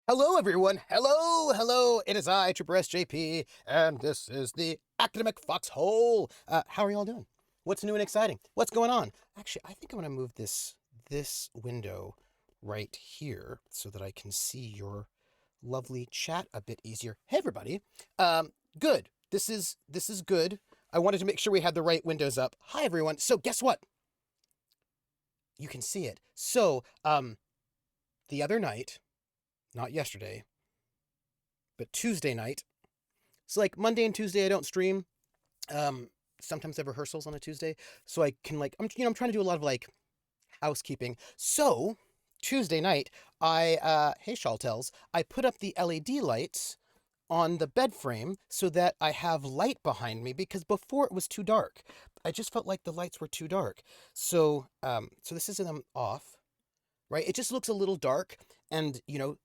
Hello, everyone. Hello. It is I, Trooper SJP, and this is the Academic Foxhole. How are y'all doing? What's new and exciting? What's going on? Actually, I think I'm gonna move this window right here so that I can see your lovely chat a bit easier. Hey, everybody. Good. This is good. I wanted to make sure we had the right windows up. Hi, everyone. So, guess what? You can see it. So, the other night, not yesterday, but Tuesday night. So like Monday and Tuesday I don't stream. Um Sometimes I have rehearsals on a Tuesday, so I can I'm trying to do a lot of like housekeeping. So Tuesday night I hey Shaltels, I put up the LED lights on the bed frame so that I have light behind me because before it was too dark. I just felt like the lights were too dark. So this is them off, right? It just looks a little dark, and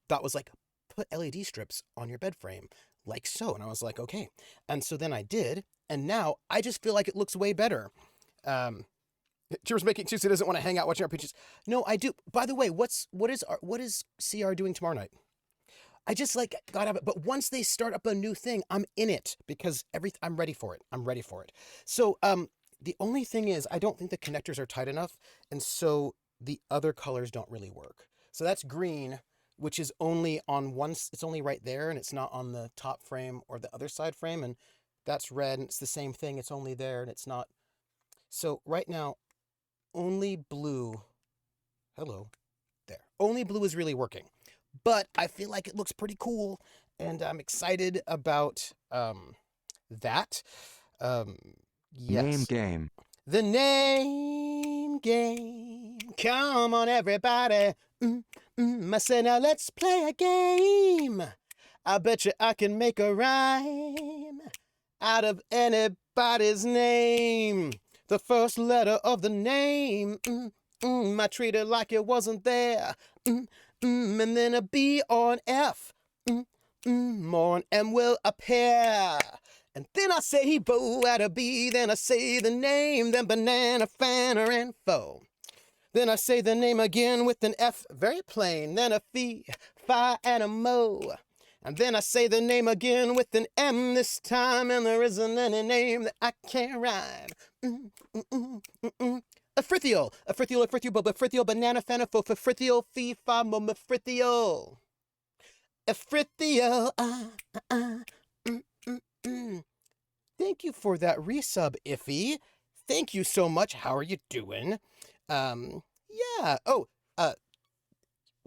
that was like, put LED strips on your bed frame, like so. And I was like, okay. And so then I did, and now I just feel like it looks way better. Um, Cheers making Tuesday doesn't want to hang out watching our pitches. No, I do. By the way, what is CR doing tomorrow night? I just like got out of it, but once they start up a new thing, I'm in it because I'm ready for it. I'm ready for it. So the only thing is I don't think the connectors are tight enough, and so the other colors don't really work. So that's green, which is only on one, it's only right there, and it's not on the top frame or the other side frame, and that's red, and it's the same thing, it's only there, and it's not. So right now, only blue, hello, there. Only blue is really working. But I feel like it looks pretty cool, and I'm excited about that. Um, Name yes. game. The name game. Come on, everybody. I say, now let's play a game. I bet you I can make a rhyme out of anybody's name. The first letter of the name. I treat it like it wasn't there. And then a B or an F. More an M will appear. And then I say bo at a B, then I say the name, then banana, fanner, and foe. Then I say the name again with an F, very plain, then a fee, fi, and a mo. And then I say the name again with an M this time, and there isn't any name that I can't rhyme. A frithiol, banana, fanner, fo, frithiol, fee, fa, mo, frithiol. A frithiol, Thank you for that resub, Iffy. Thank you so much. How are you doing? Yeah. Oh, uh,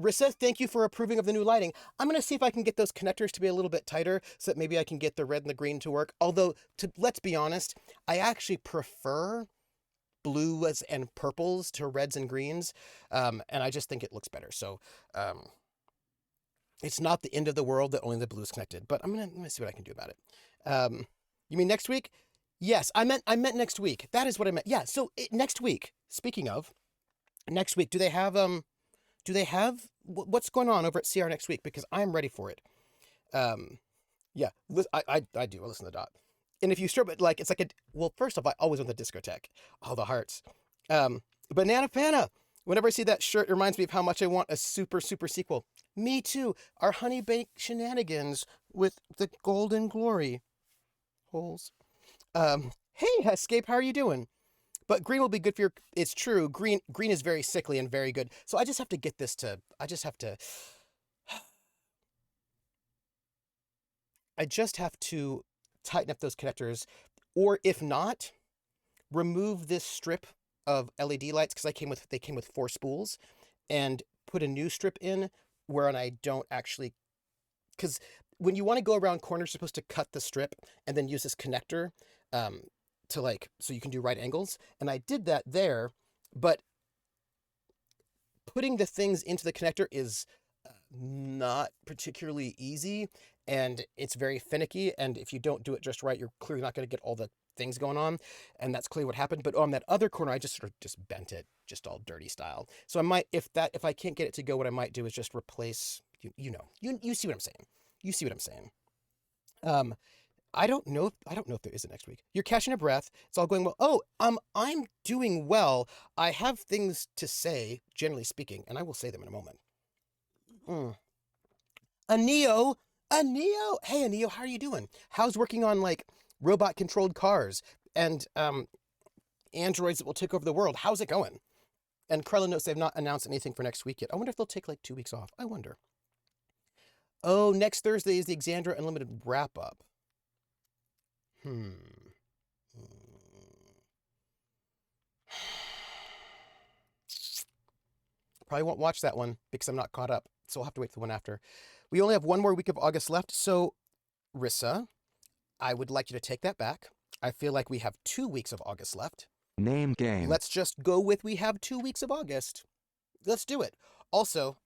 Rissa, thank you for approving of the new lighting. I'm going to see if I can get those connectors to be a little bit tighter so that maybe I can get the red and the green to work. Although, let's be honest, I actually prefer blues and purples to reds and greens, and I just think it looks better. So, it's not the end of the world that only the blue is connected, but I'm gonna see what I can do about it. You mean next week? Yes, I meant next week. That is what I meant. Yeah. So next week. Speaking of next week, what's going on over at CR next week? Because I'm ready for it. Um, yeah, I do. I listen to the dot. And if you strip it, like it's like a, well, first off, I always want the discotheque, all the hearts. Banana Fana. Whenever I see that shirt, it reminds me of how much I want a super sequel. Me too. Our honey baked shenanigans with the golden glory holes. Hey, Escape, how are you doing? But green will be good for your. It's true. Green is very sickly and very good. So I just have to get this to. I just have to. I just have to tighten up those connectors, or if not, remove this strip of LED lights because they came with four spools, and put a new strip in where I don't actually, because when you want to go around corners, you're supposed to cut the strip and then use this connector um, to like so you can do right angles. And I did that there, but putting the things into the connector is not particularly easy, and it's very finicky, and if you don't do it just right, you're clearly not going to get all the things going on, and that's clearly what happened. But on that other corner, I just sort of just bent it just all dirty style. So I might, if I can't get it to go, what I might do is just replace, you see what I'm saying. You see what I'm saying. um I don't know if there is a next week. You're catching a breath. It's all going well. Oh, I'm doing well. I have things to say, generally speaking, and I will say them in a moment. Mm. Aneo, Aneo. Hey, Aneo, how are you doing? How's working on like robot-controlled cars and androids that will take over the world? How's it going? And Carla notes they've not announced anything for next week yet. I wonder if they'll take like 2 weeks off. I wonder. Oh, next Thursday is the Exandra Unlimited wrap-up. Probably won't watch that one because I'm not caught up, so I'll have to wait for the one after. We only have one more week of August left, so Rissa, I would like you to take that back. I feel like we have 2 weeks of August left. Name game. Let's just go with we have 2 weeks of August. Let's do it. Also,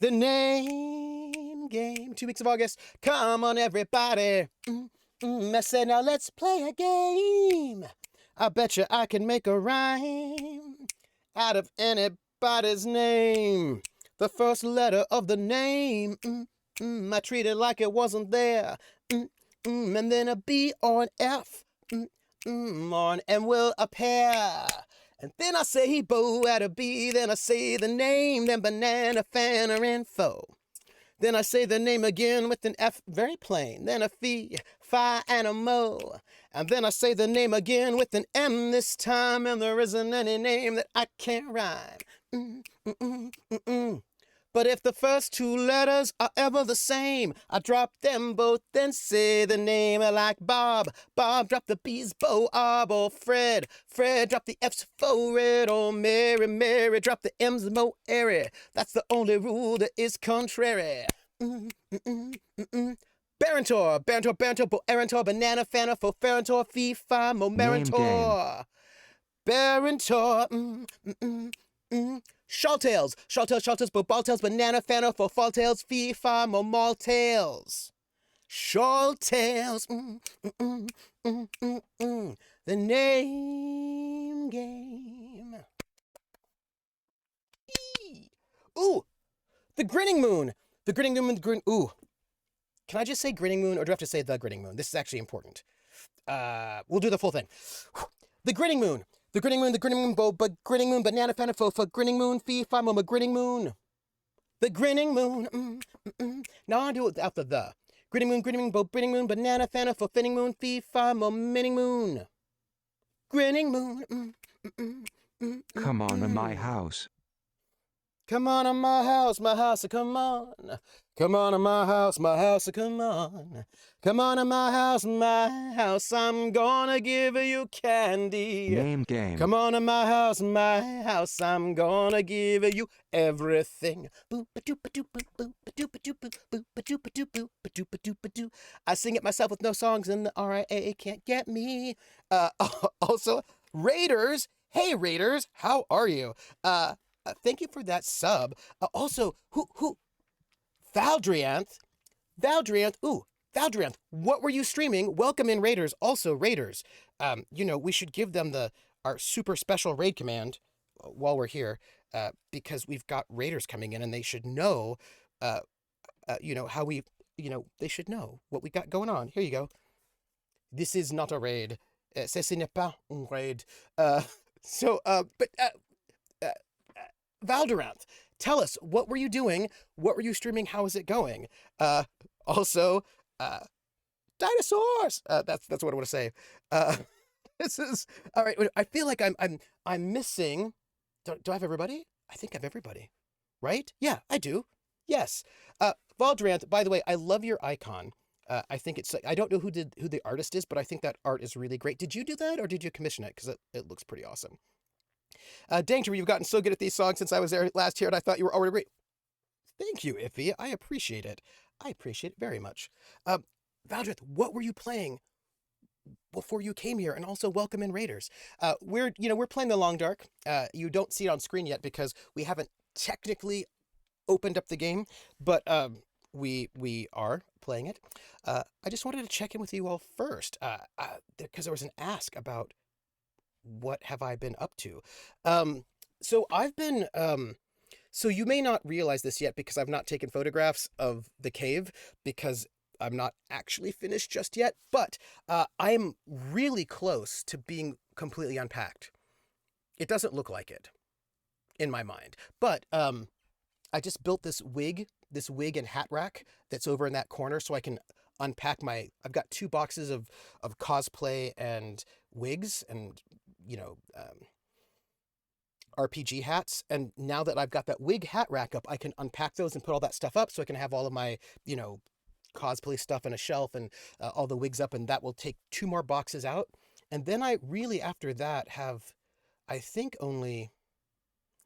the name game, 2 weeks of August. Come on, everybody. I said, now let's play a game. I bet you I can make a rhyme out of anybody's name. The first letter of the name, I treat it like it wasn't there. And then a B or an F, or an M will appear. And then I say Bo at a B, then I say the name, then banana, fan, or info. Then I say the name again with an F, very plain. Then a fee, fi, and a mo. And then I say the name again with an M this time, and there isn't any name that I can't rhyme. But if the first 2 letters are ever the same, I drop them both, then say the name. Like Bob, Bob, drop the B's, Bo, or Fred, Fred, drop the F's, for Red, or Mary, Mary, drop the M's, Mo, airy. That's the only rule that is contrary. Barantor, Barantor, Barantor, Bo, Arantor, Banana, Fana, Fo, Farantor, Fee, Fi, Mo, Marantor. Barantor, Shawtails, Shawtails, Shawtails, Bo, Balltails, Banana, Fana, Fo, Falltails, Fee, Fi, Mo, Maltails. Shawtails, the name game. Ooh, the Grinning Moon. The Grinning Moon, ooh. Can I just say Grinning Moon, or do I have to say the Grinning Moon? This is actually important. We'll do the full thing. The Grinning Moon. The Grinning Moon, the Grinning Moon, Bo, but Grinning Moon, Banana, Fana, Fo, Grinning Moon, Fee, Fi, Mo, Grinning Moon. The Grinning Moon, Now I do it after the. Grinning Moon, Bo, Grinning Moon, Banana, Fana, Fo, Finning Moon, Fee, Fi, Mo, Minning Moon. Grinning Moon, Come on to my house. Come on to my house, come on. Come on to my house, come on. Come on to my house, I'm gonna give you candy. Name game. Come on to my house, I'm gonna give you everything. I sing it myself with no songs, and the RIAA can't get me. Also, Raiders. Hey, Raiders, how are you? Thank you for that sub. Also, who? Valdrianth, what were you streaming? Welcome in, Raiders. Also, Raiders, we should give them our super special raid command while we're here, because we've got Raiders coming in, and they should know, how we, they should know what we got going on. Here you go. This is not a raid. Ce n'est pas un raid. Valdoranth, tell us, what were you doing? What were you streaming? How is it going? Also, dinosaurs. That's what I want to say. This is all right. I feel like I'm missing. Do I have everybody? I think I have everybody. Right? Yeah, I do. Yes. Valdoranth, by the way, I love your icon. I think it's. I don't know who the artist is, but I think that art is really great. Did you do that, or did you commission it? Because it looks pretty awesome. Danger, you've gotten so good at these songs since I was there last year, and I thought you were already great. Thank you, Iffy. I appreciate it. I appreciate it very much. Valdrith, what were you playing before you came here? And also, welcome in, Raiders. We're playing the Long Dark. You don't see it on screen yet because we haven't technically opened up the game, but we are playing it. I just wanted to check in with you all first, because there was an ask about what have I been up to. So I've been, so you may not realize this yet because I've not taken photographs of the cave because I'm not actually finished just yet, but I'm really close to being completely unpacked. It doesn't look like it in my mind, but I just built this wig this wig and hat rack that's over in that corner, so I can unpack my. I've got 2 boxes of cosplay and wigs and you know RPG hats. And now that I've got that wig hat rack up, I can unpack those and put all that stuff up, so I can have all of my cosplay stuff in a shelf and all the wigs up, and that will take 2 more boxes out. And then I really, after that, have, I think, only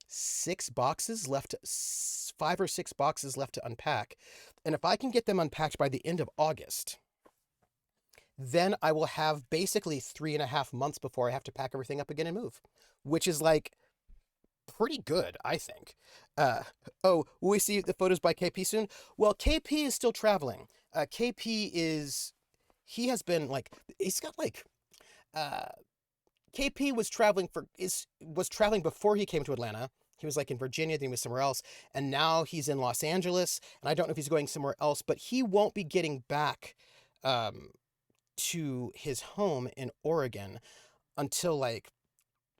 6 boxes left, 5 or 6 boxes left to unpack. And if I can get them unpacked by the end of August, then I will have basically 3.5 months before I have to pack everything up again and move, which is like pretty good, I think. Oh, will we see the photos by KP soon? Well, KP is still traveling. KP is, he has been like, he's got like, KP was traveling was traveling before he came to Atlanta. He was like in Virginia, then he was somewhere else, and now he's in Los Angeles. And I don't know if he's going somewhere else, but he won't be getting back to his home in Oregon until like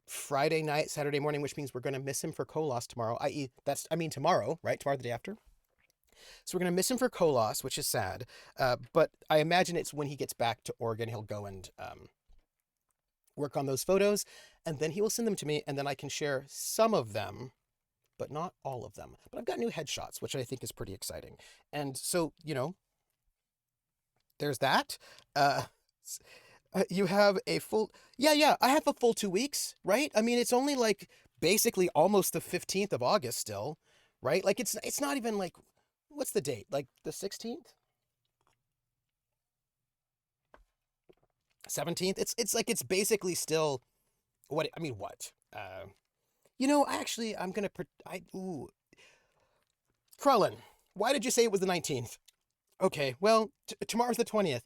Friday night, Saturday morning, which means we're going to miss him for Kolos tomorrow. Tomorrow, right? Tomorrow, the day after. So we're going to miss him for Kolos, which is sad. But I imagine it's when he gets back to Oregon, he'll go and work on those photos, and then he will send them to me, and then I can share some of them, but not all of them. But I've got new headshots, which I think is pretty exciting. And so, there's that. You have a full, I have a full 2 weeks, right? I mean, it's only like basically almost the 15th of August still, right? Like it's not even like, what's the date? Like the 16th? 17th? It's like, it's basically still, what? I'm going to, Krellin, why did you say it was the 19th? Okay, well, tomorrow's the 20th.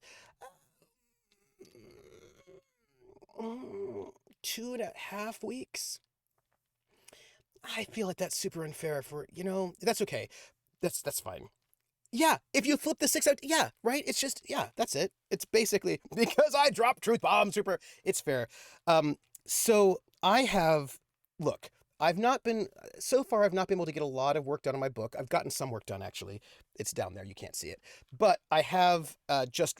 2.5 weeks. I feel like that's super unfair that's okay. That's fine. Yeah, if you flip the 6 out, yeah, right? It's just, that's it. It's basically, because I dropped truth bomb, super, it's fair. So look, I've not been able to get a lot of work done on my book. I've gotten some work done, actually. It's down there, you can't see it. But I have I just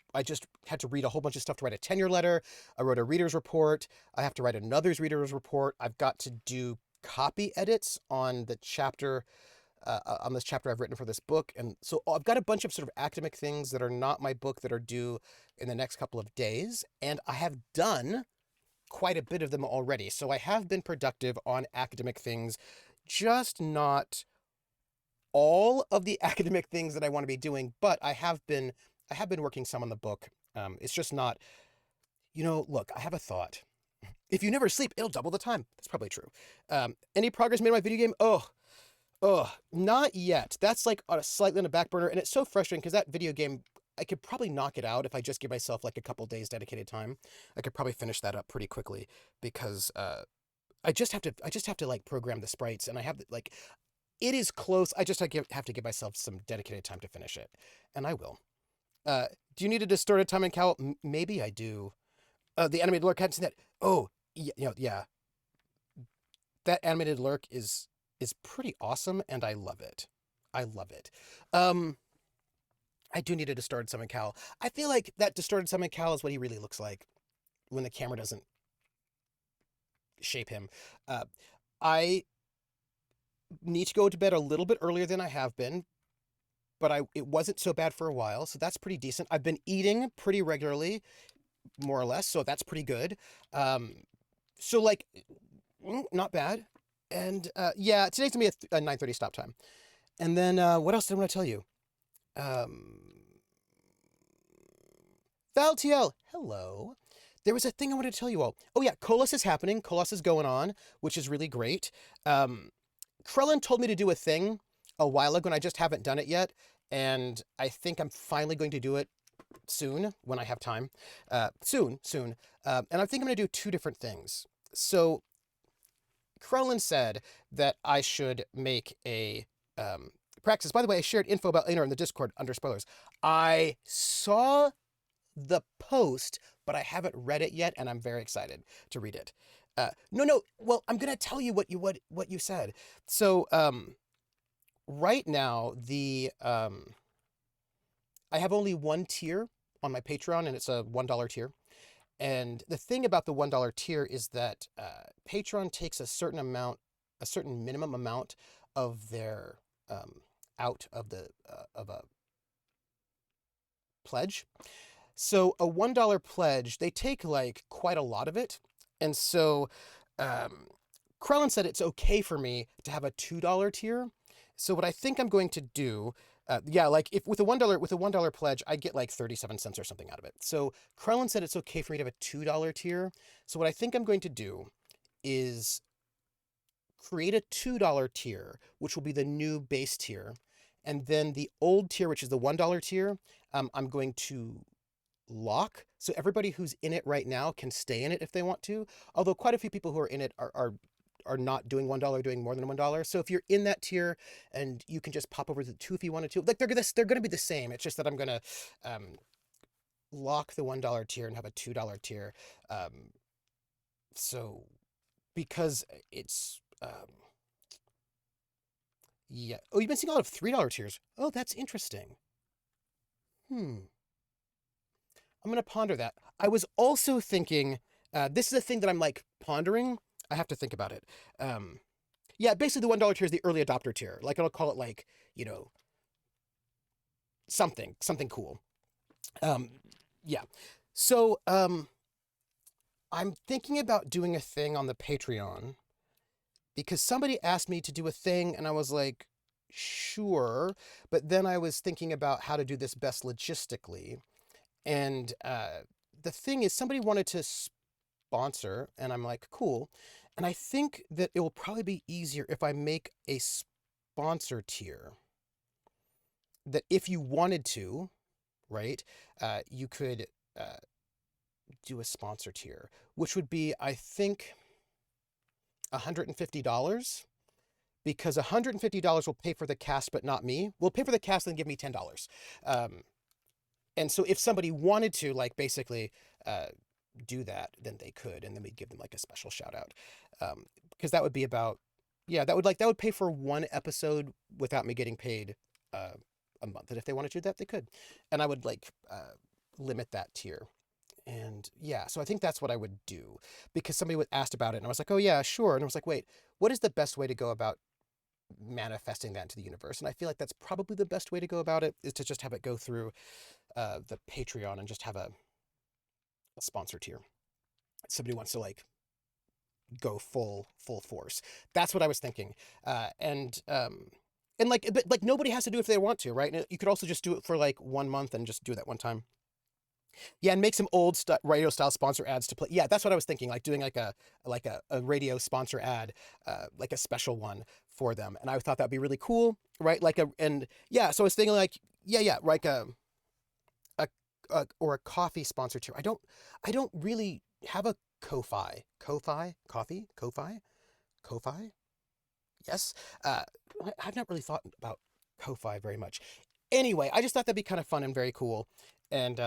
had to read a whole bunch of stuff to write a tenure letter. I wrote a reader's report. I have to write another's reader's report. I've got to do copy edits on the chapter, on this chapter I've written for this book. And so I've got a bunch of sort of academic things that are not my book that are due in the next couple of days. And I have done quite a bit of them already. So I have been productive on academic things, just not all of the academic things that I want to be doing, but I have been working some on the book. It's just not, look, I have a thought. If you never sleep, it'll double the time. That's probably true. Any progress made on my video game? Not yet. That's like slightly on the back burner, and it's so frustrating because that video game, I could probably knock it out if I just give myself like a couple days dedicated time. I could probably finish that up pretty quickly because I just have to like program the sprites, and I have like, it is close. I just have to give myself some dedicated time to finish it, and I will. Do you need a distorted time and cowl? Maybe I do. The animated lurk, hadn't seen that. Oh, yeah. That animated lurk is pretty awesome, and I love it. I love it. I do need a distorted summon cowl. I feel like that distorted summon cowl is what he really looks like when the camera doesn't shape him. I need to go to bed a little bit earlier than I have been, but it wasn't so bad for a while, so that's pretty decent. I've been eating pretty regularly, more or less, so that's pretty good. So like, not bad. And today's gonna be a 9:30 stop time. And then what else did I want to tell you? Valtiel, hello. There was a thing I wanted to tell you all. Oh yeah, Kolos is happening. Kolos is going on, which is really great. Krellin told me to do a thing a while ago, and I just haven't done it yet. And I think I'm finally going to do it soon when I have time. Soon. And I think I'm going to do 2 different things. So Krellin said that I should make a practice. By the way, I shared info about Aner in the Discord under spoilers. I saw the post, but I haven't read it yet, and I'm very excited to read it. No. Well, I'm gonna tell you what you said. So, right now, I have only one tier on my Patreon, and it's a $1 tier. And the thing about the $1 tier is that Patreon takes a certain minimum amount of their out of the of a pledge. So a $1 pledge, they take like quite a lot of it. And so um, Krellin said it's okay for me to have a $2 tier. So what I think I'm going to do, yeah, like if with a $1 pledge, I get like 37 cents or something out of it. So Krellin said it's okay for me to have a $2 tier. So what I think I'm going to do is create a $2 tier, which will be the new base tier. And then the old tier, which is the $1 tier, I'm going to lock. So everybody who's in it right now can stay in it if they want to. Although quite a few people who are in it are not doing $1, doing more than $1. So if you're in that tier and you can just pop over to the 2 if you wanted to, like they're gonna be the same. It's just that I'm gonna lock the $1 tier and have a $2 tier. So because it's yeah. Oh, you've been seeing a lot of $3 tiers. Oh, that's interesting. I'm gonna ponder that. I was also thinking, this is a thing that I'm like pondering. I have to think about it. Yeah, basically the $1 tier is the early adopter tier. Like I'll call it like, something cool. Yeah. So I'm thinking about doing a thing on the Patreon because somebody asked me to do a thing and I was like, sure. But then I was thinking about how to do this best logistically. And the thing is, somebody wanted to sponsor, and I'm like, cool. And I think that it will probably be easier if I make a sponsor tier that if you wanted to, right, you could do a sponsor tier, which would be, I think, $150. Because $150 will pay for the cast, but not me. Will pay for the cast and give me $10. And so if somebody wanted to, like, basically do that, then they could, and then we'd give them like a special shout out. Because that would be about, yeah, that would pay for one episode without me getting paid a month. And if they wanted to do that, they could. And I would like limit that tier. And yeah, so I think that's what I would do because somebody was asked about it and I was like, oh yeah, sure. And I was like, wait, what is the best way to go about manifesting that into the universe? And I feel like that's probably the best way to go about it is to just have it go through the Patreon and just have a sponsor tier. Somebody wants to like go full force. That's what I was thinking. And like, but like nobody has to do it if they want to, right? You could also just do it for like 1 month and just do that one time. Yeah, and make some old radio style sponsor ads to play. Yeah, that's what I was thinking, like doing like a radio sponsor ad, like a special one for them. And I thought that'd be really cool, right? And yeah, so I was thinking like, yeah, like a or a coffee sponsor tier. I don't really have a Ko-fi. Yes. I've not really thought about Ko-fi very much. Anyway, I just thought that'd be kind of fun and very cool. And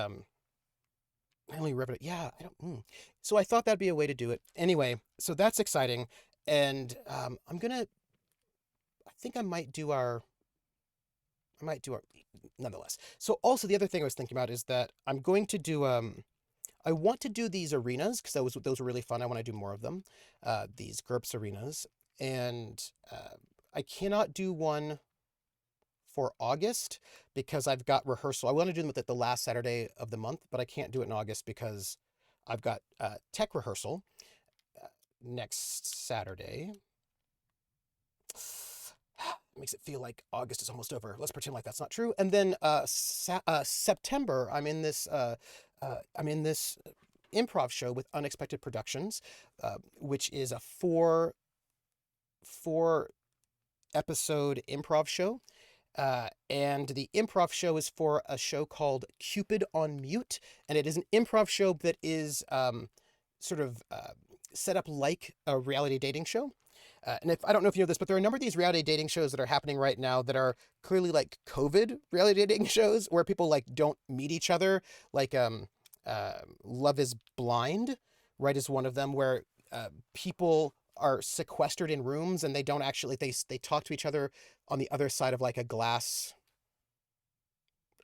I only read it. Yeah, I don't. So I thought that'd be a way to do it. Anyway, so that's exciting. And I'm gonna. I think I might do our. Nonetheless. So also the other thing I was thinking about is that I'm going to do. I want to do these arenas because those were really fun. I want to do more of them. These GURPS arenas, and I cannot do one for August because I've got rehearsal. I want to do them at the last Saturday of the month, but I can't do it in August because I've got tech rehearsal next Saturday. Makes it feel like August is almost over. Let's pretend like that's not true. And then September, I'm in this improv show with Unexpected Productions, which is a four episode improv show. And the improv show is for a show called Cupid on Mute. And it is an improv show that is sort of set up like a reality dating show. And I don't know if you know this, but there are a number of these reality dating shows that are happening right now that are clearly like COVID reality dating shows where people like don't meet each other. Like Love is Blind, right, is one of them where people are sequestered in rooms and they don't actually they talk to each other on the other side of like a glass,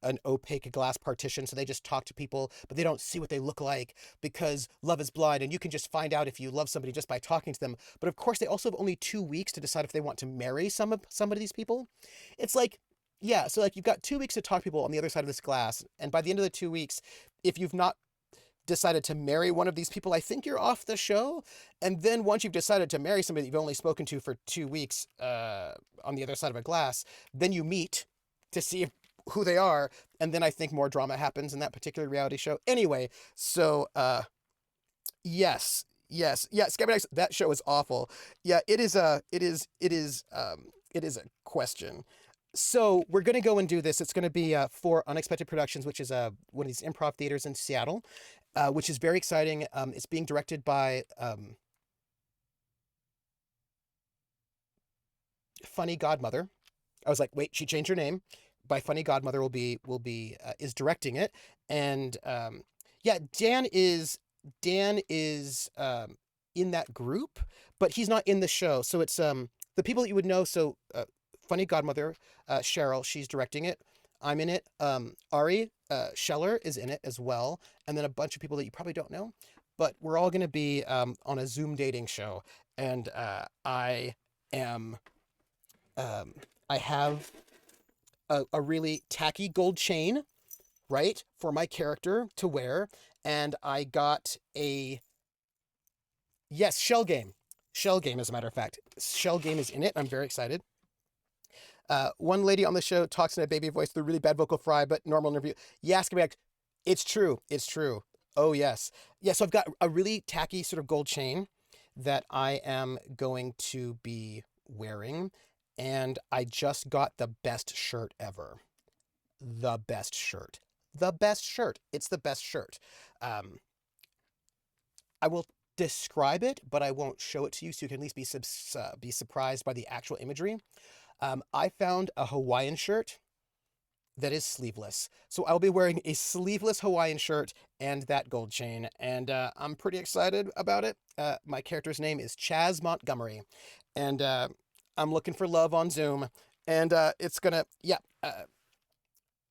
an opaque glass partition, so they just talk to people but they don't see what they look like because love is blind and you can just find out if you love somebody just by talking to them. But of course they also have only 2 weeks to decide if they want to marry some of these people. It's like, yeah, so like you've got 2 weeks to talk to people on the other side of this glass, and by the end of the 2 weeks, if you've not decided to marry one of these people, I think you're off the show. And then once you've decided to marry somebody that you've only spoken to for 2 weeks on the other side of a glass, then you meet to see who they are. And then I think more drama happens in that particular reality show. Anyway, so yes, yes, yes. Scabby Nights, that show is awful. Yeah, it is a question. So we're going to go and do this. It's going to be for Unexpected Productions, which is one of these improv theaters in Seattle, which is very exciting. It's being directed by Funny Godmother. I was like, wait, she changed her name. By Funny Godmother will be is directing it, and yeah, Dan is in that group, but he's not in the show. So it's the people that you would know. So Funny Godmother, Cheryl, she's directing it. I'm in it. Ari Scheller is in it as well, and then a bunch of people that you probably don't know. But we're all going to be on a Zoom dating show, and I am I have a really tacky gold chain, right, for my character to wear, and I got a Shell Game. Shell Game, as a matter of fact. Shell Game is in it. I'm very excited. One lady on the show talks in a baby voice with a really bad vocal fry, but normal interview. Yeah, Skibback, it's true. It's true. Oh, yes. Yeah, so I've got a really tacky sort of gold chain that I am going to be wearing, and I just got the best shirt ever. The best shirt. The best shirt. It's the best shirt. I will describe it, but I won't show it to you, so you can at least be surprised by the actual imagery. I found a Hawaiian shirt that is sleeveless. So I'll be wearing a sleeveless Hawaiian shirt and that gold chain, and I'm pretty excited about it. My character's name is Chaz Montgomery, and I'm looking for love on Zoom, and it's gonna, yeah,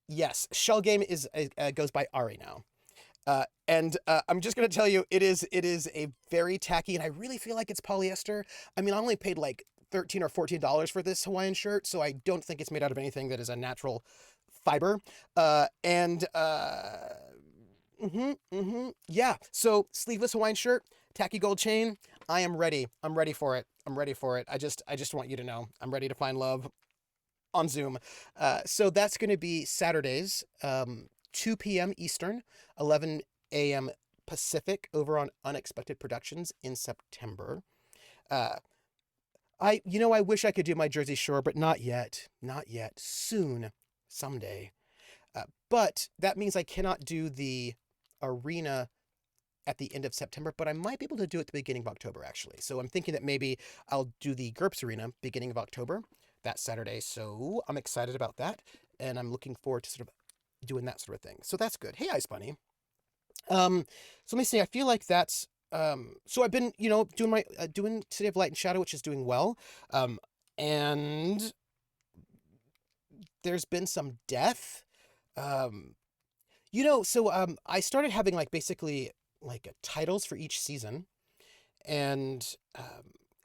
yes, Shell Game is goes by Ari now. And I'm just gonna tell you, it is a very tacky, and I really feel like it's polyester. I mean, I only paid like $13 or $14 for this Hawaiian shirt, so I don't think it's made out of anything that is a natural fiber. Yeah. So sleeveless Hawaiian shirt, tacky gold chain. I am ready. I'm ready for it. I'm ready for it. I just want you to know I'm ready to find love on Zoom. So that's going to be Saturdays, 2 p.m. Eastern, 11 a.m. Pacific, over on Unexpected Productions in September. I wish I could do my Jersey Shore, but not yet. Not yet. Soon. Someday. But that means I cannot do the arena at the end of September, but I might be able to do it at the beginning of October, actually. So I'm thinking that maybe I'll do the GURPS Arena beginning of October, that Saturday. So I'm excited about that, and I'm looking forward to sort of doing that sort of thing. So that's good. Hey, Ice Bunny. So let me see. I feel like that's so I've been, doing my doing City of Light and Shadow, which is doing well. And there's been some death. I started having like basically like titles for each season, and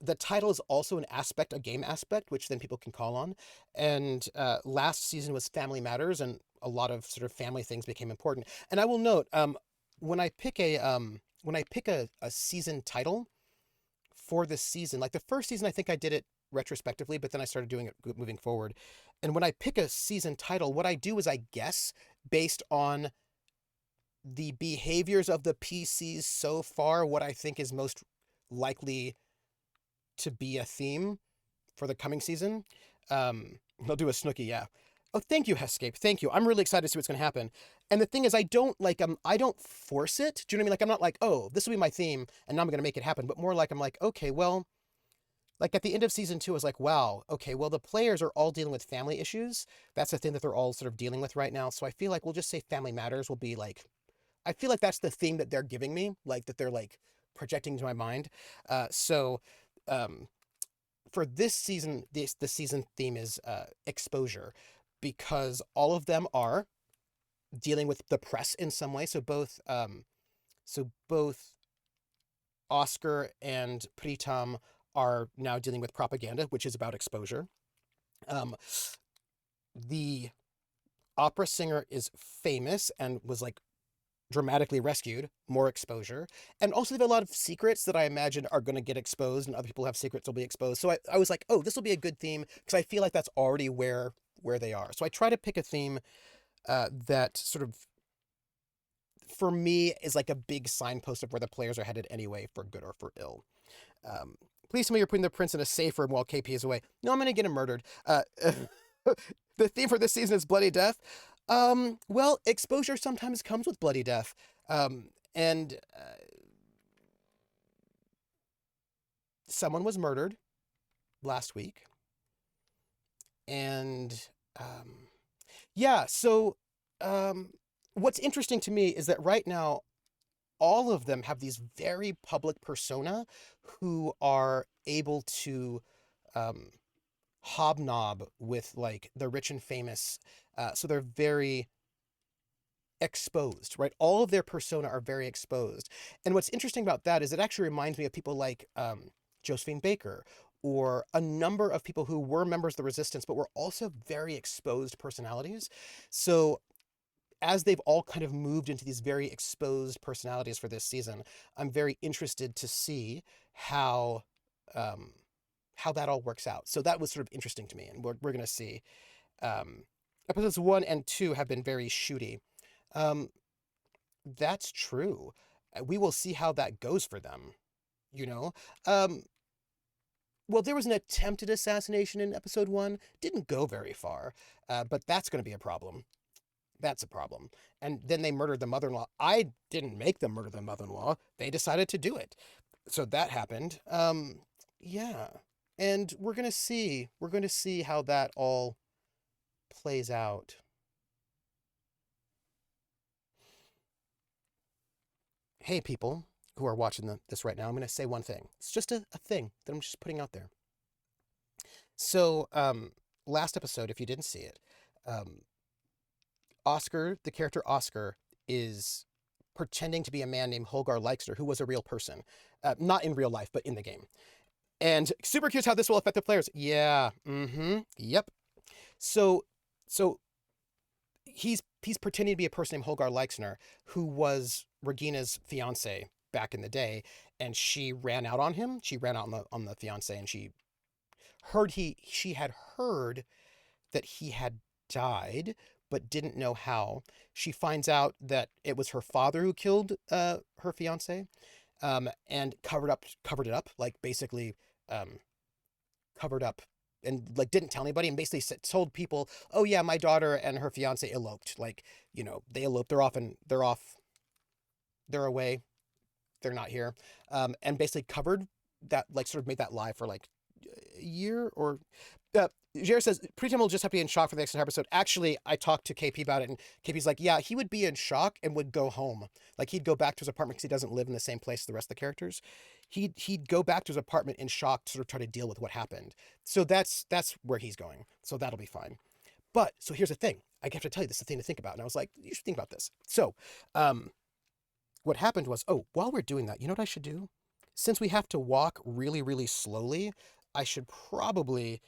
the title is also an aspect, a game aspect, which then people can call on. And last season was Family Matters, and a lot of sort of family things became important. And I will note, when I pick a season title for this season, like the first season, I think I did it retrospectively, but then I started doing it moving forward. And when I pick a season title, what I do is I guess based on the behaviors of the PCs so far, what I think is most likely to be a theme for the coming season. They'll do a Snooki, yeah. Oh, thank you, Hescape. Thank you. I'm really excited to see what's going to happen. And the thing is, I don't force it. Do you know what I mean? Like, I'm not like, oh, this will be my theme, and now I'm going to make it happen. But more like, I'm like, okay, well, like at the end of season 2, I was like, wow, okay, well, the players are all dealing with family issues. That's the thing that they're all sort of dealing with right now. So I feel like we'll just say Family Matters will be like, I feel like that's the theme that they're giving me, like that they're like projecting to my mind. So for this season, the season theme is exposure, because all of them are dealing with the press in some way. So both Oscar and Pritam are now dealing with propaganda, which is about exposure. The opera singer is famous and was like dramatically rescued, more exposure. And also, they have a lot of secrets that I imagine are going to get exposed, and other people have secrets will be exposed. So I was like, oh, this will be a good theme, because I feel like that's already where they are. So I try to pick a theme that sort of, for me, is like a big signpost of where the players are headed anyway, for good or for ill. Please tell me you're putting the prince in a safe room while KP is away. No, I'm going to get him murdered. The theme for this season is bloody death. Well, exposure sometimes comes with bloody death. And someone was murdered last week. And yeah, so what's interesting to me is that right now, all of them have these very public persona who are able to hobnob with like the rich and famous. So they're very exposed, right? All of their persona are very exposed. And what's interesting about that is it actually reminds me of people like Josephine Baker, or a number of people who were members of the resistance, but were also very exposed personalities. So as they've all kind of moved into these very exposed personalities for this season, I'm very interested to see how that all works out. So that was sort of interesting to me, and we're going to see. Episodes 1 and 2 have been very shooty. That's true. We will see how that goes for them, you know? Well, there was an attempted assassination in episode 1. Didn't go very far, but that's going to be a problem. That's a problem. And then they murdered the mother-in-law. I didn't make them murder the mother-in-law. They decided to do it. So that happened. Yeah. And we're going to see. We're going to see how that all plays out. Hey, people who are watching this right now, I'm going to say one thing. It's just a thing that I'm just putting out there. So, last episode, if you didn't see it, Oscar, the character Oscar, is pretending to be a man named Holgar Leixner, who was a real person. Not in real life, but in the game. And super curious how this will affect the players. Yeah. Yep. So he's pretending to be a person named Holgar Leixner, who was Regina's fiance back in the day, and she ran out on him. She ran out on the fiance, and she had heard that he had died, but didn't know how. She finds out that it was her father who killed her fiance, and covered it up, like basically covered up, and like didn't tell anybody, and basically told people, oh yeah, my daughter and her fiance eloped. Like, you know, they eloped. They're away. They're not here. And basically covered that, like sort of made that lie for like a year or. Jared says, Pritam will just have to be in shock for the next episode. Actually, I talked to KP about it, and KP's like, yeah, he would be in shock and would go home. Like, he'd go back to his apartment because he doesn't live in the same place as the rest of the characters. He'd go back to his apartment in shock to sort of try to deal with what happened. So that's where he's going. So that'll be fine. But, so here's the thing. I have to tell you, this is the thing to think about. And I was like, you should think about this. So, what happened was, while we're doing that, you know what I should do? Since we have to walk really, really slowly, I should probably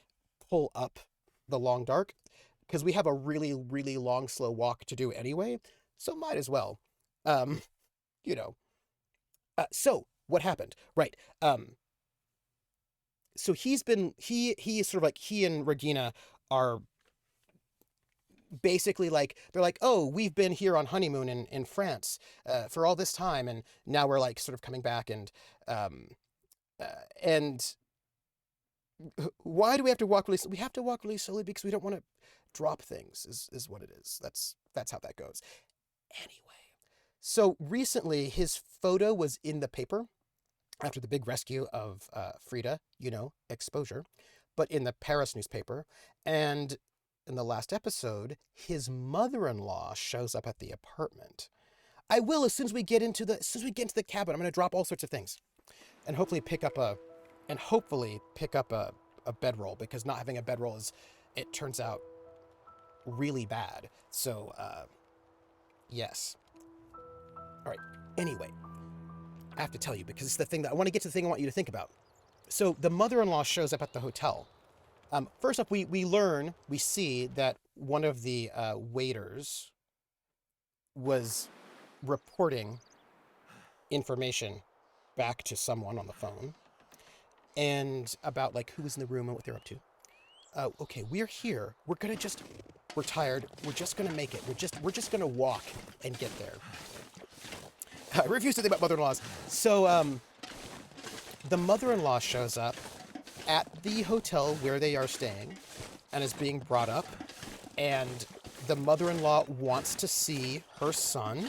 pull up the long dark, because we have a really, really long, slow walk to do anyway. So might as well, you know. So what happened? Right. So he is sort of like, he and Regina are basically like, they're like, oh, we've been here on honeymoon in France for all this time, and now we're like sort of coming back, and why do we have to walk really slowly? We have to walk really slowly because we don't want to drop things, is what it is. That's how that goes. Anyway, so recently his photo was in the paper after the big rescue of Frida, you know, exposure, but in the Paris newspaper. And in the last episode, his mother-in-law shows up at the apartment. I will, as soon as we get into the cabin, I'm going to drop all sorts of things and hopefully pick up a and hopefully pick up a bedroll, because not having a bedroll is, it turns out, really bad. So, yes. All right. Anyway, I have to tell you, because it's the thing that I want to get to, the thing I want you to think about. So the mother-in-law shows up at the hotel. First up, we see that one of the waiters was reporting information back to someone on the phone, and about like who was in the room and what they're up to. Okay, we're here. We're tired. We're just gonna make it. We're just gonna walk and get there. I refuse to think about mother-in-laws. So the mother-in-law shows up at the hotel where they are staying and is being brought up, and the mother-in-law wants to see her son.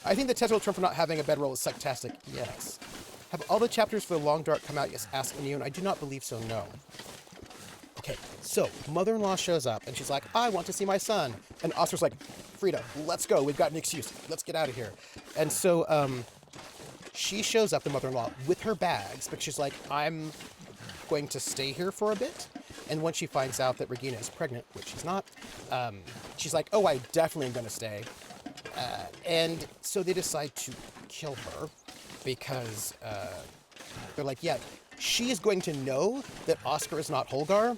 I think the technical term for not having a bedroll is sectastic. Yes. Have all the chapters for the Long Dark come out? Yes, asking you, and I do not believe so, no. Okay, so mother-in-law shows up, and she's like, I want to see my son. And Oscar's like, Frida, let's go. We've got an excuse. Let's get out of here. And so she shows up, the mother-in-law, with her bags, because she's like, I'm going to stay here for a bit. And once she finds out that Regina is pregnant, which she's not, she's like, oh, I definitely am going to stay. And so they decide to kill her, because they're like, yeah, she is going to know that Oscar is not Holgar.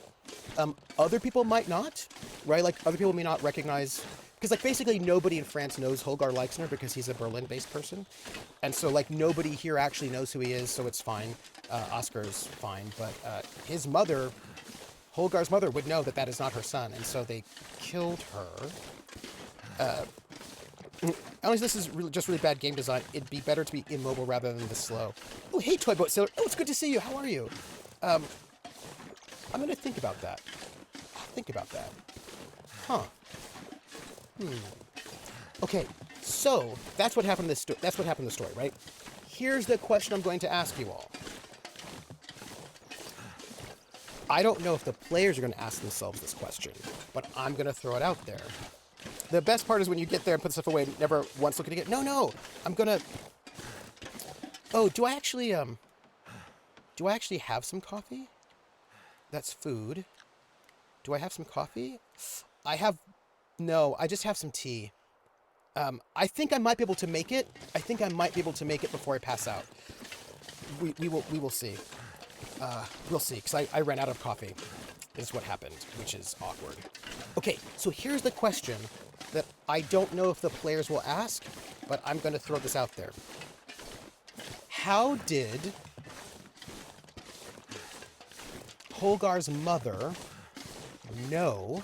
Other people might not, right? Like, other people may not recognize, because, like, basically nobody in France knows Holgar Leixner because he's a Berlin-based person. And so, like, nobody here actually knows who he is, so it's fine. Oscar's fine. But his mother, Holgar's mother, would know that that is not her son, and so they killed her. Honestly, this is just really bad game design. It'd be better to be immobile rather than this slow. Oh, hey, Toy Boat Sailor. Oh, it's good to see you. How are you? I'm going to think about that. Huh. Okay, so that's what happened in this that's what happened in the story, right? Here's the question I'm going to ask you all. I don't know if the players are going to ask themselves this question, but I'm going to throw it out there. The best part is when you get there and put stuff away and never once look at it again. No, I'm gonna... Oh, do I actually have some coffee? That's food. Do I have some coffee? No, I just have some tea. I think I might be able to make it. Before I pass out. We will see. We'll see, because I ran out of coffee. Is what happened, which is awkward. Okay, so here's the question that I don't know if the players will ask, but I'm going to throw this out there. How did Holgar's mother know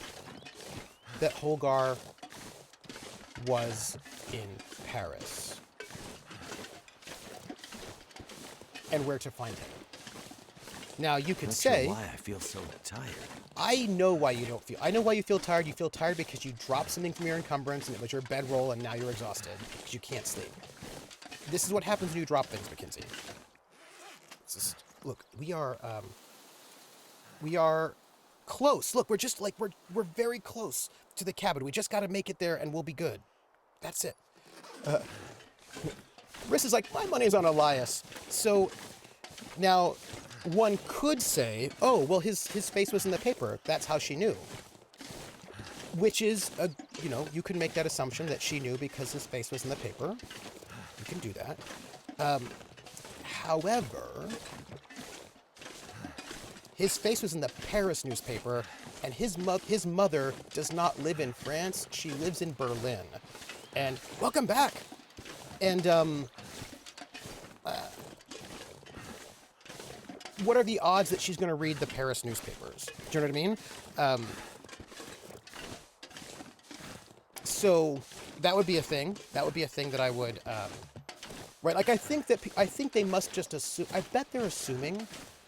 that Holgar was in Paris? And where to find him? Now, you could say... why I feel so tired. I know why you don't feel... I know why you feel tired. You feel tired because you dropped something from your encumbrance and it was your bedroll and now you're exhausted because you can't sleep. This is what happens when you drop things, Mackenzie. Look, we are close. Look, we're just like... We're very close to the cabin. We just got to make it there and we'll be good. That's it. Riss is like, my money's on Elias. So, now... One could say, oh, well, his face was in the paper. That's how she knew. Which is, you can make that assumption that she knew because his face was in the paper. You can do that. However, his face was in the Paris newspaper, and his mother does not live in France. She lives in Berlin. And welcome back. And, what are the odds that she's going to read the Paris newspapers? Do you know what I mean? So that would be a thing. That would be a thing that I would, right? Like, I think they must just assume, I bet they're assuming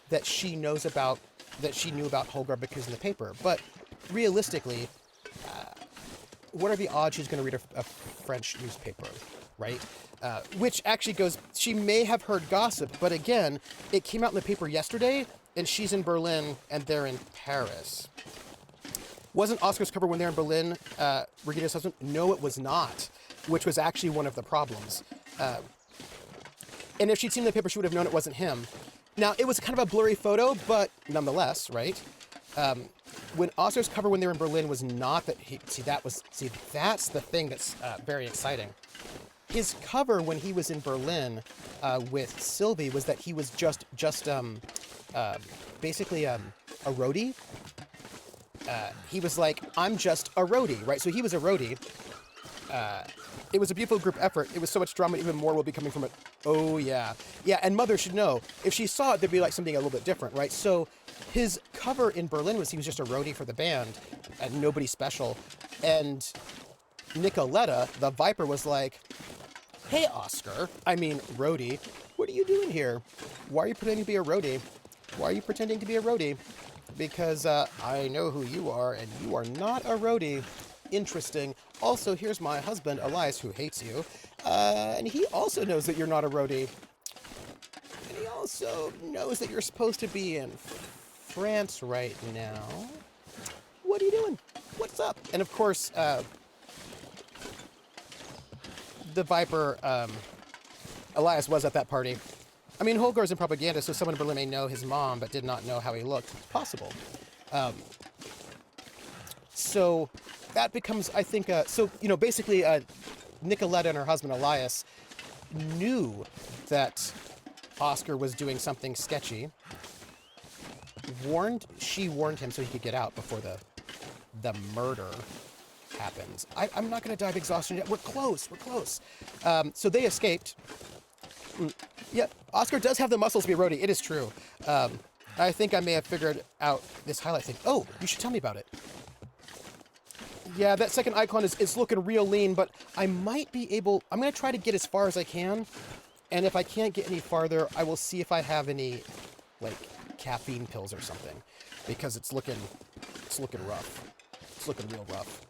that she knew about Holgar because in the paper. But realistically, what are the odds she's going to read a French newspaper, right? Which actually goes, she may have heard gossip, but again, it came out in the paper yesterday, and she's in Berlin, and they're in Paris. Wasn't Oscar's cover when they're in Berlin, Regina's husband? No, it was not, which was actually one of the problems. And if she'd seen the paper, she would have known it wasn't him. Now, it was kind of a blurry photo, but nonetheless, right? When Oscar's cover when they were in Berlin was not that he, that's the thing that's very exciting. His cover when he was in Berlin with Sylvie was that he was just basically a roadie. He was like, I'm just a roadie, right? So he was a roadie. It was a beautiful group effort. It was so much drama, even more will be coming from it. Oh, yeah. Yeah, and Mother should know. If she saw it, there'd be like something a little bit different, right? So his cover in Berlin was he was just a roadie for the band and nobody special. And Nicoletta, the Viper, was like, hey, Oscar, I mean, roadie, what are you doing here? Why are you pretending to be a roadie? Why are you pretending to be a roadie? Because I know who you are, and you are not a roadie. Interesting. Also, here's my husband, Elias, who hates you. And he also knows that you're not a roadie. And he also knows that you're supposed to be in France right now. What are you doing? What's up? And of course, the Viper, Elias was at that party. I mean, Holgar's in propaganda, so someone in Berlin may know his mom, but did not know how he looked. Possible. So that becomes, I think, basically Nicoletta and her husband, Elias, knew that Oscar was doing something sketchy. She warned him so he could get out before the murder happens. I'm not going to dive exhaustion yet. We're close. So they escaped. Yeah, Oscar does have the muscles to be a roadie. It is true. I think I may have figured out this highlight thing. Oh, you should tell me about it. Yeah, that second icon is looking real lean, but I might be able... I'm going to try to get as far as I can. And if I can't get any farther, I will see if I have any, like, caffeine pills or something. Because it's looking rough. It's looking real rough.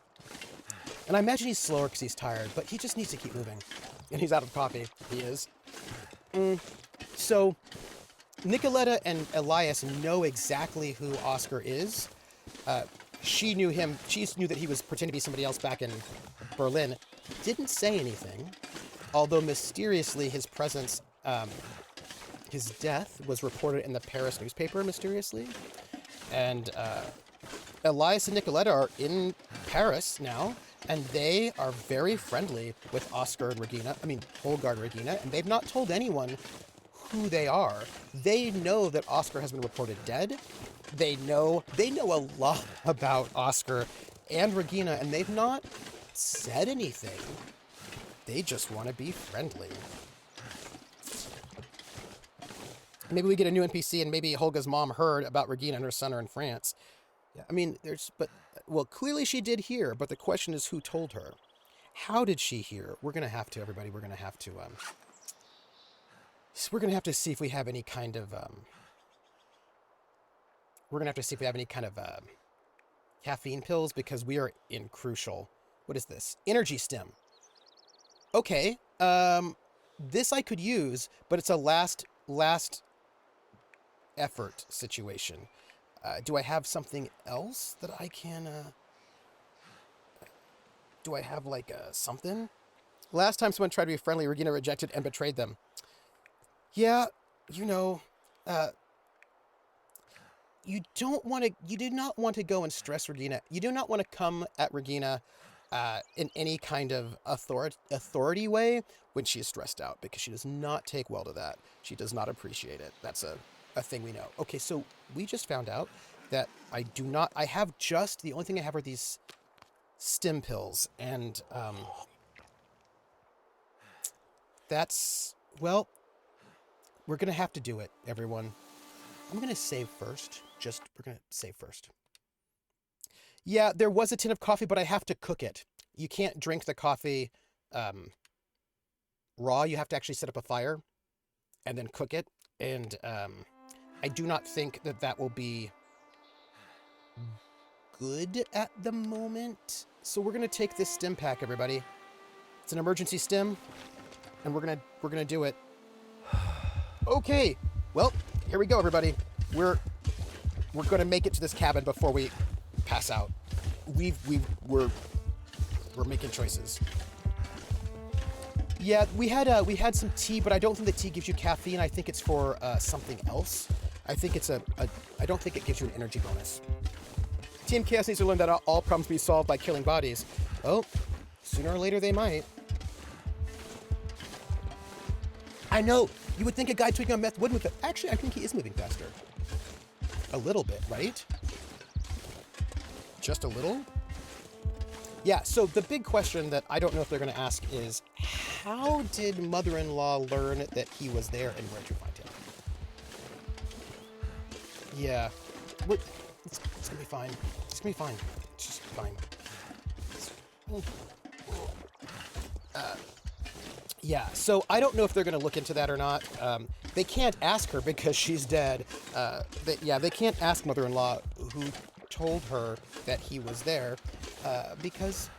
And I imagine he's slower because he's tired, but he just needs to keep moving. And he's out of coffee. He is. So, Nicoletta and Elias know exactly who Oscar is. She knew him. She knew that he was pretending to be somebody else back in Berlin. Didn't say anything. Although mysteriously his presence, his death was reported in the Paris newspaper mysteriously. And Elias and Nicoletta are in Paris now. And they are very friendly with Oscar and Regina. I mean, Holgar and Regina. And they've not told anyone who they are. They know that Oscar has been reported dead. They know a lot about Oscar and Regina, and they've not said anything. They just want to be friendly. Maybe we get a new NPC, and maybe Holga's mom heard about Regina and her son are in France. Yeah, I mean, clearly she did hear, but the question is who told her? How did she hear? We're going to have to, everybody, we're going to have to see if we have any kind of, caffeine pills, because we are in crucial, what is this? Energy stem. Okay, this I could use, but it's a last effort situation. Do I have something else that I can, do I have like something? Last time someone tried to be friendly, Regina rejected and betrayed them. Yeah, you do not want to go and stress Regina. You do not want to come at Regina in any kind of authority way when she is stressed out, because she does not take well to that. She does not appreciate it. That's a thing we know. Okay, so we just found out that the only thing I have are these stim pills, and we're going to have to do it, everyone. I'm going to save first. We're going to save first. Yeah, there was a tin of coffee, but I have to cook it. You can't drink the coffee raw. You have to actually set up a fire and then cook it. And I do not think that will be good at the moment. So we're going to take this stim pack, everybody. It's an emergency stim, and we're going to do it. Okay. Well, here we go, everybody. We're going to make it to this cabin before we pass out. We're making choices. Yeah, we had some tea, but I don't think the tea gives you caffeine. I think it's for something else. I think it's I don't think it gives you an energy bonus. Team Chaos needs to learn that all problems be solved by killing bodies. Oh, sooner or later they might. I know. You would think a guy tweaking on meth wouldn't. Actually, I think he is moving faster. A little bit, right? Just a little? Yeah, so the big question that I don't know if they're going to ask is, how did mother-in-law learn that he was there and where to find him? Yeah. It's going to be fine. It's going to be fine. It's just fine. Yeah, so I don't know if they're going to look into that or not. They can't ask her because she's dead. They can't ask mother-in-law who told her that he was there because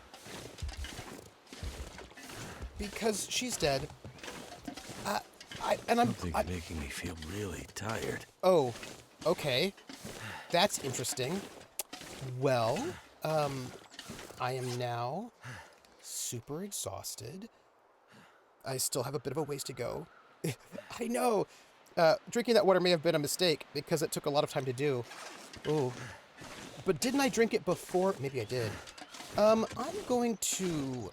she's dead. Something's making me feel really tired. Oh, okay. That's interesting. Well, I am now super exhausted. I still have a bit of a ways to go. I know. Drinking that water may have been a mistake because it took a lot of time to do. Oh. But didn't I drink it before? Maybe I did. I'm going to...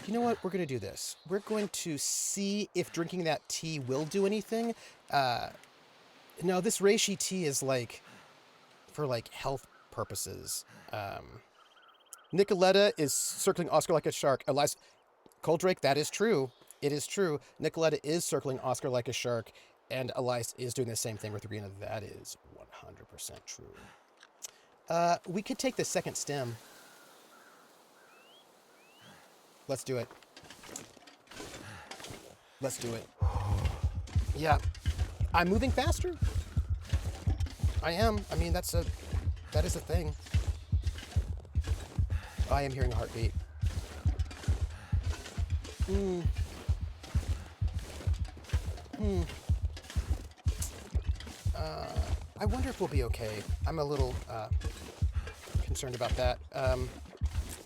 you know what? We're going to do this. We're going to see if drinking that tea will do anything. No, this reishi tea is for health purposes. Nicoletta is circling Oscar like a shark. Eliza... Coldrake, that is true. It is true. Nicoletta is circling Oscar like a shark, and Elias is doing the same thing with Rena. That is 100% true. We could take the second stem. Let's do it. Let's do it. Yeah. I'm moving faster. I am. I mean, that is a thing. I am hearing a heartbeat. I wonder if we'll be okay. I'm a little concerned about that.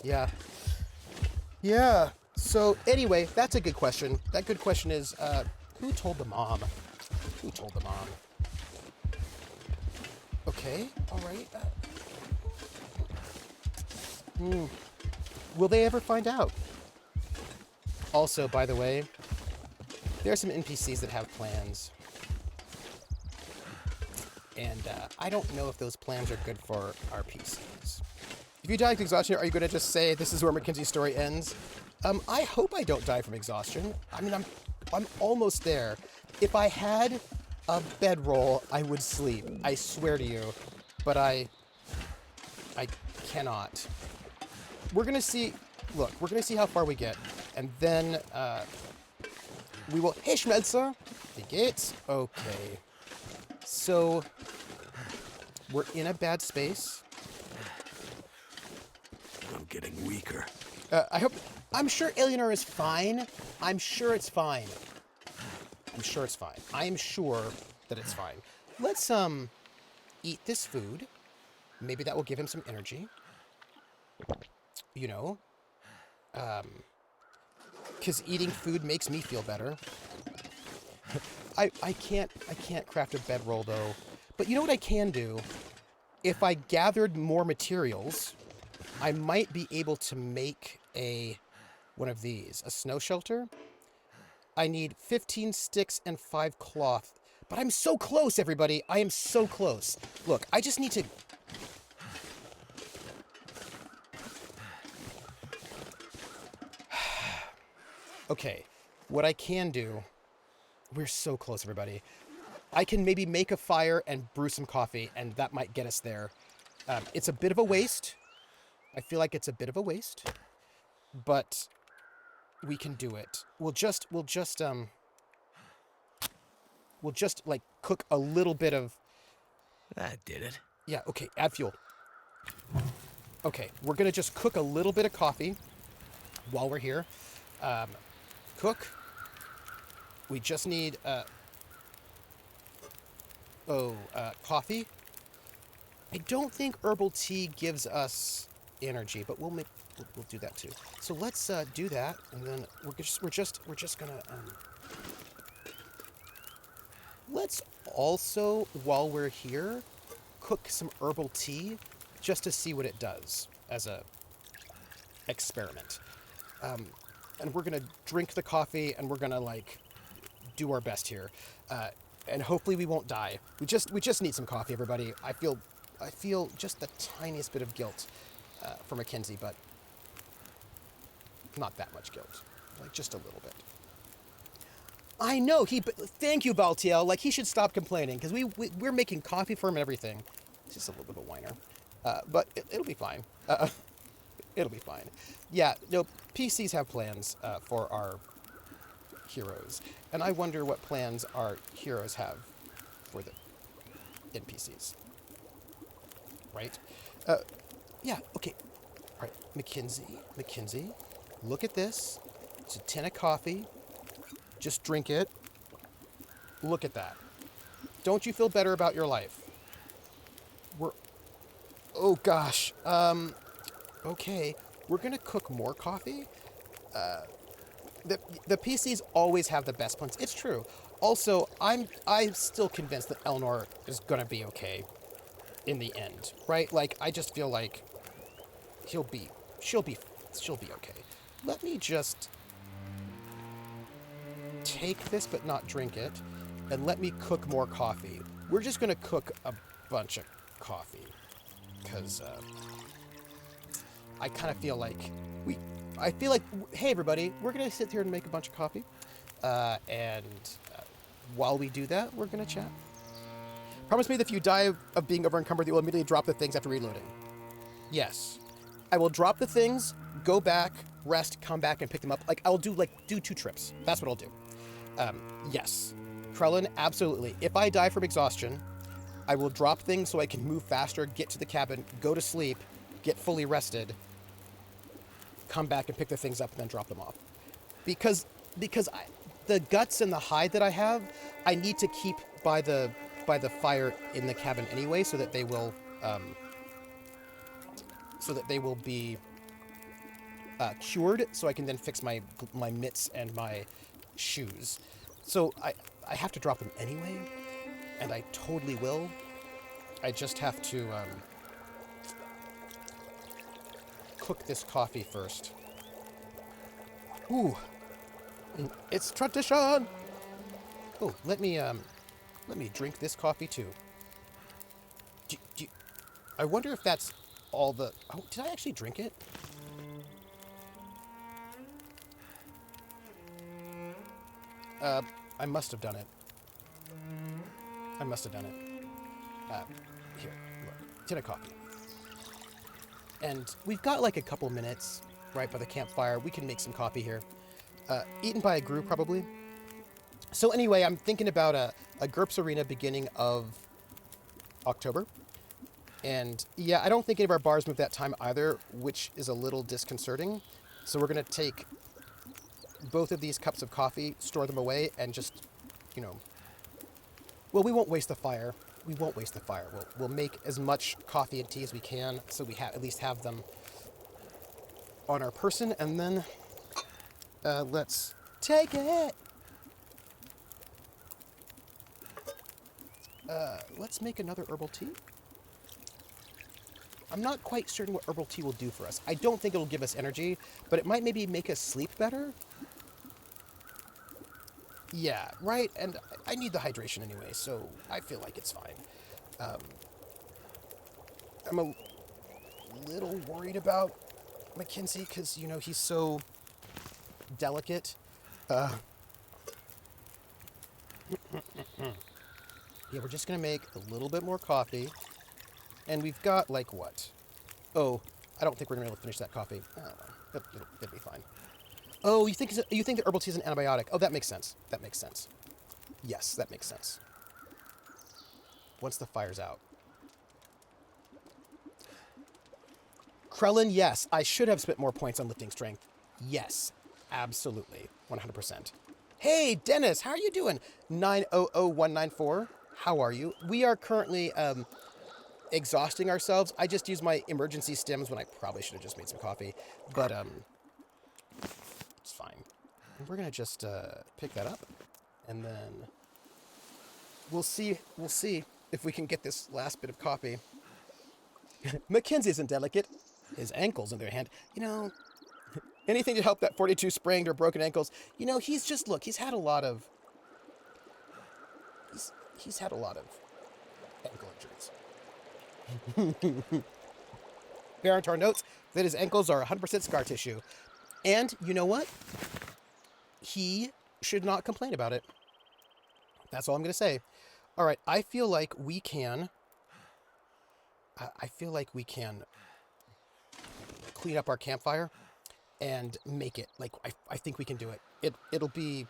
Yeah. Yeah. So anyway, that's a good question. That good question is, who told the mom? Who told the mom? Okay. All right. Will they ever find out? Also, by the way, there are some NPCs that have plans. And I don't know if those plans are good for our PCs. If you die of exhaustion, are you going to just say this is where Mackenzie's story ends? I hope I don't die from exhaustion. I mean, I'm almost there. If I had a bedroll, I would sleep. I swear to you. But I cannot. We're going to see... Look, we're going to see how far we get. And then we will... Hey, Schmelzer! The gates? Okay. So... We're in a bad space. I'm getting weaker. I'm sure Eleanor is fine. I'm sure it's fine. I'm sure it's fine. I am sure that it's fine. Let's, eat this food. Maybe that will give him some energy. You know? Because eating food makes me feel better. I can't craft a bedroll, though. But you know what I can do? If I gathered more materials, I might be able to make one of these, a snow shelter. I need 15 sticks and 5 cloth. But I'm so close, everybody. I am so close. Look, I just need to... Okay, what I can do... We're so close, everybody. I can maybe make a fire and brew some coffee, and that might get us there. It's a bit of a waste. I feel like it's a bit of a waste, but we can do it. We'll just like cook a little bit of... That did it. Yeah, okay, add fuel. Okay, we're gonna just cook a little bit of coffee while we're here. Cook. We just need, coffee. I don't think herbal tea gives us energy, but we'll make... we'll do that too. So let's do that, and then we're just gonna let's also, while we're here, cook some herbal tea just to see what it does as a experiment. And we're gonna drink the coffee, and we're gonna like do our best here, and hopefully we won't die. We just need some coffee, everybody. I feel just the tiniest bit of guilt for Mackenzie, but not that much guilt, like just a little bit. I know thank you, Baltiel. Like he should stop complaining because we're making coffee for him and everything. He's just a little bit of a whiner, but it'll be fine. It'll be fine. Yeah, no, PCs have plans for our heroes, and I wonder what plans our heroes have for the NPCs. Right? Yeah, okay. All right, Mackenzie, look at this. It's a tin of coffee. Just drink it. Look at that. Don't you feel better about your life? Oh gosh. Okay. We're gonna cook more coffee. The PCs always have the best plans. It's true. Also, I'm still convinced that Eleanor is gonna be okay in the end, right? Like I just feel like she'll be okay. Let me just take this but not drink it, and let me cook more coffee. We're just gonna cook a bunch of coffee because I kind of feel like hey everybody, we're gonna sit here and make a bunch of coffee, and while we do that, we're gonna chat. Promise me that if you die of being over encumbered, you will immediately drop the things after reloading. Yes, I will drop the things, go back, rest, come back, and pick them up. Like I'll do 2 trips. That's what I'll do. Yes, Krellin, absolutely. If I die from exhaustion, I will drop things so I can move faster, get to the cabin, go to sleep, get fully rested, come back and pick the things up and then drop them off. Because the guts and the hide that I have, I need to keep by the fire in the cabin anyway, so that they will be cured, so I can then fix my mitts and my shoes. So I have to drop them anyway, and I totally will. I just have to cook this coffee first. Ooh, it's tradition. Oh, let me drink this coffee too. I wonder if that's all the. Oh, did I actually drink it? I must have done it. Here, look, tin of coffee. And we've got like a couple minutes right by the campfire. We can make some coffee here. Eaten by a group, probably. So anyway, I'm thinking about a GURPS Arena beginning of October. And yeah, I don't think any of our bars move that time either, which is a little disconcerting. So we're going to take both of these cups of coffee, store them away, and just, well, we won't waste the fire. We'll make as much coffee and tea as we can, so we at least have them on our person, and then let's take it. Let's make another herbal tea. I'm not quite certain what herbal tea will do for us. I don't think it'll give us energy, but it might maybe make us sleep better. Yeah, right? And I need the hydration anyway, so I feel like it's fine. I'm a little worried about Mackenzie because, he's so delicate. Yeah, we're just going to make a little bit more coffee. And we've got, what? Oh, I don't think we're going to be able to finish that coffee. I don't know. It'll be fine. Oh, you think that herbal tea is an antibiotic? Oh, that makes sense. Yes, that makes sense. Once the fire's out. Krellin, yes, I should have spent more points on lifting strength. Yes, absolutely, 100%. Hey, Dennis, how are you doing? 900194, how are you? We are currently exhausting ourselves. I just use my emergency stims when I probably should have just made some coffee. But it's fine. And we're going to just pick that up. And then we'll see if we can get this last bit of coffee. Mackenzie isn't delicate. His ankles in their hand. You know, anything to help that 42 sprained or broken ankles. You know, he's had a lot of... He's had a lot of ankle injuries. Barantar notes that his ankles are 100% scar tissue. And you know what? He should not complain about it. That's all I'm going to say. All right, I feel like we can clean up our campfire and make it. Like, I think we can do it. It'll be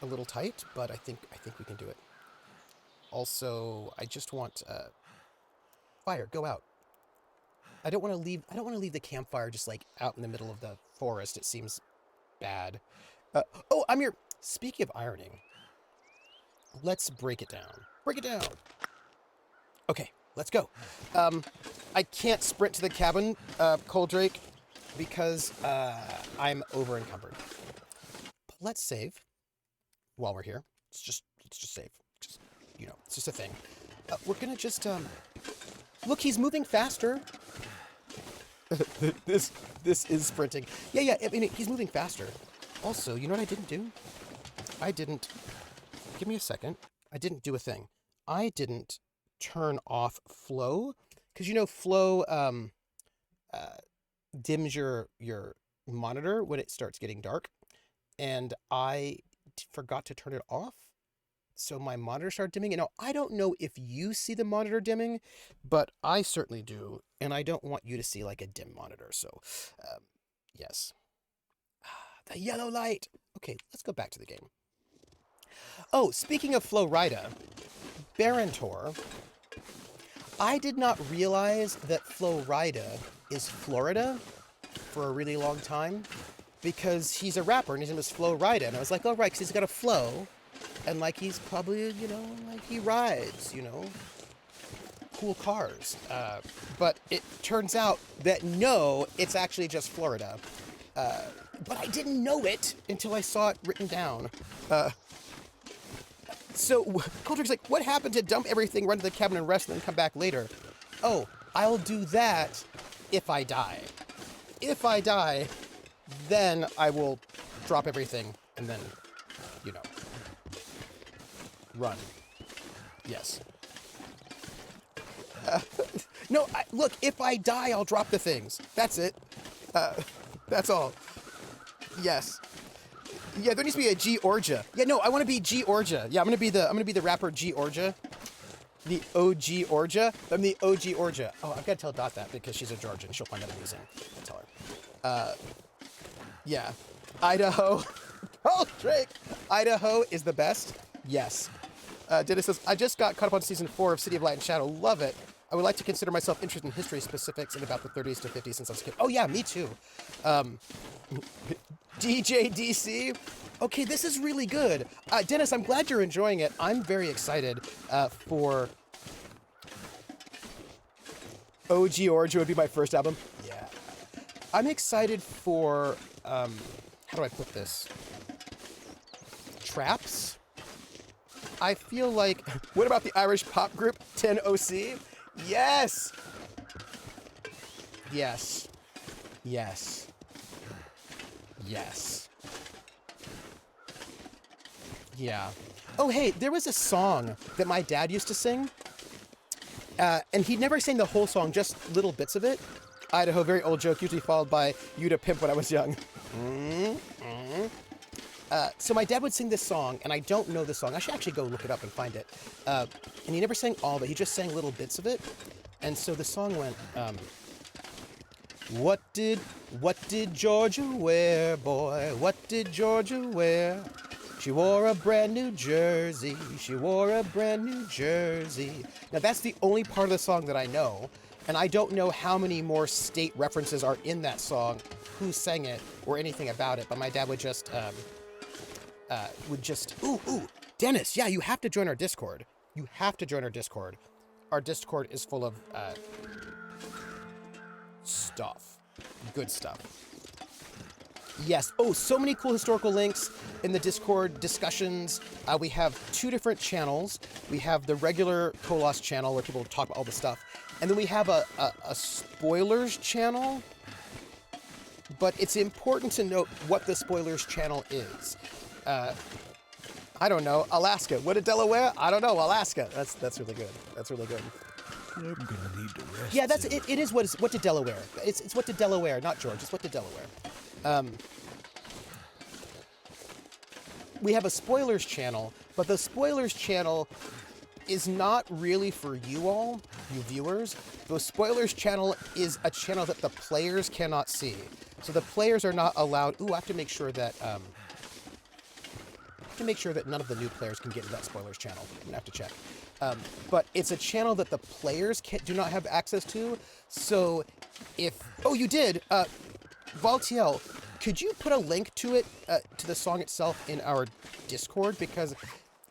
a little tight, but I think we can do it. Also, I just want fire, go out. I don't want to leave the campfire just like out in the middle of the forest. It seems bad. Oh, I'm here. Speaking of ironing, let's break it down. Break it down. Okay, let's go. I can't sprint to the cabin, Coldrake, because I'm over encumbered. But let's save while we're here. Let's just save. Just, you know, it's just a thing. We're gonna just look. He's moving faster. This is sprinting. Yeah. I mean, he's moving faster. Also, you know what I didn't do? Give me a second. I didn't do a thing. I didn't turn off flow, because you know flow dims your monitor when it starts getting dark, and I forgot to turn it off, so my monitor started dimming. And now I don't know if you see the monitor dimming, but I certainly do, and I don't want you to see like a dim monitor. So yes, the yellow light. Okay, let's go back to the game. Oh, speaking of Florida, Barantor, I did not realize that Florida is Florida for a really long time, because he's a rapper and his name is Florida, and I was like, oh right, because he's got a flow, and like he's probably, you know, like he rides, you know, cool cars. But it turns out that no, it's actually just Florida. But I didn't know it until I saw it written down. So Coldrick's like, what happened to dump everything, run to the cabin and rest, and then come back later? Oh, I'll do that if I die. If I die, then I will drop everything and then, you know, run. Yes. No, look, if I die, I'll drop the things. That's it. That's all. Yes. Yeah, there needs to be a Georgia. Yeah, no, I want to be Georgia. Yeah, I'm gonna be the rapper Georgia, the OG Orgia. I'm the OG Orgia. Oh, I've got to tell Dot that because she's a Georgian. She'll find that amusing. I'll tell her. Yeah, Idaho. Oh, Drake. Idaho is the best. Yes. Dennis says, I just got caught up on season 4 of City of Light and Shadow. Love it. I would like to consider myself interested in history specifics in about the 30s to 50s since I was a kid. Oh yeah, me too. DJ DC. Okay, this is really good. Dennis, I'm glad you're enjoying it. I'm very excited for... OG Origin would be my first album. Yeah. I'm excited for... how do I put this? Traps? I feel like... What about the Irish pop group 10OC? Yes! Yes. Yes. Yes. Yeah. Oh, hey, there was a song that my dad used to sing. And he never sang the whole song, just little bits of it. Idaho, very old joke, usually followed by you to pimp when I was young. So my dad would sing this song, and I don't know the song. I should actually go look it up and find it. And he never sang all of it. He just sang little bits of it. And so the song went, What did Georgia wear, boy? What did Georgia wear? She wore a brand new jersey. She wore a brand new jersey. Now that's the only part of the song that I know. And I don't know how many more state references are in that song, who sang it, or anything about it. But my dad would just, ooh, Dennis, yeah, you have to join our Discord. You have to join our Discord. our Discord is full of stuff. Good stuff. Yes. Oh, so many cool historical links in the Discord discussions. We have 2 different channels. We have the regular Kolos channel where people talk about all the stuff. And then we have a spoilers channel. But it's important to note what the spoilers channel is. I don't know. Alaska. What did Delaware? I don't know. Alaska. That's really good. That's really good. I'm gonna need to rest. Yeah, that's soon. it. It is what did Delaware. It's what did Delaware, not George. It's what did Delaware. We have a spoilers channel, but the spoilers channel is not really for you all, you viewers. The spoilers channel is a channel that the players cannot see. So the players are not allowed. Ooh, I have to make sure that none of the new players can get into that spoilers channel. I'm gonna have to check. But it's a channel that the players do not have access to. So oh, you did, Valtiel, could you put a link to it, to the song itself in our Discord? Because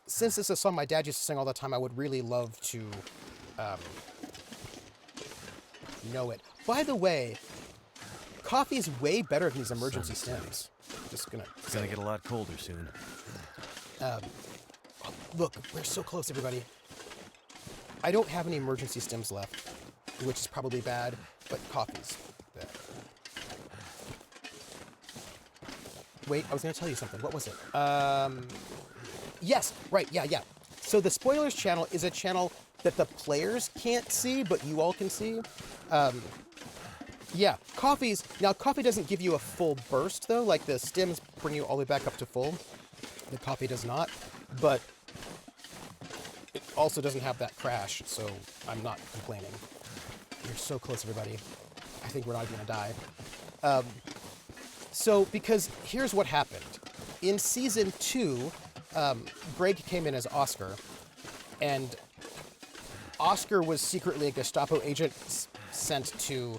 since it's a song my dad used to sing all the time, I would really love to know it. By the way, coffee is way better than these emergency stems. Just gonna It's gonna get a lot colder soon. Look, we're so close, everybody. I don't have any emergency stems left, which is probably bad, but coffee's bad. Wait, I was going to tell you something. What was it? Yes, right, yeah. So the spoilers channel is a channel that the players can't see, but you all can see. Yeah, coffee doesn't give you a full burst, though. Like, the stems bring you all the way back up to full. The coffee does not, but it also doesn't have that crash, so I'm not complaining. You're so close, everybody. I think we're not going to die. So, because here's what happened. In Season 2, Greg came in as Oscar, and Oscar was secretly a Gestapo agent sent to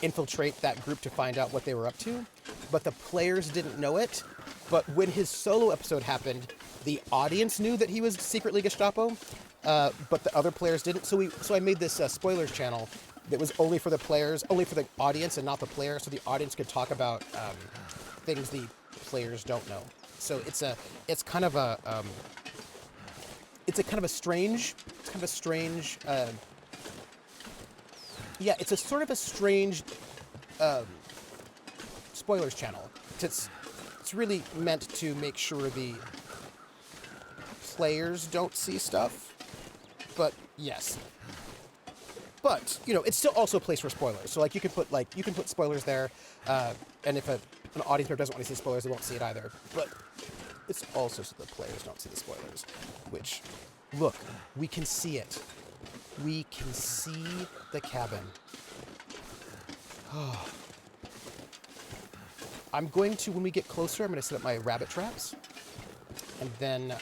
infiltrate that group to find out what they were up to, but the players didn't know it. But when his solo episode happened, the audience knew that he was secretly Gestapo, but the other players didn't. So I made this spoilers channel that was only for the players, only for the audience and not the players, so the audience could talk about things the players don't know. So it's kind of a strange, yeah, it's a sort of a strange spoilers channel. It's really meant to make sure the players don't see stuff, but yes. But, you know, it's still also a place for spoilers. So, like, you can put spoilers there, and if an audience member doesn't want to see spoilers, they won't see it either. But it's also so the players don't see the spoilers, which, look, we can see it. We can see the cabin. Oh. I'm going to, when we get closer, I'm going to set up my rabbit traps. And then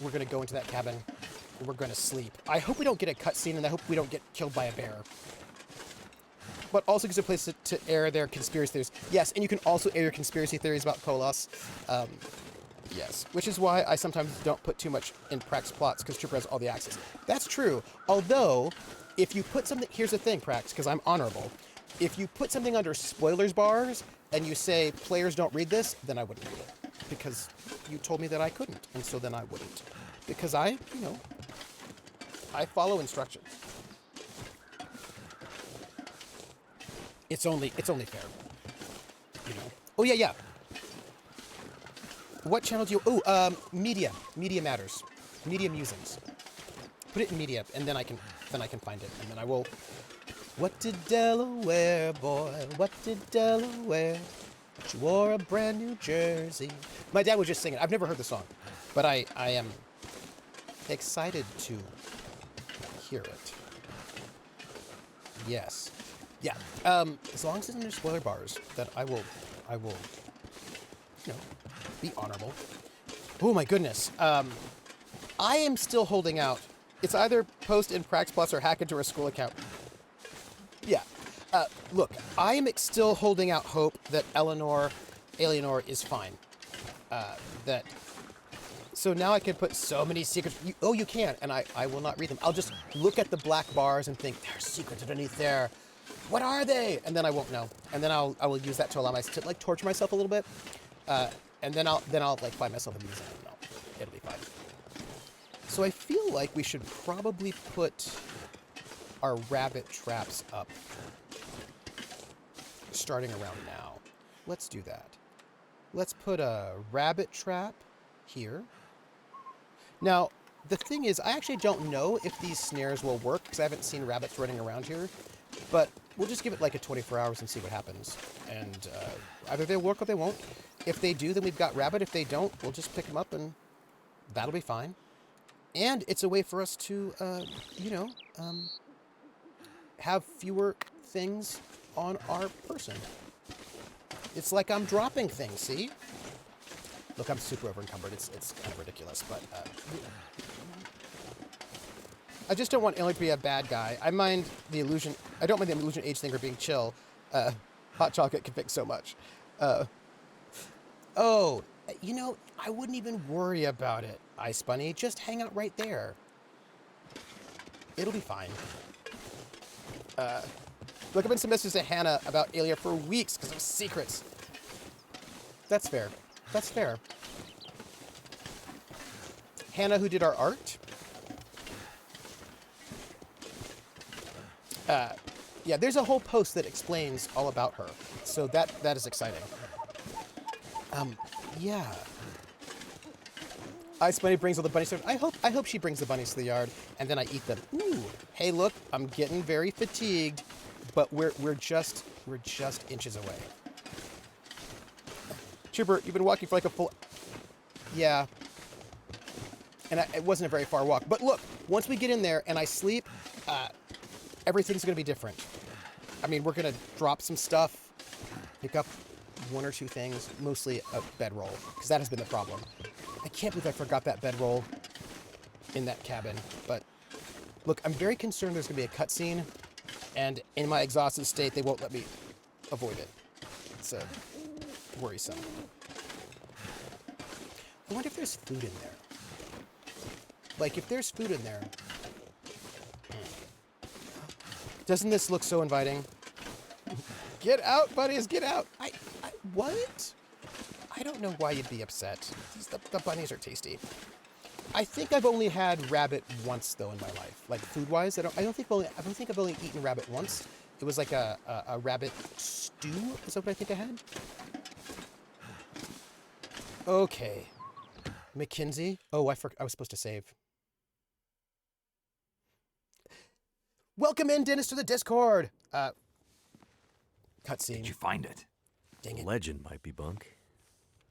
we're going to go into that cabin. And we're going to sleep. I hope we don't get a cutscene, and I hope we don't get killed by a bear. But also gives a place to air their conspiracy theories. Yes, and you can also air your conspiracy theories about Kolos. Yes, which is why I sometimes don't put too much in Prax plots, because Trooper has all the access. That's true. Although, if you put something... Here's the thing, Prax, because I'm honorable. If you put something under spoilers bars and you say players don't read this, then I wouldn't read it. Because you told me that I couldn't, and so then I wouldn't. Because I follow instructions. It's only fair. You know. Oh yeah. What channel do you media. Media matters. Media musings. Put it in media, and then I can find it, and then I will. What did Delaware, boy? What did Delaware? She wore a brand new jersey. My dad was just singing. I've never heard the song, but I am excited to hear it. Yes. Yeah. As long as it's under spoiler bars, that I will, be honorable. Oh my goodness. I am still holding out. It's either post in Prax Plus or hack into a school account. Yeah. Look, I am still holding out hope that Eleanor is fine. That So now I can put so many secrets. You can, and I will not read them. I'll just look at the black bars and think, there's secrets underneath there. What are they? And then I won't know. And then I will use that to allow myself to like torture myself a little bit. And then I'll like find myself amusing. No, it'll be fine. So I feel like we should probably put our rabbit traps up starting around now. Let's do that. Let's put a rabbit trap here. Now, the thing is, I actually don't know if these snares will work because I haven't seen rabbits running around here, but we'll just give it like a 24 hours and see what happens. And either they'll work or they won't. If they do, then we've got rabbit. If they don't, we'll just pick them up and that'll be fine. And it's a way for us to, have fewer things on our person. It's like I'm dropping things, see? Look, I'm super over encumbered. It's kind of ridiculous, but I just don't want Illy to be a bad guy. I don't mind the illusion age thing or being chill. Hot chocolate can fix so much. I wouldn't even worry about it, Ice Bunny. Just hang out right there. It'll be fine. Look, I've been sending messages to Hannah about Alia for weeks because of secrets. That's fair. That's fair. Hannah, who did our art. Yeah, there's a whole post that explains all about her. So that is exciting. Yeah. Ice Bunny brings all the bunnies to the yard. I hope she brings the bunnies to the yard and then I eat them. Ooh. Hey, look, I'm getting very fatigued, but we're just inches away. Trooper, you've been walking for like a full... Yeah. And it wasn't a very far walk. But look, once we get in there and I sleep, everything's going to be different. I mean, we're going to drop some stuff, pick up one or two things, mostly a bedroll, because that has been the problem. I can't believe I forgot that bedroll in that cabin. But look, I'm very concerned there's going to be a cutscene, and in my exhausted state, they won't let me avoid it. So... worrisome. I wonder if there's food in there. Like, if there's food in there... Doesn't this look so inviting? Get out, buddies, get out! What? I don't know why you'd be upset. The bunnies are tasty. I think I've only had rabbit once, though, in my life. Like, food-wise, I don't think I've only eaten rabbit once. It was like a rabbit stew, is that what I think I had? Okay. Mackenzie. Oh, I was supposed to save. Welcome in, Dennis, to the Discord. Cutscene. Did you find it? Dang it. Legend might be bunk,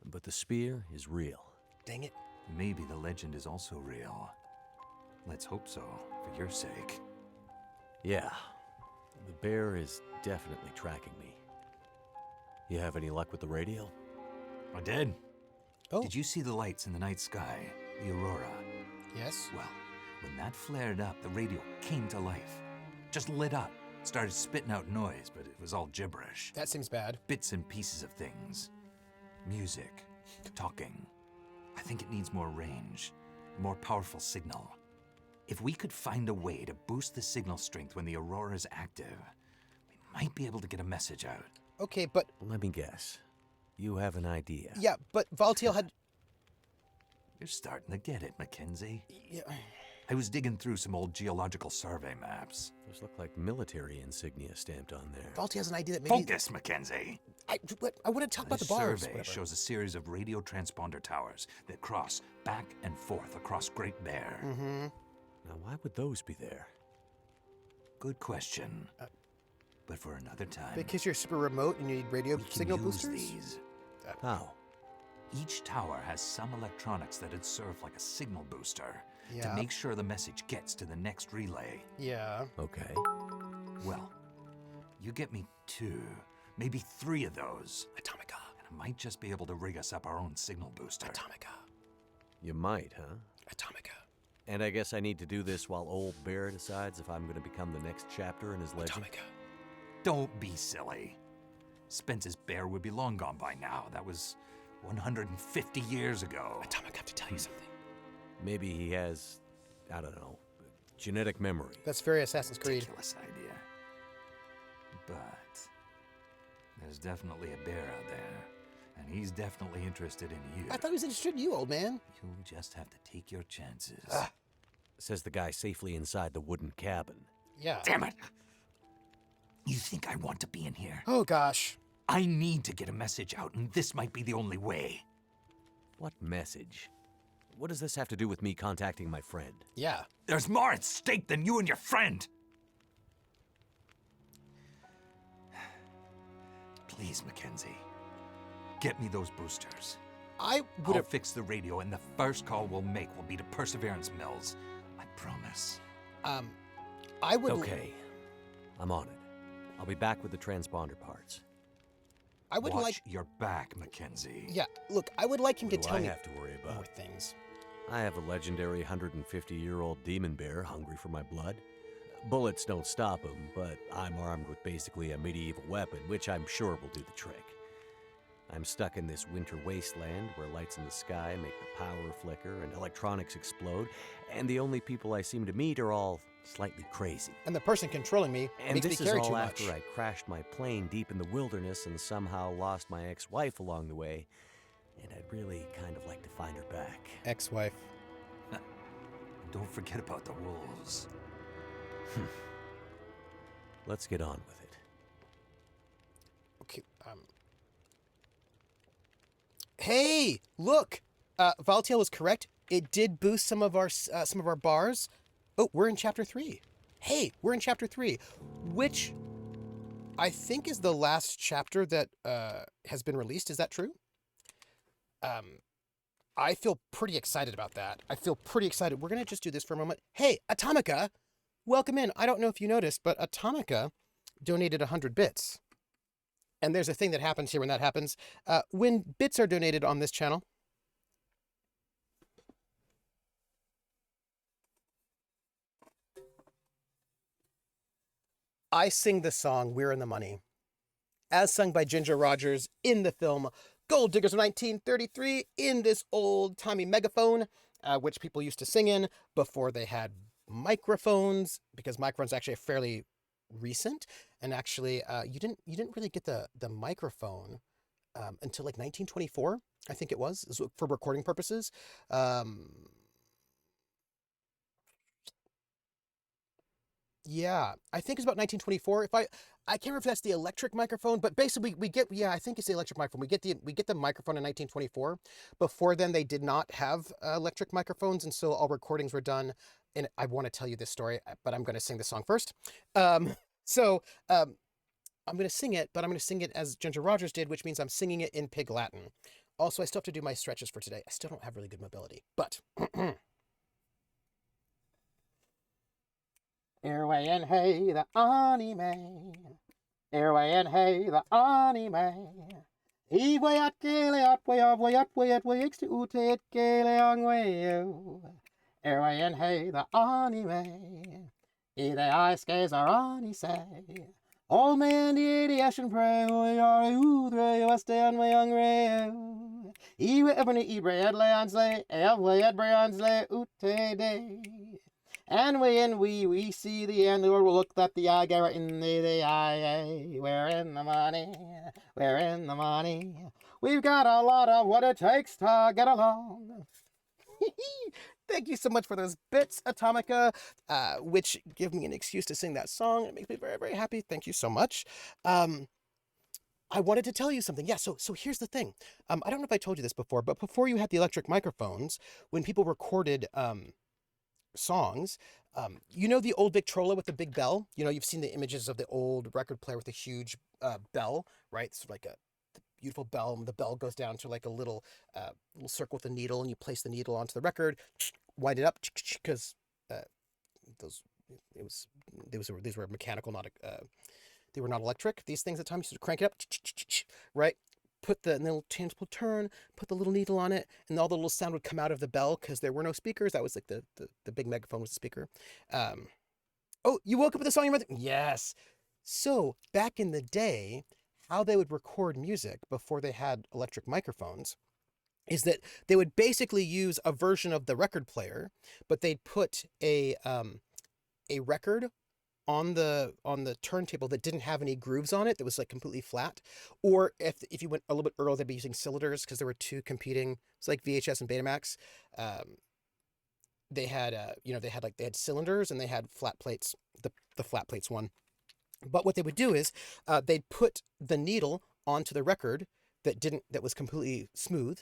but the spear is real. Dang it. Maybe the legend is also real. Let's hope so, for your sake. Yeah, the bear is definitely tracking me. You have any luck with the radio? I did. Oh. Did you see the lights in the night sky? The aurora? Yes. Well, when that flared up, the radio came to life. Just lit up. Started spitting out noise, but it was all gibberish. That seems bad. Bits and pieces of things. Music. Talking. I think it needs more range. A more powerful signal. If we could find a way to boost the signal strength when the aurora is active, we might be able to get a message out. Okay, but... Let me guess. You have an idea. Yeah, but Valtiel had... You're starting to get it, Mackenzie. Yeah. I was digging through some old geological survey maps. Those look like military insignia stamped on there. Valtiel has an idea that maybe... Focus, Mackenzie! I want to talk about This the bars. survey whatever. shows a series of radio transponder towers that cross back and forth across Great Bear. Mm-hmm. Now, why would those be there? Good question. But for another time, Because you're super remote and you need radio we can signal use boosters? these. How? Each tower has some electronics that'd serve like a signal booster Yeah. to make sure the message gets to the next relay. Yeah. Okay. Well, you get me 2, maybe 3 of those, Atomica. and I might just be able to rig us up our own signal booster. Atomica. You might, huh? Atomica. And I guess I need to do this while old Bear decides if I'm going to become the next chapter in his legend. Atomica. Don't be silly. Spence's bear would be long gone by now. That was 150 years ago. Atomica, I have to tell you something. Maybe he has, I don't know, genetic memory. That's very Assassin's Creed. Ridiculous idea. But there's definitely a bear out there, and he's definitely interested in you. I thought he was interested in you, old man. You'll just have to take your chances. Says the guy safely inside the wooden cabin. Yeah. Damn it! You think I want to be in here? Oh, gosh. I need to get a message out, and this might be the only way. What message? What does this have to do with me contacting my friend? Yeah. There's more at stake than you and your friend. Please, Mackenzie, get me those boosters. I would I'll have... fix the radio, and the first call we'll make will be to Perseverance Mills. I promise. I would... Okay, I'm on it. I'll be back with the transponder parts. I would Watch like... your back, Mackenzie. Yeah, look, I would like him to What do tell I me have to worry more about? things. I have a legendary 150-year-old demon bear hungry for my blood. Bullets don't stop him, but I'm armed with basically a medieval weapon, which I'm sure will do the trick. I'm stuck in this winter wasteland where lights in the sky make the power flicker and electronics explode, and the only people I seem to meet are all slightly crazy. And the person controlling me And makes me this is carry all too after much. I crashed my plane deep in the wilderness and somehow lost my ex-wife along the way. And I'd really kind of like to find her back. Ex-wife. Don't forget about the wolves. Let's get on with it. Okay, Hey, look! Valtiel was correct. It did boost some of our bars. Oh, we're in chapter 3. Hey, we're in chapter 3, which I think is the last chapter that has been released. Is that true? I feel pretty excited about that. I feel pretty excited. We're gonna just do this for a moment. Hey, Atomica, welcome in. I don't know if you noticed, but Atomica donated 100 bits. And there's a thing that happens here when that happens. When bits are donated on this channel, I sing the song We're in the Money, as sung by Ginger Rogers in the film Gold Diggers of 1933 in this old-timey megaphone, which people used to sing in before they had microphones, because microphones actually are fairly recent. And actually, you didn't really get the microphone until like 1924, I think it was for recording purposes. Yeah, I think it's about 1924. I can't remember if that's the electric microphone, but basically we get, yeah, I think it's the electric microphone. We get the microphone in 1924. Before then, they did not have electric microphones, and so all recordings were done. And I want to tell you this story, but I'm going to sing the song first. I'm going to sing it, but I'm going to sing it as Ginger Rogers did, which means I'm singing it in Pig Latin. Also, I still have to do my stretches for today. I still don't have really good mobility, but. Airway and hey, the anime. Airway and hey, the anime. Way at gale at way of way at way at way to ute at gale on way. Airway and hey, the anime. The ice skates are on, say. Old man, the ocean pray, we are udre, was down my young ray. Ewe ebony e bread lay on slay, way at bread slay, ute day. And when we see the end, we'll look at the eye, Garrett in the eye. We're in the money, we're in the money. We've got a lot of what it takes to get along. Thank you so much for those bits, Atomica, which give me an excuse to sing that song. It makes me very, very happy. Thank you so much. I wanted to tell you something. Yeah, so here's the thing. I don't know if I told you this before, but before you had the electric microphones, when people recorded songs, you know the old Victrola with the big bell? You know, you've seen the images of the old record player with the huge bell, right? It's like a beautiful bell, and the bell goes down to like a little circle with a needle, and you place the needle onto the record, wind it up, because these were mechanical, not they were not electric. These things at times you used to crank it up, right? Put the little change will turn, put the little needle on it, and all the little sound would come out of the bell because there were no speakers. That was like the big megaphone was the speaker. Oh, you woke up with a song? Yes. So back in the day, how they would record music before they had electric microphones is that they would basically use a version of the record player, but they'd put a record on the turntable that didn't have any grooves on it, that was like completely flat. Or if you went a little bit earlier, they'd be using cylinders, because there were two competing. It's like VHS and Betamax. They had they had cylinders and they had flat plates. The flat plates one. But what they would do is they'd put the needle onto the record that was completely smooth,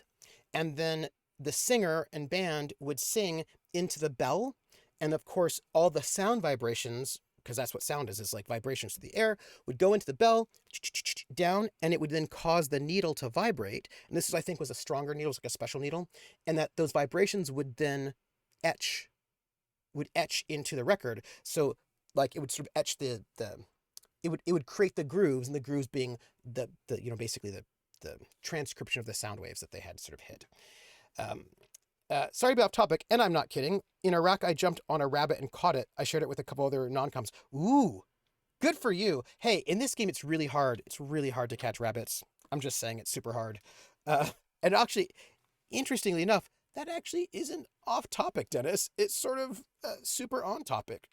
and then the singer and band would sing into the bell, and of course all the sound vibrations, because that's what sound is like vibrations to the air, would go into the bell down, and it would then cause the needle to vibrate. And this is, I think, was a stronger needle, it was like a special needle, and that those vibrations would then etch into the record. So like it would sort of etch it would create the grooves, and the grooves being the basically the transcription of the sound waves that they had sort of hit. Sorry to be off topic, and I'm not kidding. In Iraq, I jumped on a rabbit and caught it. I shared it with a couple other non-coms. Ooh, good for you. Hey, in this game, it's really hard. It's really hard to catch rabbits. I'm just saying, it's super hard. And actually, interestingly enough, that actually isn't off topic, Dennis. It's sort of super on topic.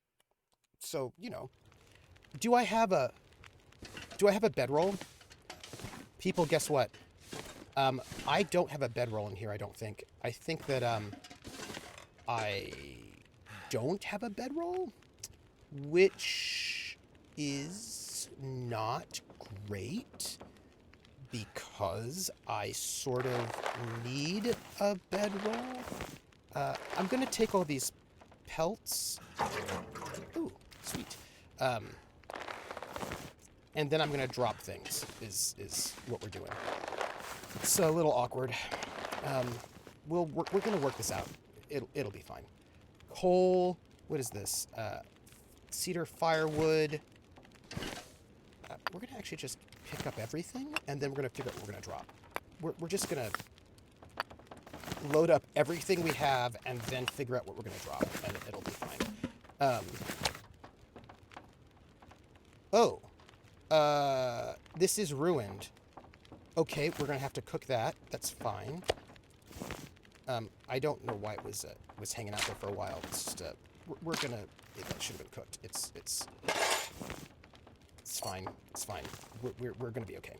So, do I have a bedroll? People, guess what? I don't have a bedroll in here, I don't think. I think that I don't have a bedroll, which is not great, because I sort of need a bedroll. I'm going to take all these pelts. Ooh, sweet. And then I'm going to drop things, is what we're doing. It's a little awkward. We're going to work this out. It'll be fine. Coal. What is this? Cedar firewood. We're going to actually just pick up everything, and then we're going to figure out what we're going to drop. We're just going to load up everything we have, and then figure out what we're going to drop, and it'll be fine. This is ruined. Okay, we're gonna have to cook that. That's fine. I don't know why it was hanging out there for a while. It's just we're gonna. That should have been cooked. It's fine. It's fine. We're gonna be okay.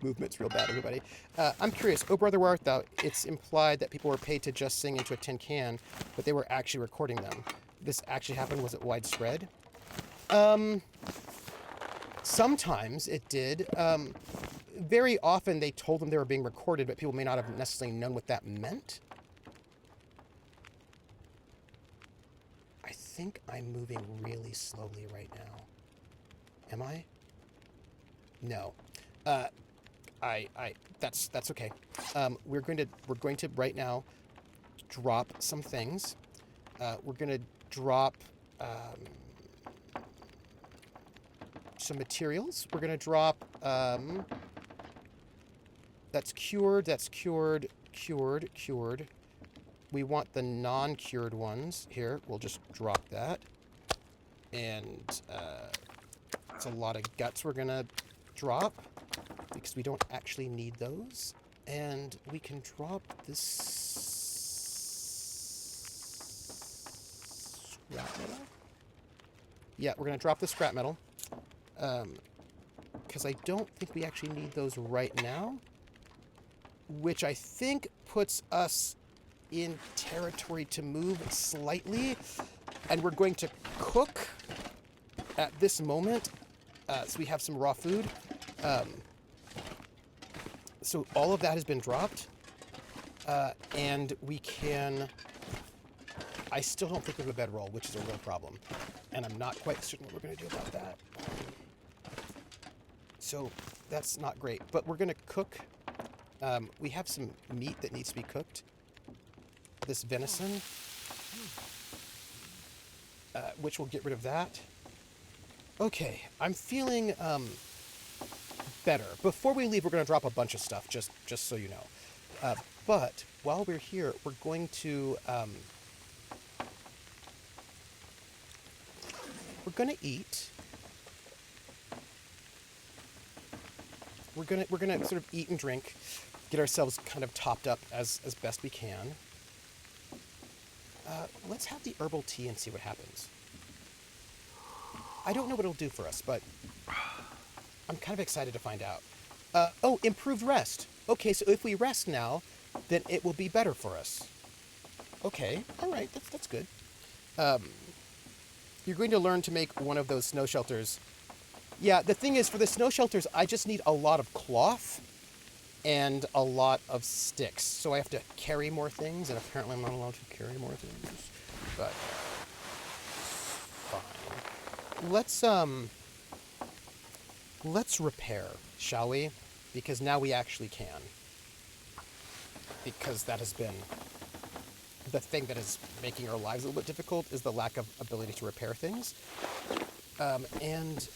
Movement's real bad, everybody. I'm curious. Oh, brother, where art thou? It's implied that people were paid to just sing into a tin can, but they were actually recording them. This actually happened? Was it widespread? Sometimes it did. Very often they told them they were being recorded, but people may not have necessarily known what that meant. I think I'm moving really slowly right now. Am I? No. That's okay. We're going to right now drop some things. We're going to drop some materials. We're going to drop that's cured. We want the non-cured ones here. We'll just drop that. And it's a lot of guts we're going to drop, because we don't actually need those. And we can drop this scrap metal. Yeah, we're going to drop the scrap metal. Because I don't think we actually need those right now. Which I think puts us in territory to move slightly. And we're going to cook at this moment. So we have some raw food. So all of that has been dropped. And we can... I still don't think we have a bedroll, which is a real problem. And I'm not quite certain what we're going to do about that. So that's not great. But we're going to cook. We have some meat that needs to be cooked. This venison. Which will get rid of that. Okay, I'm feeling better. Before we leave, we're going to drop a bunch of stuff, just so you know. But while we're here, we're going to eat. we're gonna sort of eat and drink, get ourselves kind of topped up as best we can. Let's have the herbal tea and see what happens. I don't know what it'll do for us, but I'm kind of excited to find out. Oh, improved rest. Okay, so if we rest now, then it will be better for us. Okay, all right, that's good. You're going to learn to make one of those snow shelters. Yeah, the thing is, for the snow shelters, I just need a lot of cloth and a lot of sticks. So I have to carry more things, and apparently I'm not allowed to carry more things. But fine. Let's repair, shall we? Because now we actually can. Because that has been the thing that is making our lives a little bit difficult, is the lack of ability to repair things. And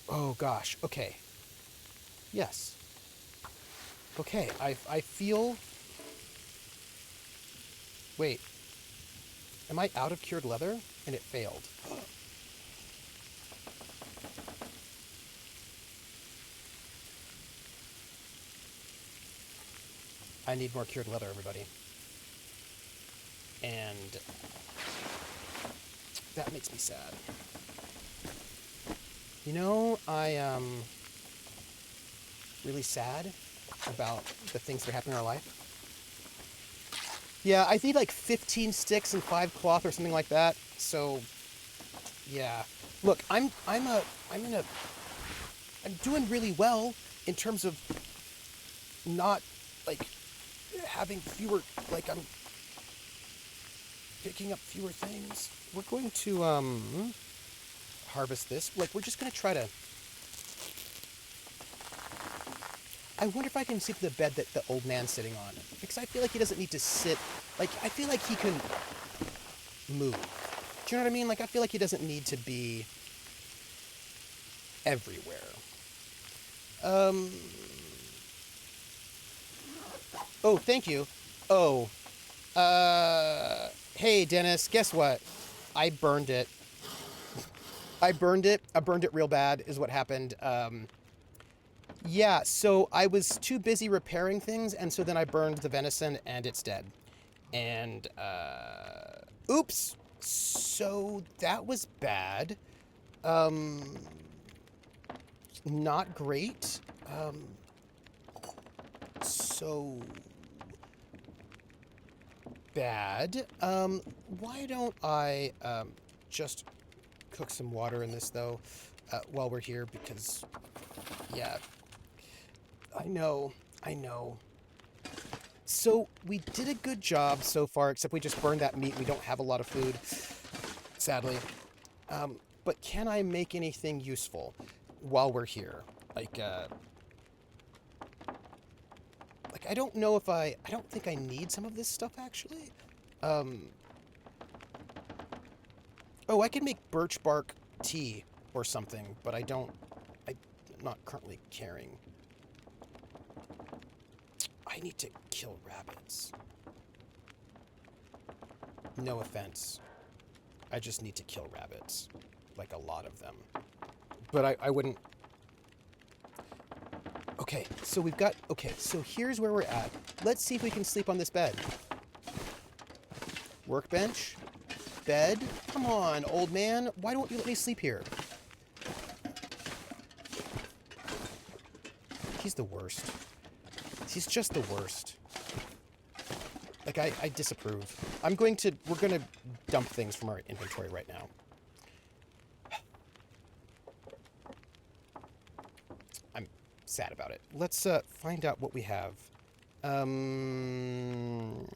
oh gosh, okay. Yes. Okay, I feel... Wait. Am I out of cured leather? And it failed. I need more cured leather, everybody. And that makes me sad. You know, I am really sad about the things that are happening in our life. Yeah, I need like 15 sticks and 5 cloth or something like that. So, yeah. Look, I'm doing really well in terms of not like having fewer, like I'm picking up fewer things. We're going to harvest this. Like, we're just gonna try to... I wonder if I can sleep in the bed that the old man's sitting on. Because I feel like he doesn't need to sit... Like, I feel like he can move. Do you know what I mean? Like, I feel like he doesn't need to be everywhere. Oh, thank you. Oh. Hey, Dennis, guess what? I burned it. I burned it real bad, is what happened. Yeah, so I was too busy repairing things, and so then I burned the venison, and it's dead. And, oops! So that was bad. Not great. So bad. Why don't I, just cook some water in this, though, while we're here, because, yeah, I know. So, we did a good job so far, except we just burned that meat. We don't have a lot of food, sadly. But can I make anything useful while we're here? Like, I don't know if I don't think I need some of this stuff, actually. Oh, I can make birch bark tea or something, but I'm not currently carrying. I need to kill rabbits. No offense. I just need to kill rabbits. Like, a lot of them. But I wouldn't... Okay, so we've got... Okay, so here's where we're at. Let's see if we can sleep on this bed. Workbench. Bed. Come on, old man. Why don't you let me sleep here? He's the worst. He's just the worst. Like, I disapprove. We're gonna dump things from our inventory right now. I'm sad about it. Let's find out what we have. Can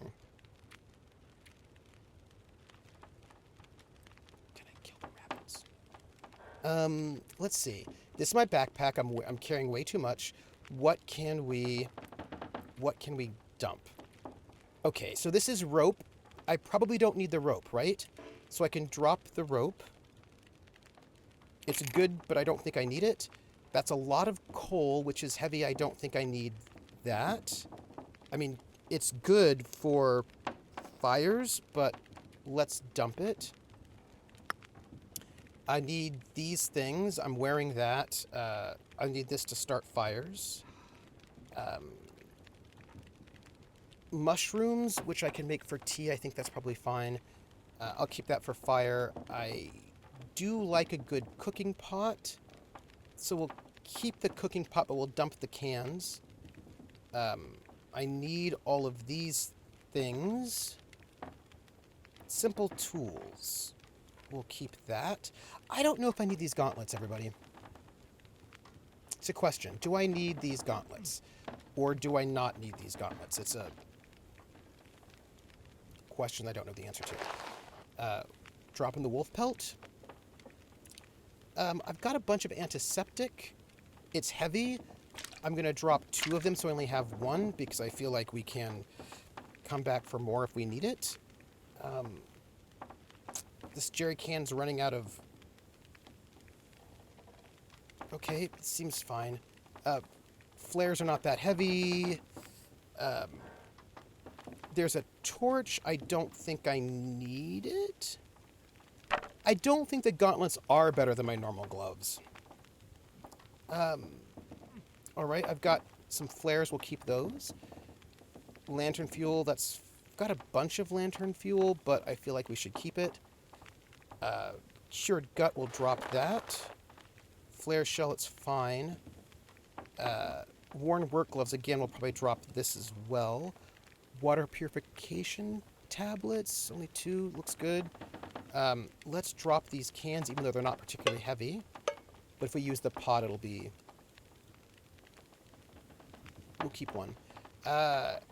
I kill the rabbits? Let's see. This is my backpack. I'm carrying way too much. What can we dump? Okay, so this is rope. I probably don't need the rope, right? So I can drop the rope. It's good, but I don't think I need it. That's a lot of coal, which is heavy. I don't think I need that. I mean, it's good for fires, but let's dump it. I need these things. I'm wearing that. I need this to start fires. Mushrooms, which I can make for tea. I think that's probably fine. I'll keep that for fire. I do like a good cooking pot. So we'll keep the cooking pot, but we'll dump the cans. I need all of these things. Simple tools. We'll keep that. I don't know if I need these gauntlets, everybody. It's a question. Do I need these gauntlets? Or do I not need these gauntlets? It's a question I don't know the answer to. Dropping the wolf pelt. I've got a bunch of antiseptic. It's heavy. I'm going to drop 2 of them so I only have 1 because I feel like we can come back for more if we need it. This jerry can's running out of... Okay, it seems fine. Flares are not that heavy. There's a torch. I don't think I need it. I don't think the gauntlets are better than my normal gloves. Alright, I've got some flares. We'll keep those. Lantern fuel, that's... got a bunch of lantern fuel, but I feel like we should keep it. Cured gut, we'll drop that. Flare shell, it's fine. Worn work gloves, again, we'll probably drop this as well. Water purification tablets, only 2, looks good. Let's drop these cans, even though they're not particularly heavy. But if we use the pot, it'll be... We'll keep 1.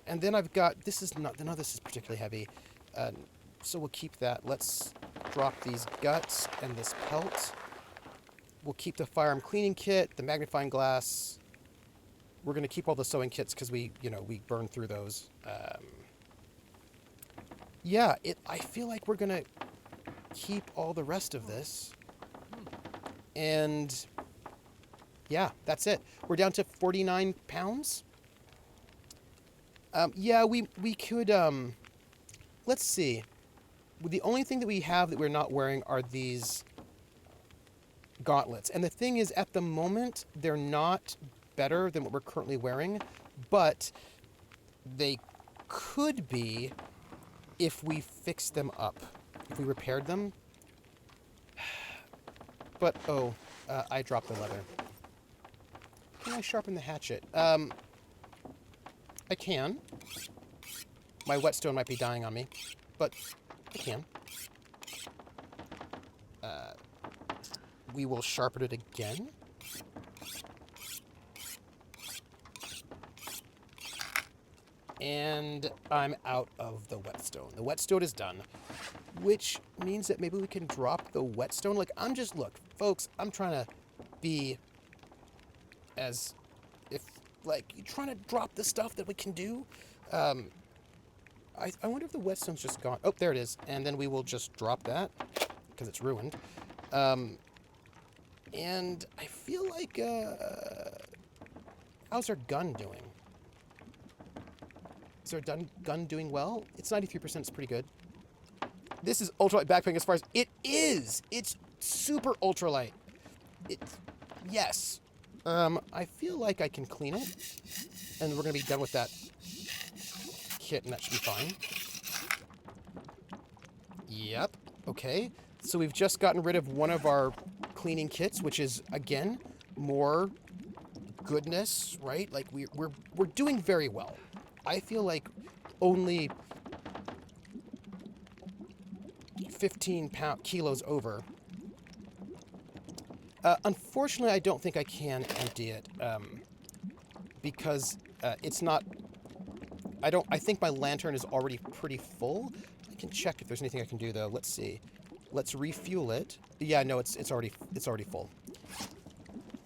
And then I've got... This is not... No, this is particularly heavy. So we'll keep that. Let's drop these guts and this pelt. We'll keep the firearm cleaning kit, the magnifying glass. We're going to keep all the sewing kits because we burned through those. Yeah, I feel like we're going to keep all the rest of this. And yeah, that's it. We're down to 49 pounds. Yeah, we could, let's see. The only thing that we have that we're not wearing are these gauntlets. And the thing is, at the moment, they're not better than what we're currently wearing, but they could be if we fixed them up, if we repaired them. But, I dropped the leather. Can I sharpen the hatchet? I can. My whetstone might be dying on me, but I can. We will sharpen it again. And I'm out of the whetstone. The whetstone is done, which means that maybe we can drop the whetstone. Like, look, folks, I'm trying to be as if, like, you're trying to drop the stuff that we can do. I wonder if the whetstone's just gone. Oh, there it is. And then we will just drop that because it's ruined. And I feel like, how's our gun doing? Is our gun doing well? It's 93%, it's pretty good. This is ultralight backpack as far as it is. It's super ultralight. Yes. I feel like I can clean it. And we're going to be done with that kit, and that should be fine. Yep. Okay. So we've just gotten rid of one of our cleaning kits, which is, again, more goodness, right? Like, we're doing very well. I feel like only 15 kilos over. Unfortunately, I don't think I can empty it because it's not. I think my lantern is already pretty full. I can check if there's anything I can do though. Let's see. Let's refuel it. Yeah, no, it's already full.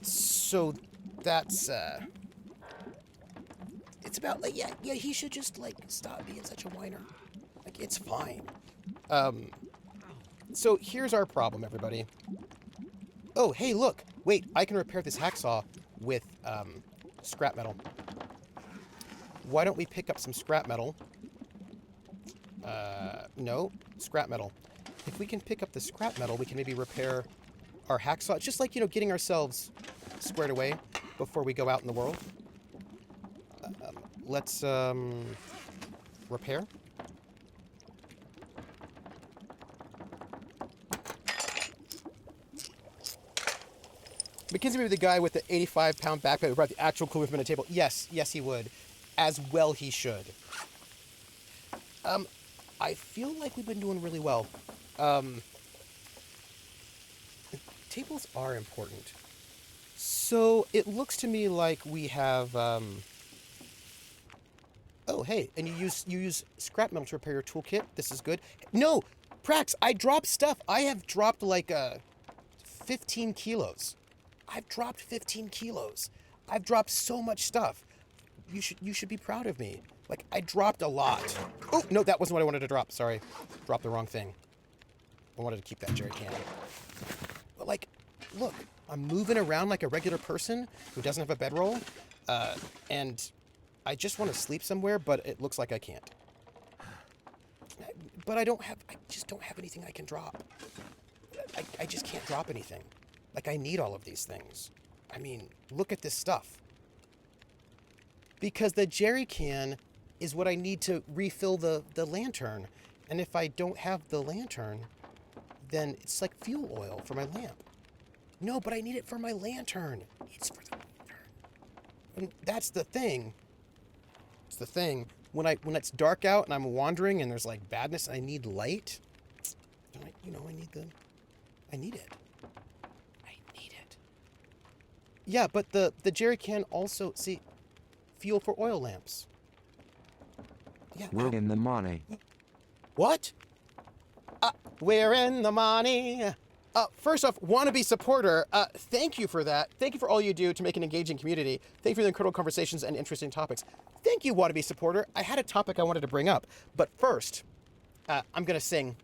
So that's it's about like yeah. He should just like stop being such a whiner. Like it's fine. So here's our problem, everybody. Oh, hey, look. Wait, I can repair this hacksaw with scrap metal. Why don't we pick up some scrap metal? No, scrap metal. If we can pick up the scrap metal, we can maybe repair our hacksaw. Just like, getting ourselves squared away before we go out in the world. Let's repair. Mackenzie would be the guy with the 85-pound backpack who brought the actual cool movement to the table. Yes, he would. As well he should. I feel like we've been doing really well. Tables are important. So it looks to me like we have... Oh, hey, and you use scrap metal to repair your toolkit. This is good. No, Prax, I dropped stuff. I have dropped like 15 kilos. I've dropped 15 kilos. I've dropped so much stuff. You should be proud of me. Like, I dropped a lot. Oh, no, that wasn't what I wanted to drop. Sorry. Dropped the wrong thing. I wanted to keep that jerry can. But, like, look, I'm moving around like a regular person who doesn't have a bedroll. And I just want to sleep somewhere, but it looks like I can't. But I just don't have anything I can drop. I just can't drop anything. Like, I need all of these things. I mean, look at this stuff. Because the jerry can is what I need to refill the lantern. And if I don't have the lantern, then it's like fuel oil for my lamp. No, but I need it for my lantern. It's for the lantern. And that's the thing. It's the thing. When it's dark out and I'm wandering and there's like badness and I need light, I need it. Yeah, but the jerry can also, see, fuel for oil lamps. Yeah. We're in the money. What? We're in the money. First off, wannabe supporter, thank you for that. Thank you for all you do to make an engaging community. Thank you for the incredible conversations and interesting topics. Thank you, wannabe supporter. I had a topic I wanted to bring up, but first, I'm going to sing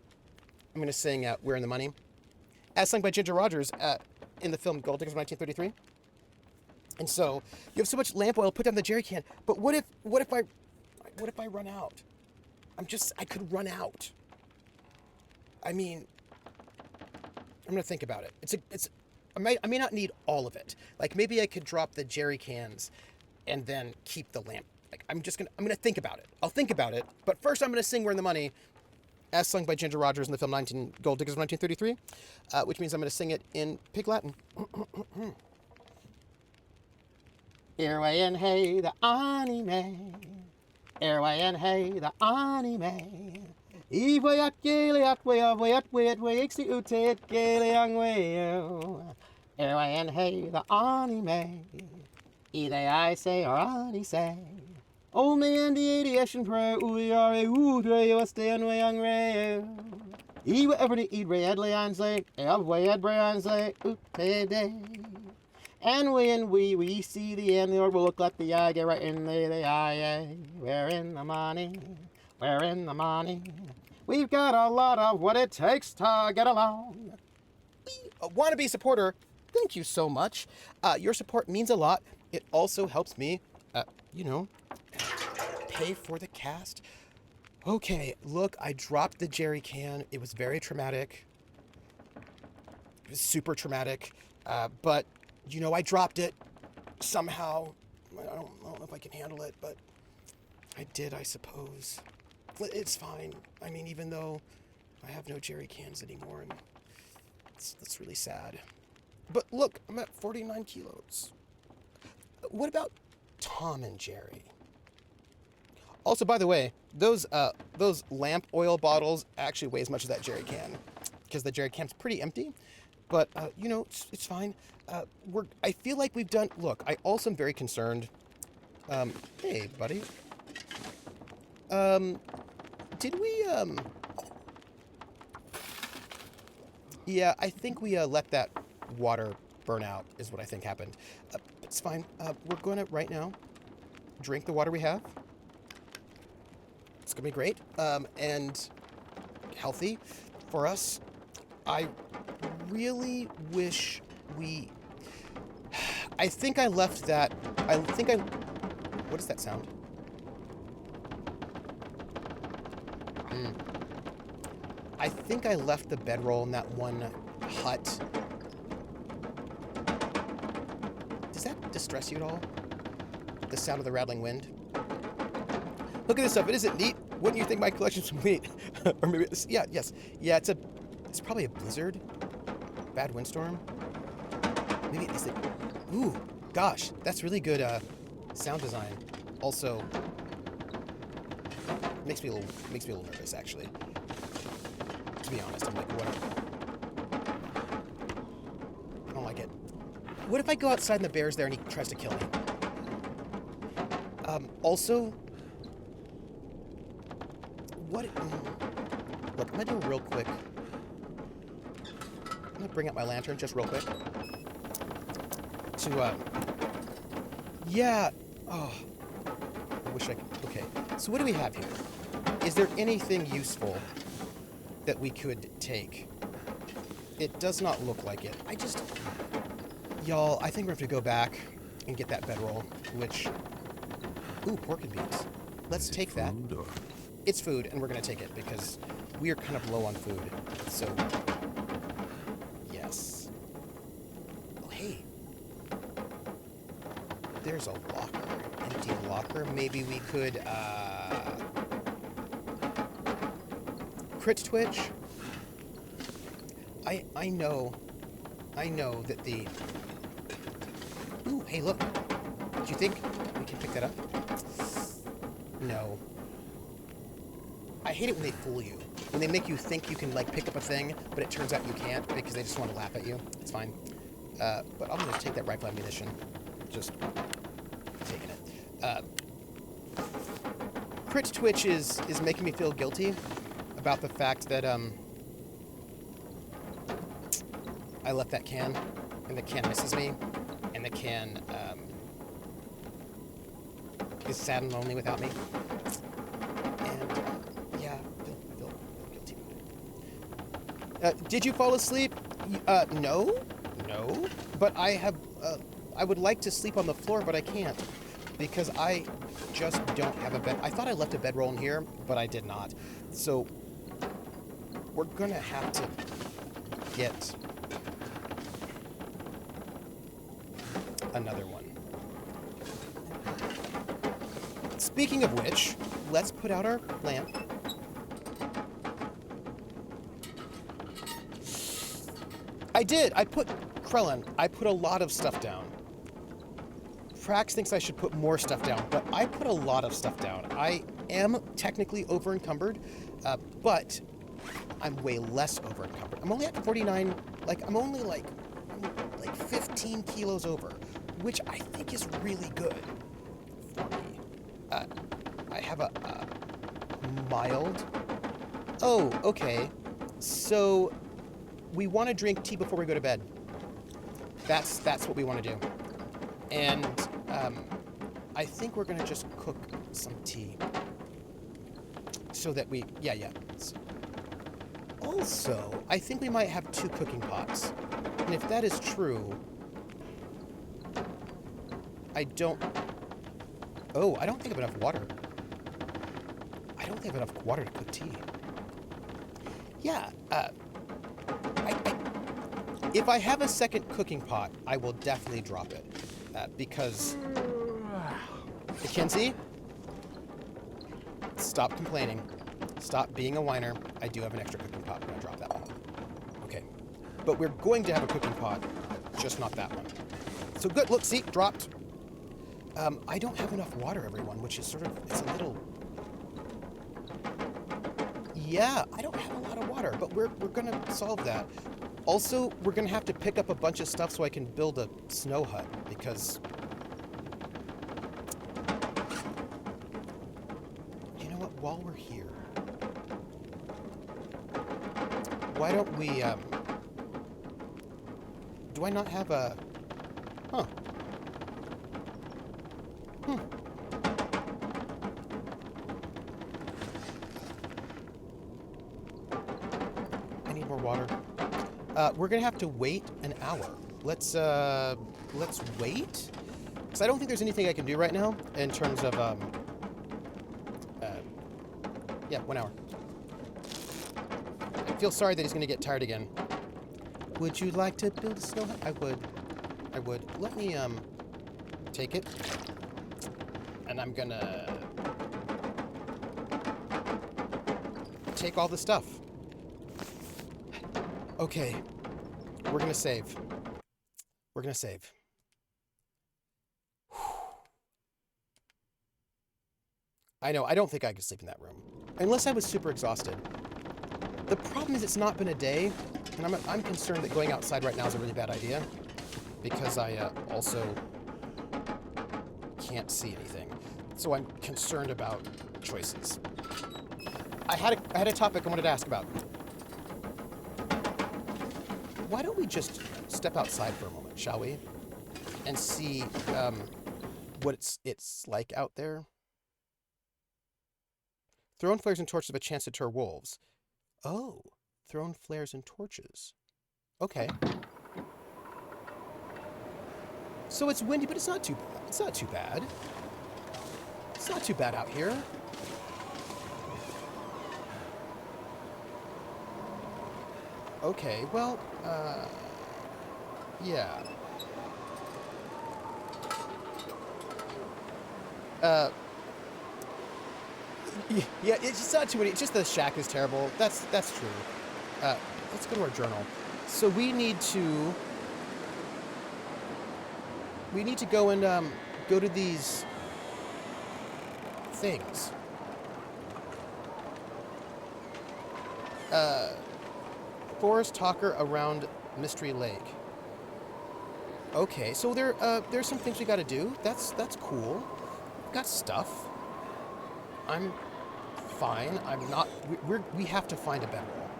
We're in the Money, as sung by Ginger Rogers in the film Gold Diggers of 1933. And so, you have so much lamp oil, put down the jerry can, but what if I run out? I could run out. I mean, I'm gonna think about it. I may not need all of it. Like, maybe I could drop the jerry cans and then keep the lamp. Like, I'm gonna think about it. I'll think about it, but first I'm gonna sing We're in the Money, as sung by Ginger Rogers in the film Gold Diggers of 1933, which means I'm gonna sing it in Pig Latin. Airway and hey, the anime. Airway and hey, the anime. Iwayat galeat wayat ixi utet galeang wayo. Airway and hey, the anime. Either I say or I say. Old man the aviation prayer uliare udre was stand wayang rayo. Iwa ever to eat red leon's lake, wayat brand's lake, ute day. And when we see the end, the Lord will look like the eye, get right in there, the eye. We're in the money, we're in the money. We've got a lot of what it takes to get along. Wannabe supporter, thank you so much. Your support means a lot. It also helps me, pay for the cast. Okay, look, I dropped the jerry can. It was very traumatic. It was super traumatic, but... I dropped it somehow. I don't know if I can handle it, but I did, I suppose. It's fine. I mean, even though I have no jerry cans anymore, and that's really sad. But look, I'm at 49 kilos. What about Tom and Jerry? Also, by the way, those lamp oil bottles actually weigh as much as that jerry can, because the jerry can's pretty empty. But, it's fine. I feel like we've done... Look, I also am very concerned. Hey, buddy. Did we, Yeah, I think we, let that water burn out, is what I think happened. It's fine. We're going to, right now, drink the water we have. It's going to be great. And healthy for us. I really wish I think I left that... What is that sound? I think I left the bedroll in that one hut Does that distress you at all? The sound of the rattling wind? Look at this stuff. It isn't neat. Wouldn't you think my collection's complete? Or maybe it's, yeah, yes. Yeah, it's probably a blizzard. Bad windstorm. Maybe is it? Ooh, gosh, that's really good sound design. Also, makes me a little nervous actually. To be honest, I'm like, what? I don't like it. What if I go outside and the bear's there and he tries to kill me? Also, what? Look, I'm gonna do a real quick. I'm gonna bring out my lantern just real quick. To, yeah. Oh, I wish I could. Okay, so what do we have here? Is there anything useful that we could take? It does not look like it. Y'all, I think we're going to have to go back and get that bedroll, which, ooh, pork and beans. Let's take that. It's food, and we're going to take it because we are kind of low on food. So, yes. Oh, hey. There's a locker, empty locker. Maybe we could, crit twitch. I know that the... Ooh, hey, look. Do you think we can pick that up? No. I hate it when they fool you. When they make you think you can, like, pick up a thing, but it turns out you can't because they just want to laugh at you. It's fine. But I'm going to take that rifle ammunition. Just taking it. Crit twitch is making me feel guilty about the fact that, I left that can, and the can misses me, and the can, is sad and lonely without me. And, yeah, feel guilty about it. Did you fall asleep? No. But I would like to sleep on the floor, but I can't, because I just don't have a bed. I thought I left a bedroll in here, but I did not. So, we're gonna have to get another one. Speaking of which, let's put out our lamp. I did. I put a lot of stuff down. Frax thinks I should put more stuff down, but I put a lot of stuff down. I am technically over encumbered, but I'm way less over encumbered. I'm only at 49, I'm only like 15 kilos over, which I think is really good for me. I have a mild. Oh, okay. So we want to drink tea before we go to bed. That's what we want to do. And I think we're going to just cook some tea. So that we... Yeah. Also, I think we might have 2 cooking pots. And if that is true... I don't think I have enough water. I don't think I have enough water to cook tea. Yeah, if I have a second cooking pot, I will definitely drop it. Because... Mackenzie? Stop complaining. Stop being a whiner. I do have an extra cooking pot. I'm going to drop that one. Okay. But we're going to have a cooking pot, just not that one. So good. Look, see? Dropped. I don't have enough water, everyone, which is sort of... It's a little... Yeah, I don't have a lot of water, but we're going to solve that. Also, we're going to have to pick up a bunch of stuff so I can build a snow hut, because... You know what? While we're here... Why don't we, Do I not have a... Huh. I need more water. We're gonna have to wait an hour. Let's wait? Because I don't think there's anything I can do right now in terms of, yeah, 1 hour. I feel sorry that he's gonna get tired again. Would you like to build a snow hut? I would. Let me, take it, and I'm gonna take all the stuff. Okay, we're gonna save. We're gonna save. I know, I don't think I could sleep in that room. Unless I was super exhausted. The problem is it's not been a day, and I'm concerned that going outside right now is a really bad idea. Because I also can't see anything. So I'm concerned about choices. I had a topic I wanted to ask about. Why don't we just step outside for a moment, shall we? And see what it's like out there? Throwing flares and torches have a chance to deter wolves. Oh, throwing flares and torches. Okay. So it's windy, but it's not too bad. It's not too bad. It's not too bad out here. Okay, well, yeah. Yeah, it's just not too many. It's just the shack is terrible. That's true. Let's go to our journal. So we need to go and go to these things. Forest talker around Mystery Lake. Okay, so there's some things we got to do. That's cool. Got stuff. I'm fine. I'm not. We have to find a bedroll.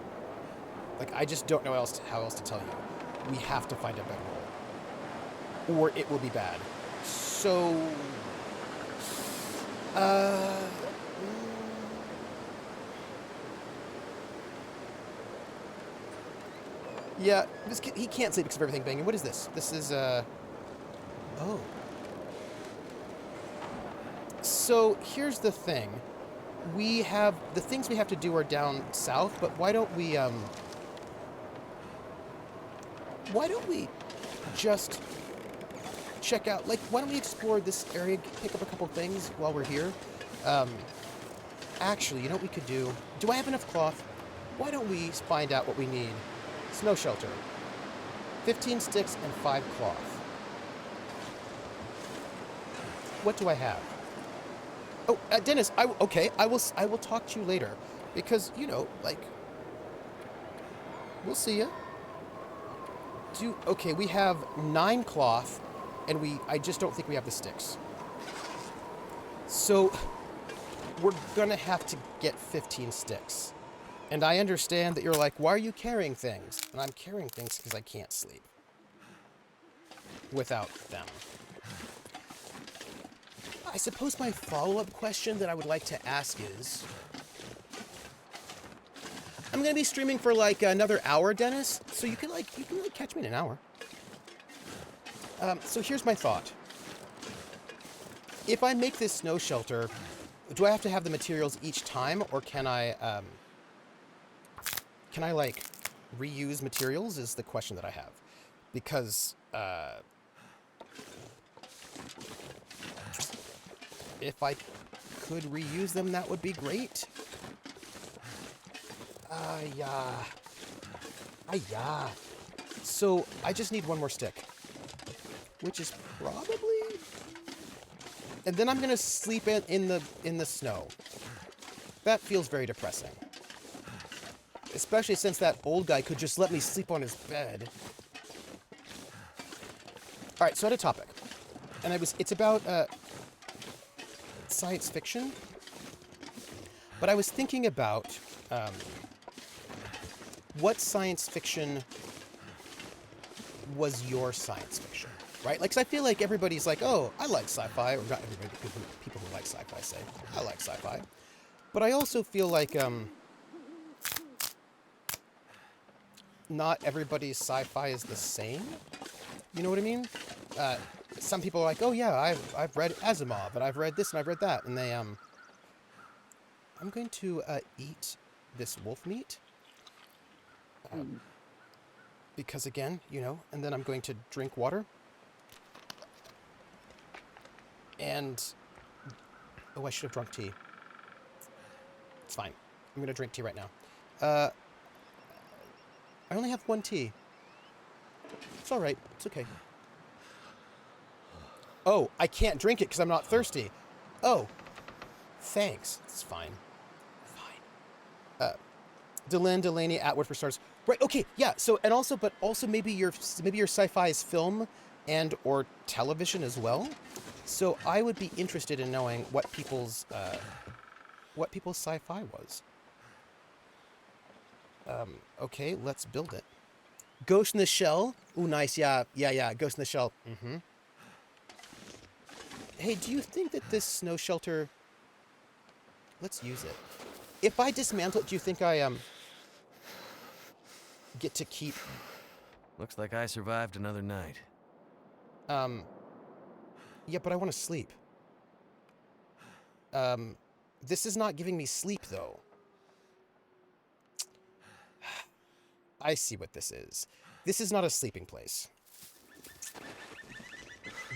Like, I just don't know how else to tell you. We have to find a bedroll, or it will be bad. So, yeah, he can't sleep because of everything banging. What is this? This is oh. So here's the thing. We have the things we have to do are down south, but why don't we just check out, like, why don't we explore this area, pick up a couple things while we're here? Actually, you know what we could do? Do I have enough cloth? Why don't we find out what we need? Snow shelter. 15 sticks and 5 cloth. What do I have? Oh, Dennis, I will talk to you later. Because, you know, like, we'll see ya. Okay, we have 9 cloth, and I just don't think we have the sticks. So, we're gonna have to get 15 sticks. And I understand that you're like, why are you carrying things? And I'm carrying things because I can't sleep without them. I suppose my follow-up question that I would like to ask is, I'm gonna be streaming for like another hour, Dennis. So you can catch me in an hour. So here's my thought. If I make this snow shelter, do I have to have the materials each time, or can I like reuse materials? Is the question that I have, because if I could reuse them, that would be great. Yeah. So I just need one more stick, which is probably, and then I'm gonna sleep in the snow. That feels very depressing, especially since that old guy could just let me sleep on his bed. All right, so I had a topic, and it's about science fiction, but I was thinking about what science fiction was your science fiction, right? Like, 'cause I feel like everybody's like, oh, I like sci-fi, or not everybody, people who like sci-fi say, I like sci-fi. But I also feel like not everybody's sci-fi is the same. You know what I mean? Some people are like, oh yeah, I've read Asimov, and I've read this, and I've read that, and they I'm going to eat this wolf meat. Because again, you know, and then I'm going to drink water. And... Oh, I should have drunk tea. It's fine. I'm gonna drink tea right now. I only have one tea. It's alright. It's okay. Oh, I can't drink it because I'm not thirsty. Oh. Thanks. It's fine. Fine. Delyn, Delaney, Atwood for stars. Right, okay, yeah, so, and also, but also maybe your sci-fi is film and or television as well. So I would be interested in knowing what people's sci-fi was. Okay, let's build it. Ghost in the Shell. Ooh, nice, yeah, Ghost in the Shell. Mm-hmm. Hey, do you think that this snow shelter... Let's use it. If I dismantle it, do you think I, get to keep... Looks like I survived another night. Yeah, but I want to sleep. This is not giving me sleep, though. I see what this is. This is not a sleeping place.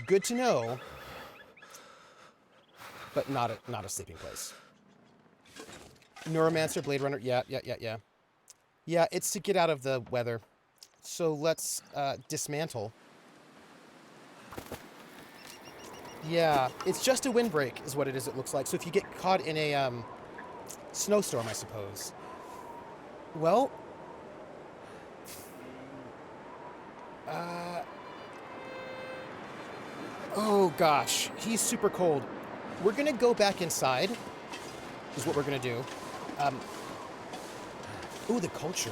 Good to know, but not a sleeping place. Neuromancer, Blade Runner, yeah. Yeah, it's to get out of the weather. So let's dismantle. Yeah, it's just a windbreak is what it is, it looks like. So if you get caught in a snowstorm, I suppose. Well... oh gosh, he's super cold. We're gonna go back inside, is what we're gonna do. Ooh, the culture.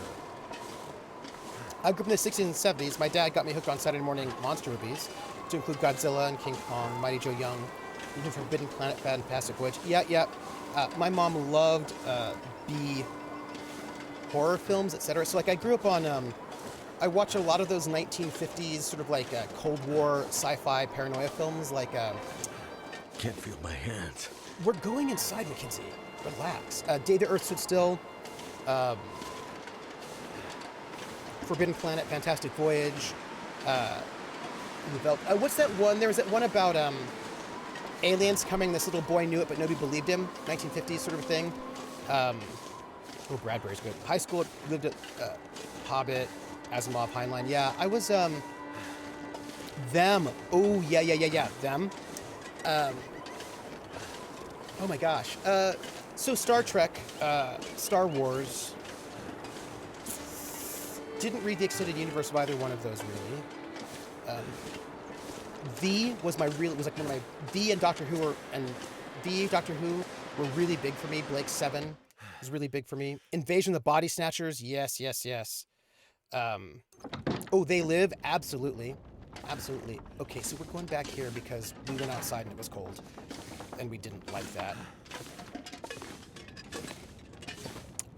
I grew up in the 60s and 70s. My dad got me hooked on Saturday morning monster movies, to include Godzilla and King Kong, Mighty Joe Young, even Forbidden Planet, Fantastic Voyage. Yeah. My mom loved B horror films, etc. So like I grew up on, I watched a lot of those 1950s sort of like Cold War sci-fi paranoia films like... Can't feel my hands. We're going inside, Mackenzie. Relax. Day the Earth Stood Still. Forbidden Planet, Fantastic Voyage. What's that one? There was that one about aliens coming. This little boy knew it, but nobody believed him. 1950s sort of thing. Oh, Bradbury's good. High school, lived at Hobbit, Asimov, Heinlein. Yeah, I was them. Oh, yeah. Them. Oh my gosh. So Star Trek, Star Wars. Didn't read the extended universe of either one of those really. V was like one of my V and Doctor Who were really big for me. Blake 7 was really big for me. Invasion of the Body Snatchers, yes. Oh, They Live, absolutely. Okay, so we're going back here because we went outside and it was cold, and we didn't like that.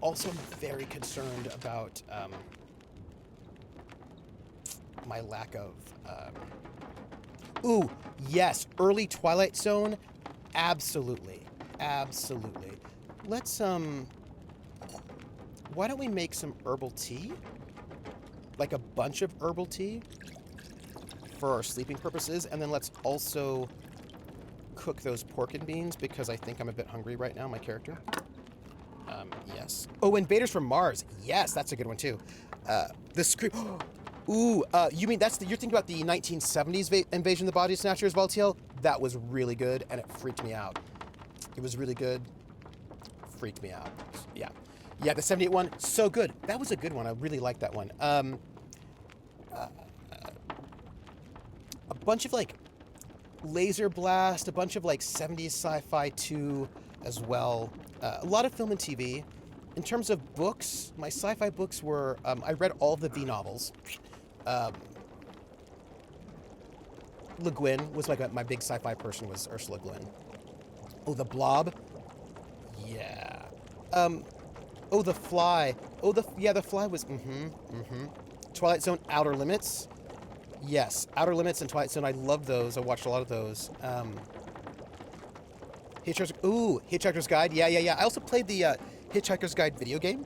Also, I'm very concerned about my lack of... Ooh, yes, early Twilight Zone, absolutely. Let's, why don't we make some herbal tea? Like a bunch of herbal tea for our sleeping purposes, and then let's also cook those pork and beans because I think I'm a bit hungry right now, my character. Yes. Oh, Invaders from Mars. Yes, that's a good one too. The scream. Ooh, you mean you're thinking about the 1970s Invasion of the Body Snatchers, Valtiel? That was really good, and it freaked me out. It was really good. Freaked me out. Yeah, the 78 one, so good. That was a good one. I really liked that one. A bunch of like Laser Blast, a bunch of like 70s sci-fi 2 as well. A lot of film and TV. In terms of books, my sci-fi books were, I read all of the V novels. Le Guin was like my big sci-fi person was Ursula Guin. Oh, The Blob. Yeah. Oh, The Fly. Oh, The Fly was, Twilight Zone, Outer Limits. Yes, Outer Limits and Twilight Zone, I loved those. I watched a lot of those. Hitchhiker's Guide. Yeah. I also played the Hitchhiker's Guide video game.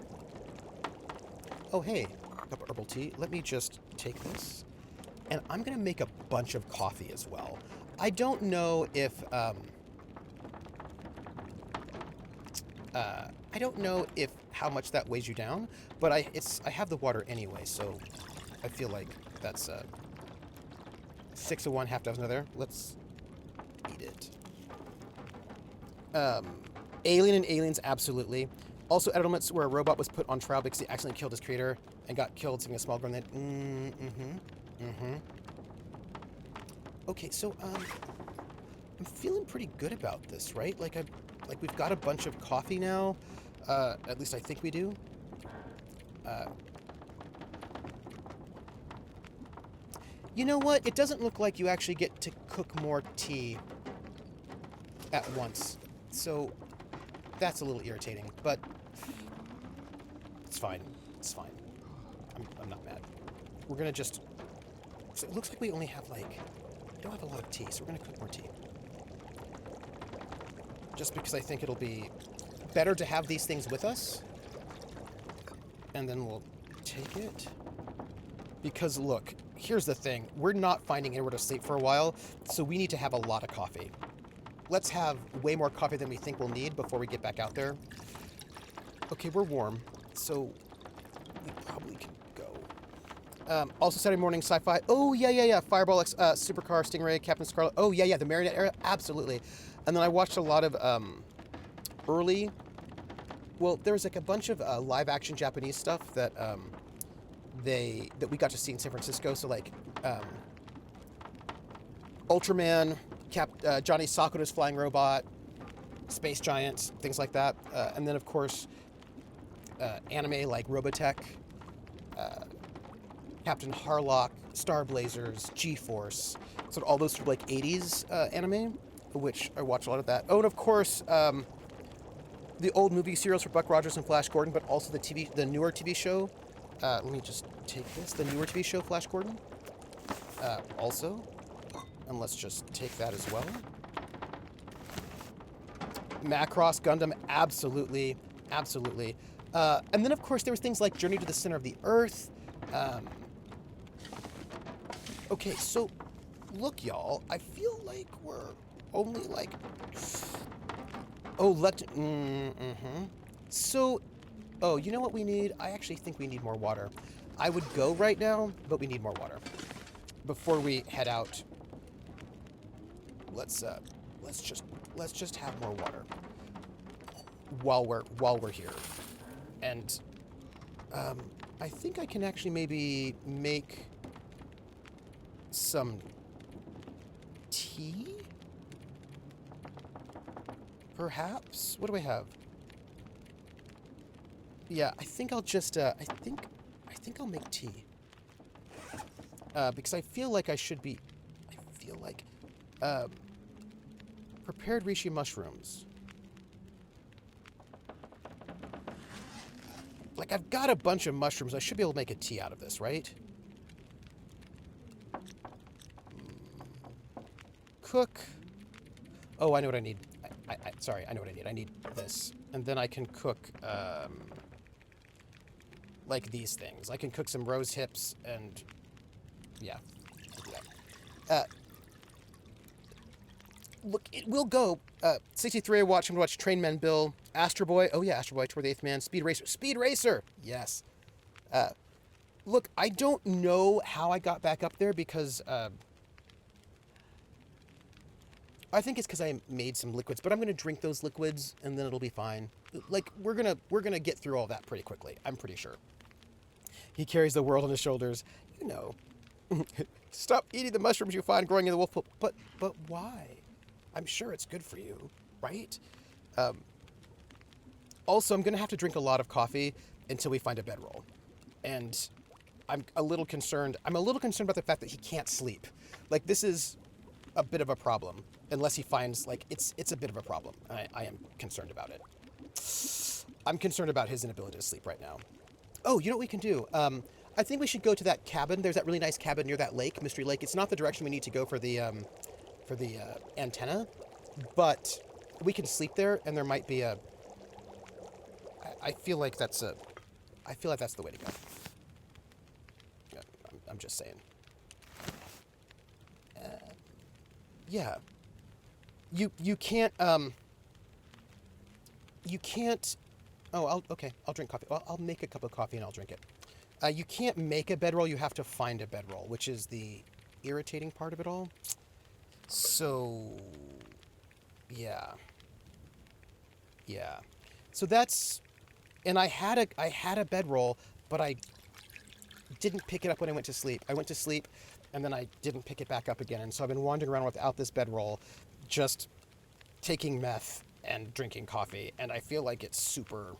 Oh, hey, cup of herbal tea. Let me just take this. And I'm going to make a bunch of coffee as well. I don't know if how much that weighs you down, but I have the water anyway, so I feel like that's 6 of one, half dozen of the other. Let's eat it. Alien and Aliens, absolutely. Also, elements where a robot was put on trial because he accidentally killed his creator and got killed seeing a small grenade. Okay, so I'm feeling pretty good about this, right? Like we've got a bunch of coffee now. At least I think we do. You know what? It doesn't look like you actually get to cook more tea at once. So that's a little irritating, but it's fine. It's fine. I'm not mad. We're gonna just... So it looks like we only have we don't have a lot of tea, so we're gonna cook more tea. Just because I think it'll be better to have these things with us. And then we'll take it. Because look, here's the thing. We're not finding anywhere to sleep for a while, so we need to have a lot of coffee. Let's have way more coffee than we think we'll need before we get back out there. Okay, we're warm, so we probably can go. Also Saturday morning sci-fi. Oh, yeah. Fireball X, Supercar, Stingray, Captain Scarlet. Oh, yeah, the Marionette era. Absolutely. And then I watched a lot of early... Well, there was like a bunch of live-action Japanese stuff that we got to see in San Francisco. So like Ultraman, Johnny Sakura's flying robot, Space Giants, things like that. And then of course anime like Robotech, Captain Harlock, Star Blazers, G-Force. So all those sort of like 80s anime, which I watch a lot of that. Oh, and of course the old movie serials for Buck Rogers and Flash Gordon, but also the newer TV show. Let me just take this. The newer TV show, Flash Gordon. Also. And let's just take that as well. Macross, Gundam, absolutely. Absolutely. And then, of course, there was things like Journey to the Center of the Earth. Okay, so, look, y'all. I feel like we're only, like... Oh, So, oh, you know what we need? I actually think we need more water. I would go right now, but we need more water. Before we head out, let's just have more water while we're here. And I think I can actually maybe make some tea? Perhaps? What do I have? Yeah, I think I'll just, I think I'll make tea. Because I feel like I should be, prepared reishi mushrooms. Like, I've got a bunch of mushrooms. I should be able to make a tea out of this, right? Cook. Oh, I know what I need. Sorry, I know what I need. I need this. And then I can cook, like these things. I can cook some rose hips and, yeah. I'll do that. Look, it will go. 63, I'm going to watch Train Man Bill. Astro Boy. Oh, yeah, Astro Boy, Tour the Eighth Man. Speed Racer. Speed Racer! Yes. Look, I don't know how I got back up there because, I think it's because I made some liquids, but I'm going to drink those liquids and then it'll be fine. Like, we're gonna get through all that pretty quickly. I'm pretty sure. He carries the world on his shoulders. You know. Stop eating the mushrooms you find growing in the wolf pit. But why? I'm sure it's good for you, right? Also, I'm going to have to drink a lot of coffee until we find a bedroll. And I'm a little concerned. I'm a little concerned about the fact that he can't sleep. Like, this is a bit of a problem. Unless he finds, like, it's a bit of a problem. I am concerned about it. I'm concerned about his inability to sleep right now. Oh, you know what we can do? I think we should go to that cabin. There's that really nice cabin near that lake, Mystery Lake. It's not the direction we need to go for the antenna, but we can sleep there, and there might be a... I feel like that's the way to go. I'm just saying. yeah. You can't you can't. Oh, I'll drink coffee. I'll make a cup of coffee and I'll drink it. You can't make a bedroll. You have to find a bedroll, which is the irritating part of it all. So, yeah, yeah. So that's, and I had a bedroll, but I didn't pick it up when I went to sleep. I went to sleep, and then I didn't pick it back up again. And so I've been wandering around without this bedroll, just taking meth and drinking coffee, and I feel like it's super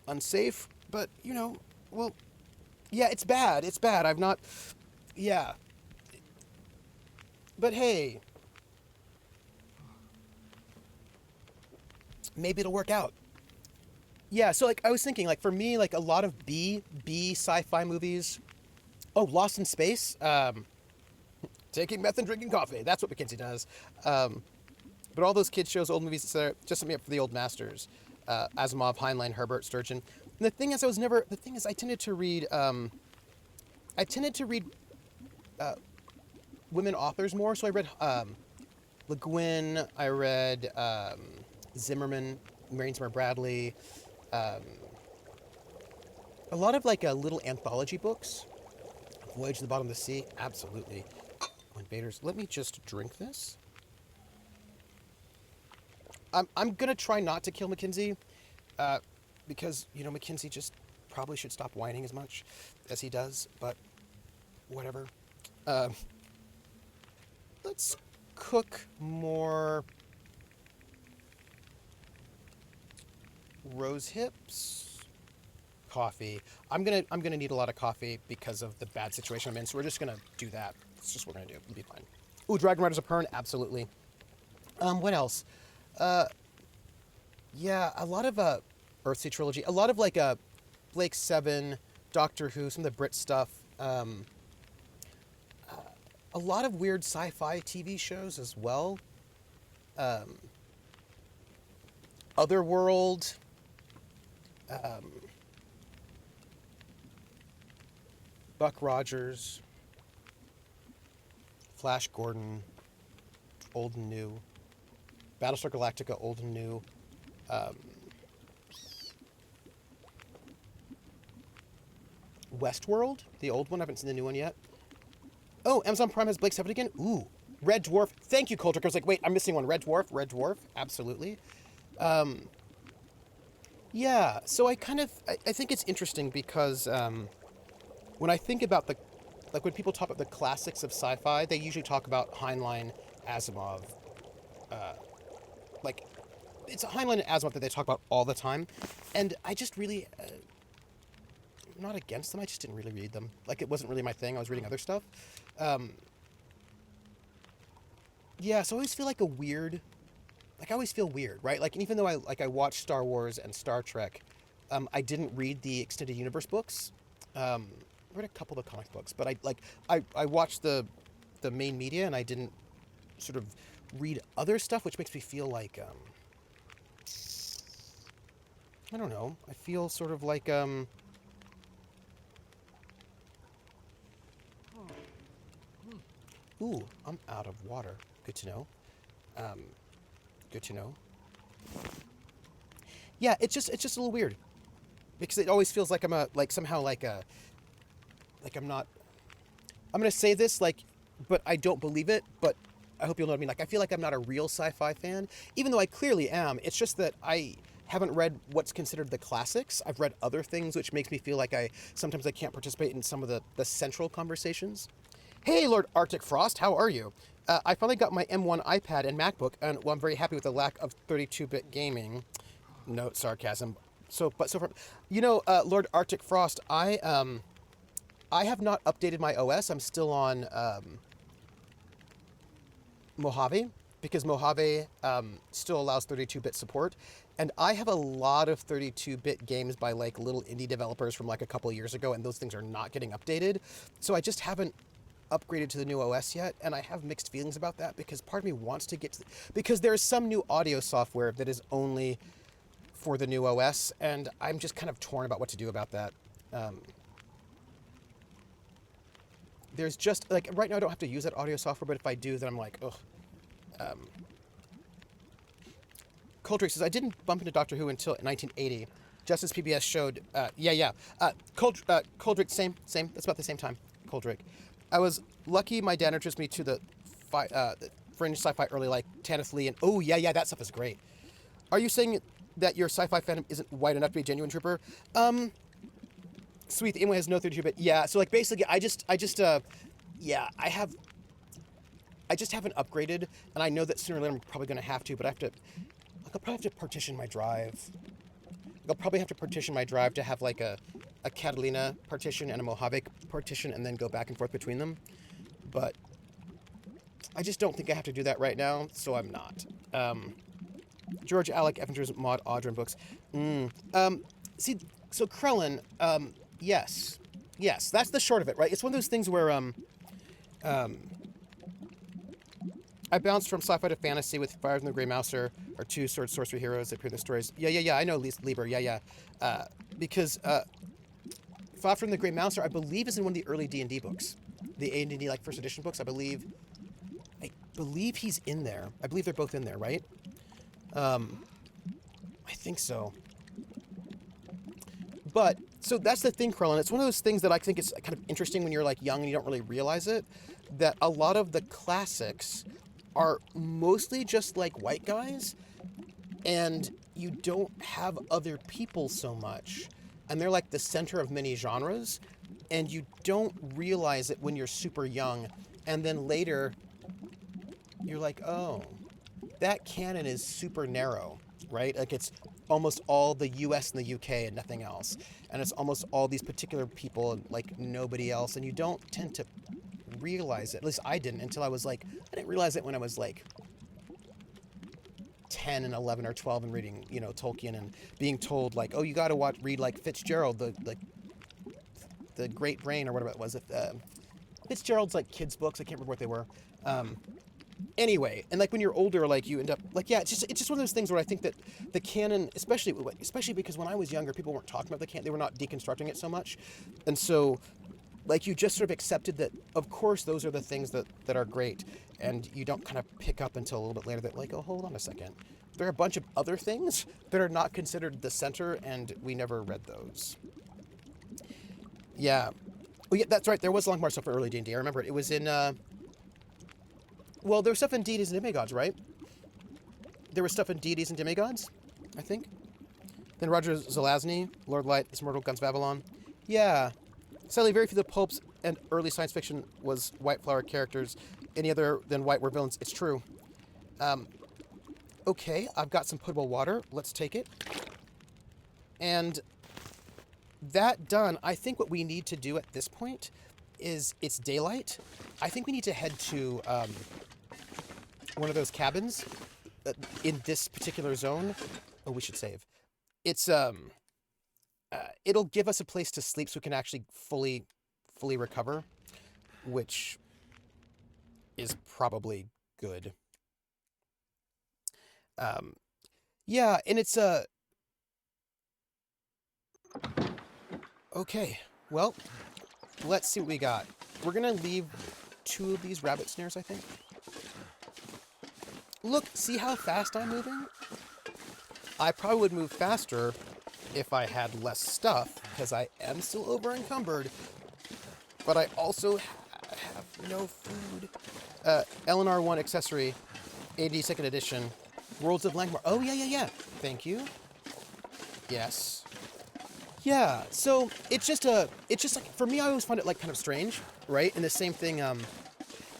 unsafe, but well, yeah, it's bad. It's bad. I've not, yeah. But hey, maybe it'll work out. Yeah, so like I was thinking, like for me, like a lot of B sci-fi movies. Oh, Lost in Space. Taking meth and drinking coffee. That's what McKinsey does. But all those kids shows, old movies, etc., just set me up for the old masters. Asimov, Heinlein, Herbert, Sturgeon. And the thing is, I tended to read women authors more. So I read Le Guin, I read Zimmerman, Marion Zimmer Bradley, a lot of like little anthology books. Voyage to the Bottom of the Sea, absolutely. Invaders. Let me just drink this. I'm gonna try not to kill Mackenzie, because Mackenzie just probably should stop whining as much as he does. But whatever. Let's cook more rose hips. Coffee. I'm gonna need a lot of coffee because of the bad situation I'm in. So we're just gonna do that. It's just what we're gonna do. It'll be fine. Ooh, Dragon Riders of Pern, absolutely. What else? Yeah, a lot of Earthsea trilogy. A lot of like Blake Seven, Doctor Who, some of the Brit stuff. A lot of weird sci-fi TV shows as well. Otherworld. Buck Rogers, Flash Gordon, old and new, Battlestar Galactica, old and new, Westworld, the old one. I haven't seen the new one yet. Oh, Amazon Prime has Blake Seven again. Ooh, Red Dwarf. Thank you, Coulter. I was like, wait, I'm missing one. Red Dwarf, absolutely. Yeah. So I think it's interesting because when I think about when people talk about the classics of sci-fi, they usually talk about Heinlein, Asimov. Like, it's Heinlein and Asimov that they talk about all the time. And I just really, I'm not against them, I just didn't really read them. Like, it wasn't really my thing, I was reading other stuff. Yeah, so I always feel like I always feel weird, right? Like, even though I watched Star Wars and Star Trek, I didn't read the Extended Universe books. I read a couple of the comic books, but I watched the main media and I didn't sort of read other stuff, which makes me feel like I don't know. I feel sort of like ooh, I'm out of water. Good to know. Good to know. Yeah, it's just a little weird because it always feels like I'm not. I'm gonna say this but I don't believe it. But I hope you'll know what I mean. Like, I feel like I'm not a real sci-fi fan, even though I clearly am. It's just that I haven't read what's considered the classics. I've read other things, which makes me feel like sometimes I can't participate in some of the central conversations. Hey, Lord Arctic Frost, how are you? I finally got my M1 iPad and MacBook, and I'm very happy with the lack of 32-bit gaming. Note sarcasm. So far, Lord Arctic Frost, I have not updated my OS. I'm still on Mojave, because Mojave still allows 32-bit support. And I have a lot of 32-bit games by little indie developers from a couple of years ago, and those things are not getting updated. So I just haven't upgraded to the new OS yet, and I have mixed feelings about that because part of me wants to get to because there is some new audio software that is only for the new OS, and I'm just kind of torn about what to do about that. there's just, like, right now I don't have to use that audio software, but if I do, then I'm like, ugh. Coldrick says, I didn't bump into Doctor Who until 1980. Just as PBS showed, Coldrick, same, that's about the same time, Coldrick. I was lucky my dad introduced me to the fringe sci-fi early, like Tanith Lee, and oh, yeah, that stuff is great. Are you saying that your sci-fi fandom isn't wide enough to be a genuine trooper? Sweet, the Imwe has no 32 bit. Yeah, so like basically I just haven't upgraded, and I know that sooner or later I'm probably going to have to, but I'll probably have to partition my drive. I'll probably have to partition my drive to have like a Catalina partition and a Mojave partition and then go back and forth between them. But I just don't think I have to do that right now, so I'm not. George Alec Effinger's Maud Audrey books. See, so Krellin, yes, that's the short of it, right? It's one of those things where I bounced from sci-fi to fantasy with Fire from the Grey Mouser, or two sword sorcery heroes that appear in the stories. Yeah, I know Lieber, because Fire from the Grey Mouser, I believe, is in one of the early D&D books, the A&D like first edition books. I believe he's in there. I believe they're both in there, right? I think so. But so that's the thing, Krellin. It's one of those things that I think is kind of interesting when you're like young and you don't really realize it, that a lot of the classics are mostly just like white guys, and you don't have other people so much, and they're like the center of many genres, and you don't realize it when you're super young, and then later you're like, oh, that canon is super narrow, right? Like it's almost all the US and the UK and nothing else, and it's almost all these particular people and like nobody else, and you don't tend to realize it. At least I didn't until I didn't realize it when I was like 10 and 11 or 12 and reading, Tolkien and being told like, oh, you got to read like Fitzgerald, the Great Brain or whatever it was. Fitzgerald's like kids books. I can't remember what they were. Anyway, and like when you're older, like you end up like, yeah, it's just one of those things where I think that the canon, especially because when I was younger, people weren't talking about the canon. They were not deconstructing it so much. And so like you just sort of accepted that, of course, those are the things that are great, and you don't kind of pick up until a little bit later that like, oh, hold on a second. There are a bunch of other things that are not considered the center, and we never read those. Yeah. Well, yeah, that's right. There was Longmire stuff for early D&D. I remember it. It was in, there was stuff in deities and demigods, right? There was stuff in deities and demigods, I think. Then Roger Zelazny, Lord Light, This Mortal Guns Babylon. Yeah. Sadly, very few of the pulps and early science fiction was white flower characters. Any other than white were villains. It's true. Okay, I've got some potable water. Let's take it. And that done, I think what we need to do at this point is, it's daylight. I think we need to head to one of those cabins in this particular zone. Oh, we should save. It's it'll give us a place to sleep so we can actually fully recover, which is probably good. Yeah, and it's okay. Well, let's see what we got. We're gonna leave 2 of these rabbit snares, I think. Look, see how fast I'm moving? I probably would move faster if I had less stuff, because I am still over encumbered, but I also have no food. LNR 1 accessory, AD 2nd edition, Worlds of Langmore. Oh, yeah. Thank you. Yes. Yeah, so it's just like, for me, I always find it like kind of strange, right? And the same thing, and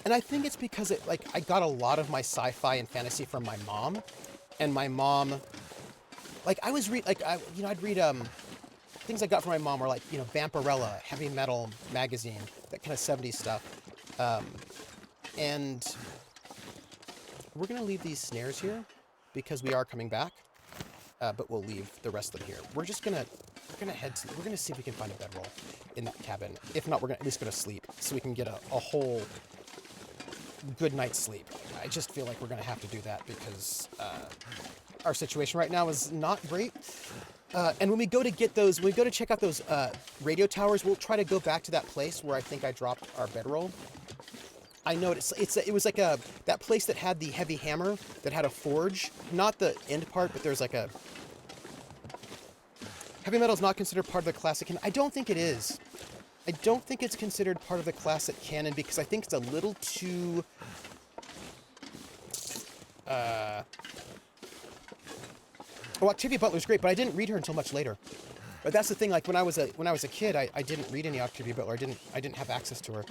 I think it's because I got a lot of my sci-fi and fantasy from my mom, and my mom, like I'd read things I got from my mom were like, Vampirella, heavy metal magazine, that kind of 70s stuff. And we're gonna leave these snares here because we are coming back, but we'll leave the rest of them here. We're gonna see if we can find a bedroll in that cabin. If not, we're at least gonna sleep so we can get a whole good night's sleep. I just feel like we're gonna have to do that because our situation right now is not great. And when we go to get those, when we go to check out those radio towers, we'll try to go back to that place where I think I dropped our bedroll. I know it was like that place that had the heavy hammer that had a forge, not the end part, but there's like a heavy metal is not considered part of the classic canon. I don't think it is. I don't think it's considered part of the classic canon because I think it's a little too. Well, Octavia Butler's great, but I didn't read her until much later. But that's the thing. Like when I was a kid, I didn't read any Octavia Butler. I didn't have access to her.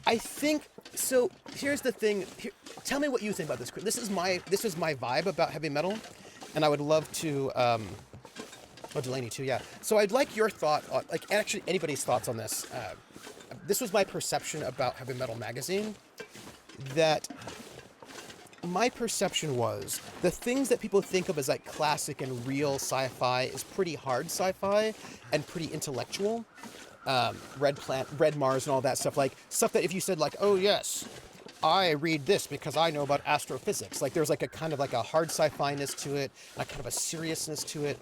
I think so. Here's the thing. Tell me what you think about this. This is my vibe about heavy metal, and I would love to. Delaney too. Yeah. So I'd like your thought on, like, actually anybody's thoughts on this. This was my perception about Heavy Metal magazine. That my perception was the things that people think of as like classic and real sci-fi is pretty hard sci-fi and pretty intellectual. Red Mars and all that stuff, like stuff that if you said like, oh yes, I read this because I know about astrophysics, like there's like a kind of like a hard sci-fi-ness to it, a kind of a seriousness to it,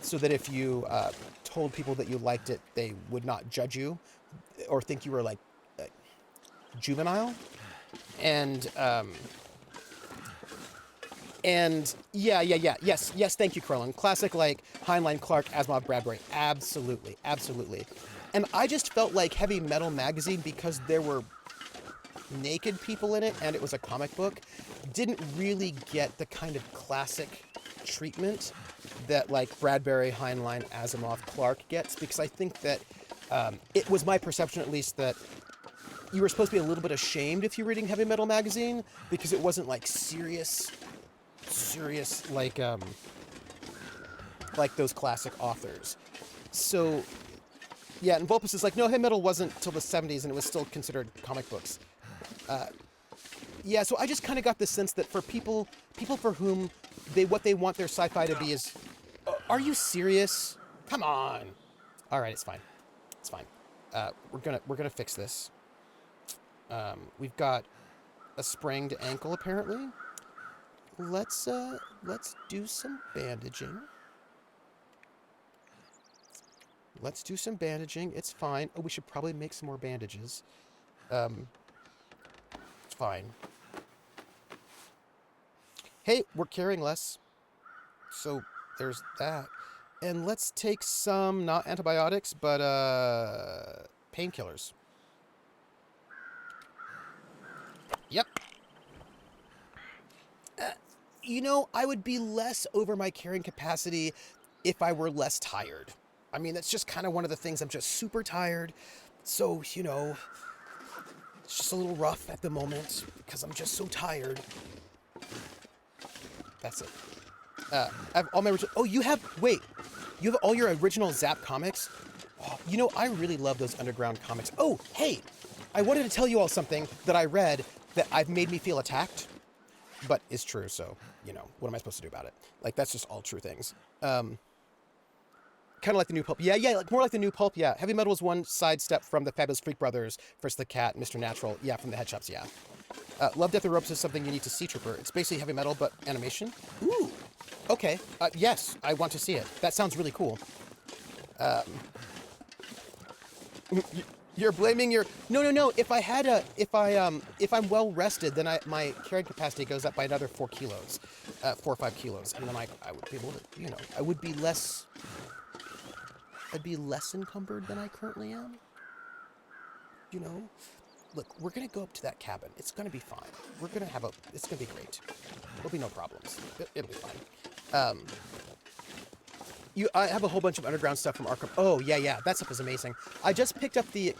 so that if you told people that you liked it, they would not judge you or think you were like juvenile. And yes, thank you, Carlin. Classic like Heinlein, Clark, Asimov, Bradbury, absolutely. And I just felt like Heavy Metal magazine, because there were naked people in it and it was a comic book, didn't really get the kind of classic treatment that like Bradbury, Heinlein, Asimov, Clark gets, because I think that it was my perception, at least, that you were supposed to be a little bit ashamed if you're reading Heavy Metal magazine, because it wasn't like serious like those classic authors. So yeah, and Vulpes is like, no, Heavy Metal wasn't till the 70s and it was still considered comic books. Yeah, so I just kind of got the sense that for people for whom what they want their sci-fi to be is, are you serious? Come on. All right, it's fine. We're gonna fix this. We've got a sprained ankle apparently. Let's do some bandaging. It's fine. Oh, we should probably make some more bandages. It's fine. Hey, we're carrying less. So there's that. And let's take some, not antibiotics, but painkillers. Yep. I would be less over my carrying capacity if I were less tired. I mean, that's just kind of one of the things. I'm just super tired. So, it's just a little rough at the moment because I'm just so tired. That's it. I have all my original... Oh, you have all your original Zap comics? Oh, I really love those underground comics. Oh, hey, I wanted to tell you all something that I read that I've made me feel attacked, but is true. So, what am I supposed to do about it? Like, that's just all true things. Kind of like the new pulp. Yeah, like more like the new pulp. Yeah, Heavy Metal was one sidestep from the Fabulous Freak Brothers, First the Cat, Mr. Natural. Yeah, from the Head Shops. Yeah. Love, Death, and Ropes is something you need to see, Trooper. It's basically Heavy Metal, but animation. Ooh. Okay. Yes, I want to see it. That sounds really cool. You're blaming your... No. If I'm well rested, then my carrying capacity goes up by another 4 kilos, 4 or 5 kilos, and then I would be able to, I would be less... I'd be less encumbered than I currently am. Look, we're gonna go up to that cabin. It's gonna be fine. It's gonna be great. There'll be no problems. It'll be fine. I have a whole bunch of underground stuff from Arkham. Oh, yeah, that stuff is amazing. I just picked up the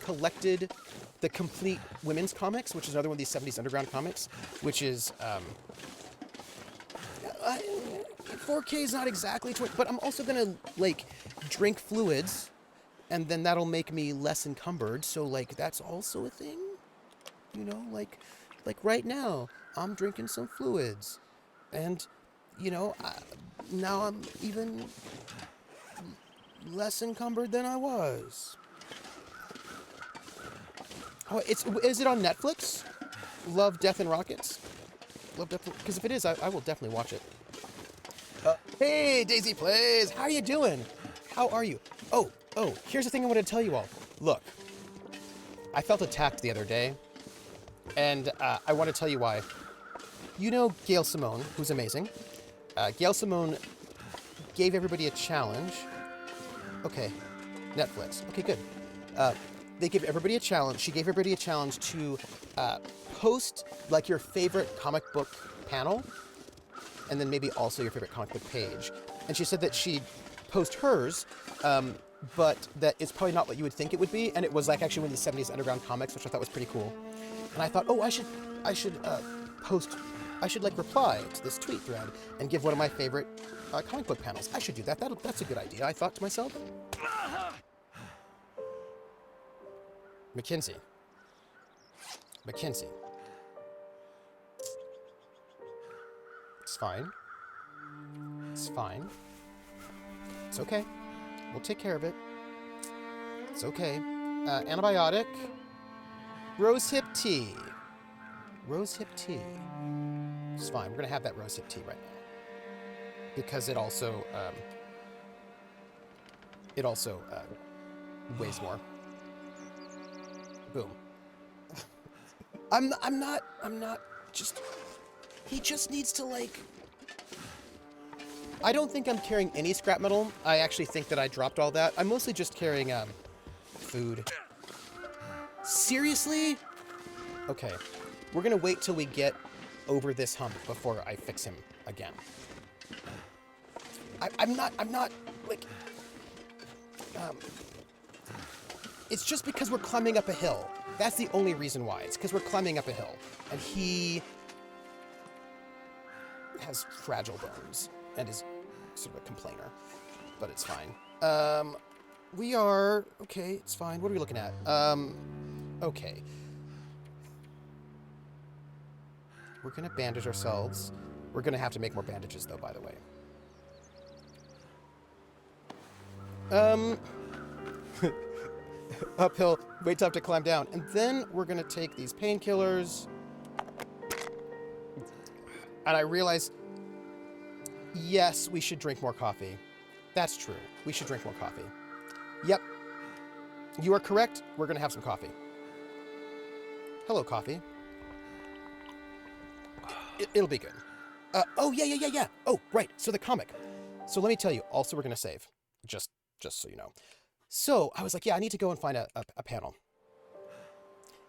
complete women's comics, which is another one of these 70s underground comics, which is, 4K is not exactly 20, but I'm also gonna, drink fluids, and then that'll make me less encumbered, so, that's also a thing, like right now, I'm drinking some fluids, and, now I'm even less encumbered than I was. Oh, is it on Netflix? Love, Death, and Rockets? Love, Death, because if it is, I will definitely watch it. Hey, Daisy Plays. How are you doing? How are you? Oh, here's the thing I wanted to tell you all. Look, I felt attacked the other day, and I want to tell you why. You know Gail Simone, who's amazing. Gail Simone gave everybody a challenge. Okay, Netflix. Okay, good. They gave everybody a challenge. She gave everybody a challenge to post like your favorite comic book panel, and then maybe also your favorite comic book page. And she said that she'd post hers, but that it's probably not what you would think it would be. And it was like actually one of the 70s underground comics, which I thought was pretty cool. And I thought, oh, I should like reply to this tweet thread and give one of my favorite comic book panels. I should do that. That's a good idea, I thought to myself. Mackenzie. It's fine. It's fine. It's okay. We'll take care of it. It's okay. Antibiotic. Rosehip tea. It's fine. We're gonna have that rosehip tea right now. Because it also weighs more. Boom. I'm not just, he just needs to like, I don't think I'm carrying any scrap metal. I actually think that I dropped all that. I'm mostly just carrying food. Seriously? Okay. We're gonna wait till we get over this hump before I fix him again. I'm not like, it's just because we're climbing up a hill. That's the only reason why. It's because we're climbing up a hill. And he has fragile bones and is sort of a complainer. But it's fine. Okay, it's fine. What are we looking at? Okay. We're gonna bandage ourselves. We're gonna have to make more bandages though, by the way. Uphill, wait till I have to climb down. And then we're gonna take these painkillers. And I realize, yes, we should drink more coffee. That's true. We should drink more coffee. Yep. You are correct. We're gonna have some coffee. Hello, coffee. It'll be good. Oh, yeah. Oh, right. So the comic. So let me tell you, also we're gonna save. Just so you know. So I was like, yeah, I need to go and find a panel.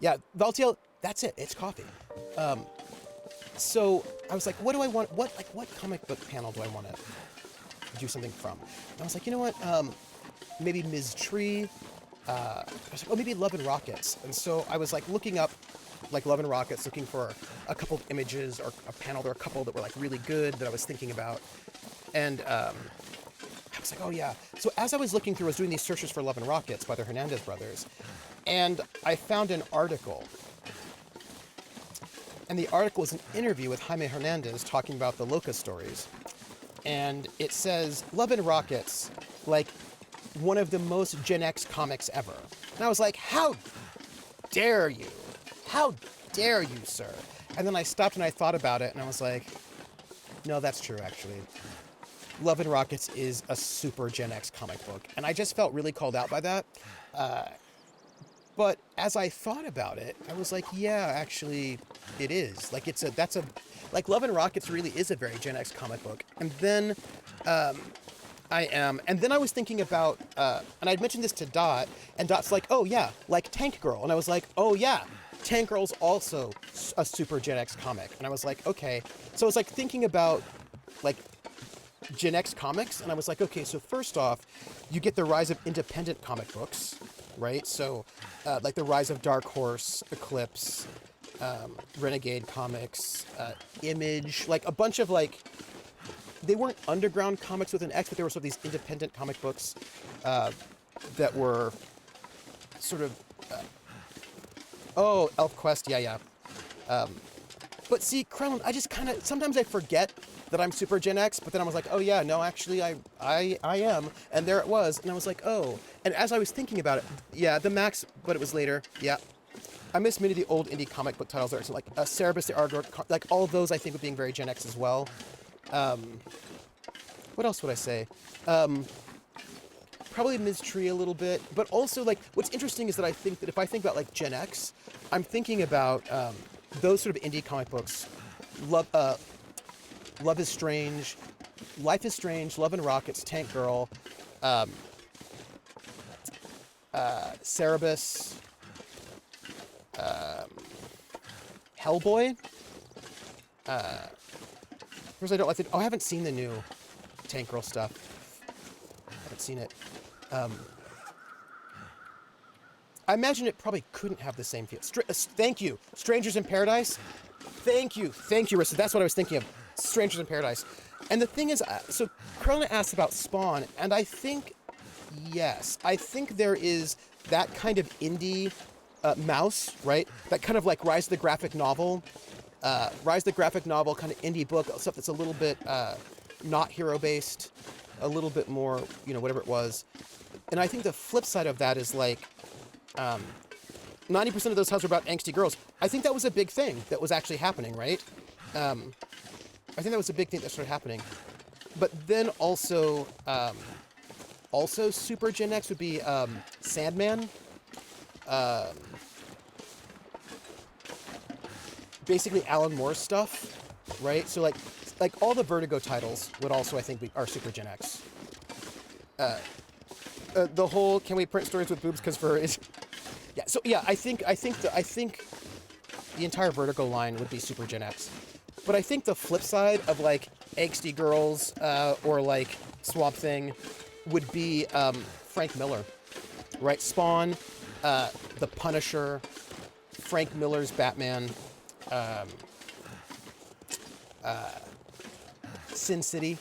Yeah, Valtiel, that's it. It's coffee. So I was like, what do I want? What comic book panel do I want to do something from? And I was like, you know what? Maybe Ms. Tree. I was like, oh, maybe Love and Rockets. And so I was like looking up like Love and Rockets, looking for a couple of images or a panel. There were a couple that were like really good that I was thinking about. And I was like, oh yeah. So as I was looking through, I was doing these searches for Love and Rockets by the Hernandez brothers. And I found an article. And the article is an interview with Jaime Hernandez talking about the Loca stories. And it says, Love and Rockets, like one of the most Gen X comics ever. And I was like, how dare you? How dare you, sir? And then I stopped and I thought about it and I was like, no, that's true, actually. Love and Rockets is a super Gen X comic book. And I just felt really called out by that. But as I thought about it, I was like, yeah, actually, it is. Like, like Love and Rockets really is a very Gen X comic book. And then, and then I was thinking about, and I'd mentioned this to Dot, and Dot's like, oh yeah, like Tank Girl. And I was like, oh yeah, Tank Girl's also a super Gen X comic. And I was like, okay. So I was like thinking about, like, Gen X comics, and I was like, okay, so first off, you get the rise of independent comic books, right? So, like the rise of Dark Horse, Eclipse, Renegade Comics, Image, like a bunch of like, they weren't underground comics with an X, but there were sort of these independent comic books that were sort of, oh, Elf Quest, yeah. But see, Krellin, I just kind of, sometimes I forget that I'm super Gen X, but then I was like, oh yeah, no, actually I am. And there it was. And I was like, oh. And as I was thinking about it, yeah, the Max, but it was later. Yeah. I miss many of the old indie comic book titles. So like Cerebus the Ardor, like all of those I think of being very Gen X as well. what else would I say? Probably Ms. Tree a little bit, but also like what's interesting is that I think that if I think about like Gen X, I'm thinking about those sort of indie comic books, Love is Strange, Life is Strange, Love and Rockets, Tank Girl, Cerebus, Hellboy. First, I don't like it. Oh, I haven't seen the new Tank Girl stuff. I haven't seen it. I imagine it probably couldn't have the same feel. Thank you, Strangers in Paradise. Thank you, Rissa. That's what I was thinking of. Strangers in Paradise. And the thing is, so Krona asked about Spawn, and I think, yes, I think there is that kind of indie mouse, right? That kind of like Rise of the Graphic Novel kind of indie book, stuff that's a little bit not hero-based, a little bit more, whatever it was. And I think the flip side of that is like 90% of those titles are about angsty girls. I think that was a big thing that was actually happening, right? I think that was a big thing that started happening. But then also super Gen X would be Sandman. Basically Alan Moore stuff, right? So like all the Vertigo titles would also, I think, are super Gen X. The whole can we print stories with boobs because fur is, yeah. So yeah, I think the entire Vertigo line would be super Gen X. But I think the flip side of like angsty girls or like Swamp Thing would be Frank Miller, right? Spawn, The Punisher, Frank Miller's Batman, Sin City.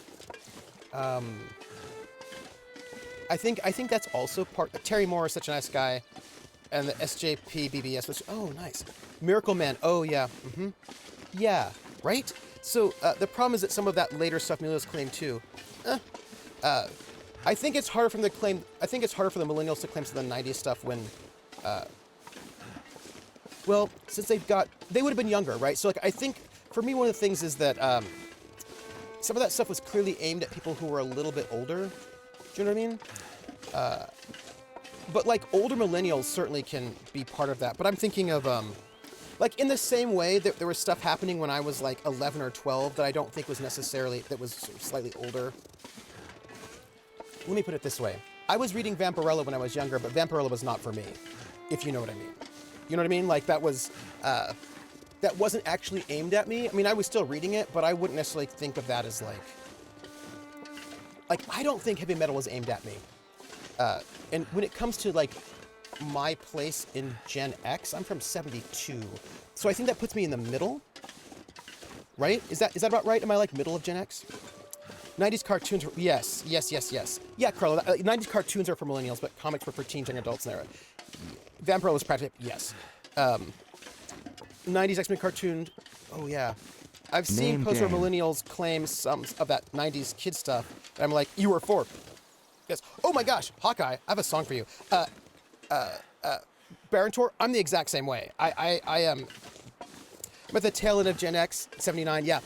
I think that's also part. Terry Moore is such a nice guy, and the SJP BBS was nice. Miracle Man. Oh yeah, yeah, right. So the problem is that some of that later stuff millennials claim too. I think it's harder for them to claim. I think it's harder for the millennials to claim some of the '90s stuff when, well, since they would have been younger, right? So like I think for me one of the things is that some of that stuff was clearly aimed at people who were a little bit older. Do you know what I mean? But like older millennials certainly can be part of that. But I'm thinking of like in the same way that there was stuff happening when I was like 11 or 12 that I don't think was necessarily, that was sort of slightly older. Let me put it this way. I was reading Vampirella when I was younger, but Vampirella was not for me, if you know what I mean. You know what I mean? Like that was, that wasn't actually aimed at me. I mean, I was still reading it, but I wouldn't necessarily think of that as like I don't think heavy metal was aimed at me. And when it comes to like my place in Gen X, I'm from 72. So I think that puts me in the middle, right? Is that about right? Am I like middle of Gen X? 90s cartoons, yes. Yeah, Carlo, 90s cartoons are for millennials, but comics were for teens and adults in there. Vampire was practically, yes. 90s X-Men cartoon, oh yeah. I've seen posts where millennials claim some of that 90s kid stuff, and I'm like, you were 4. Yes. Oh my gosh, Hawkeye, I have a song for you. Baron Tor, I'm the exact same way. I am, I'm at the tail end of Gen X, 79, yeah,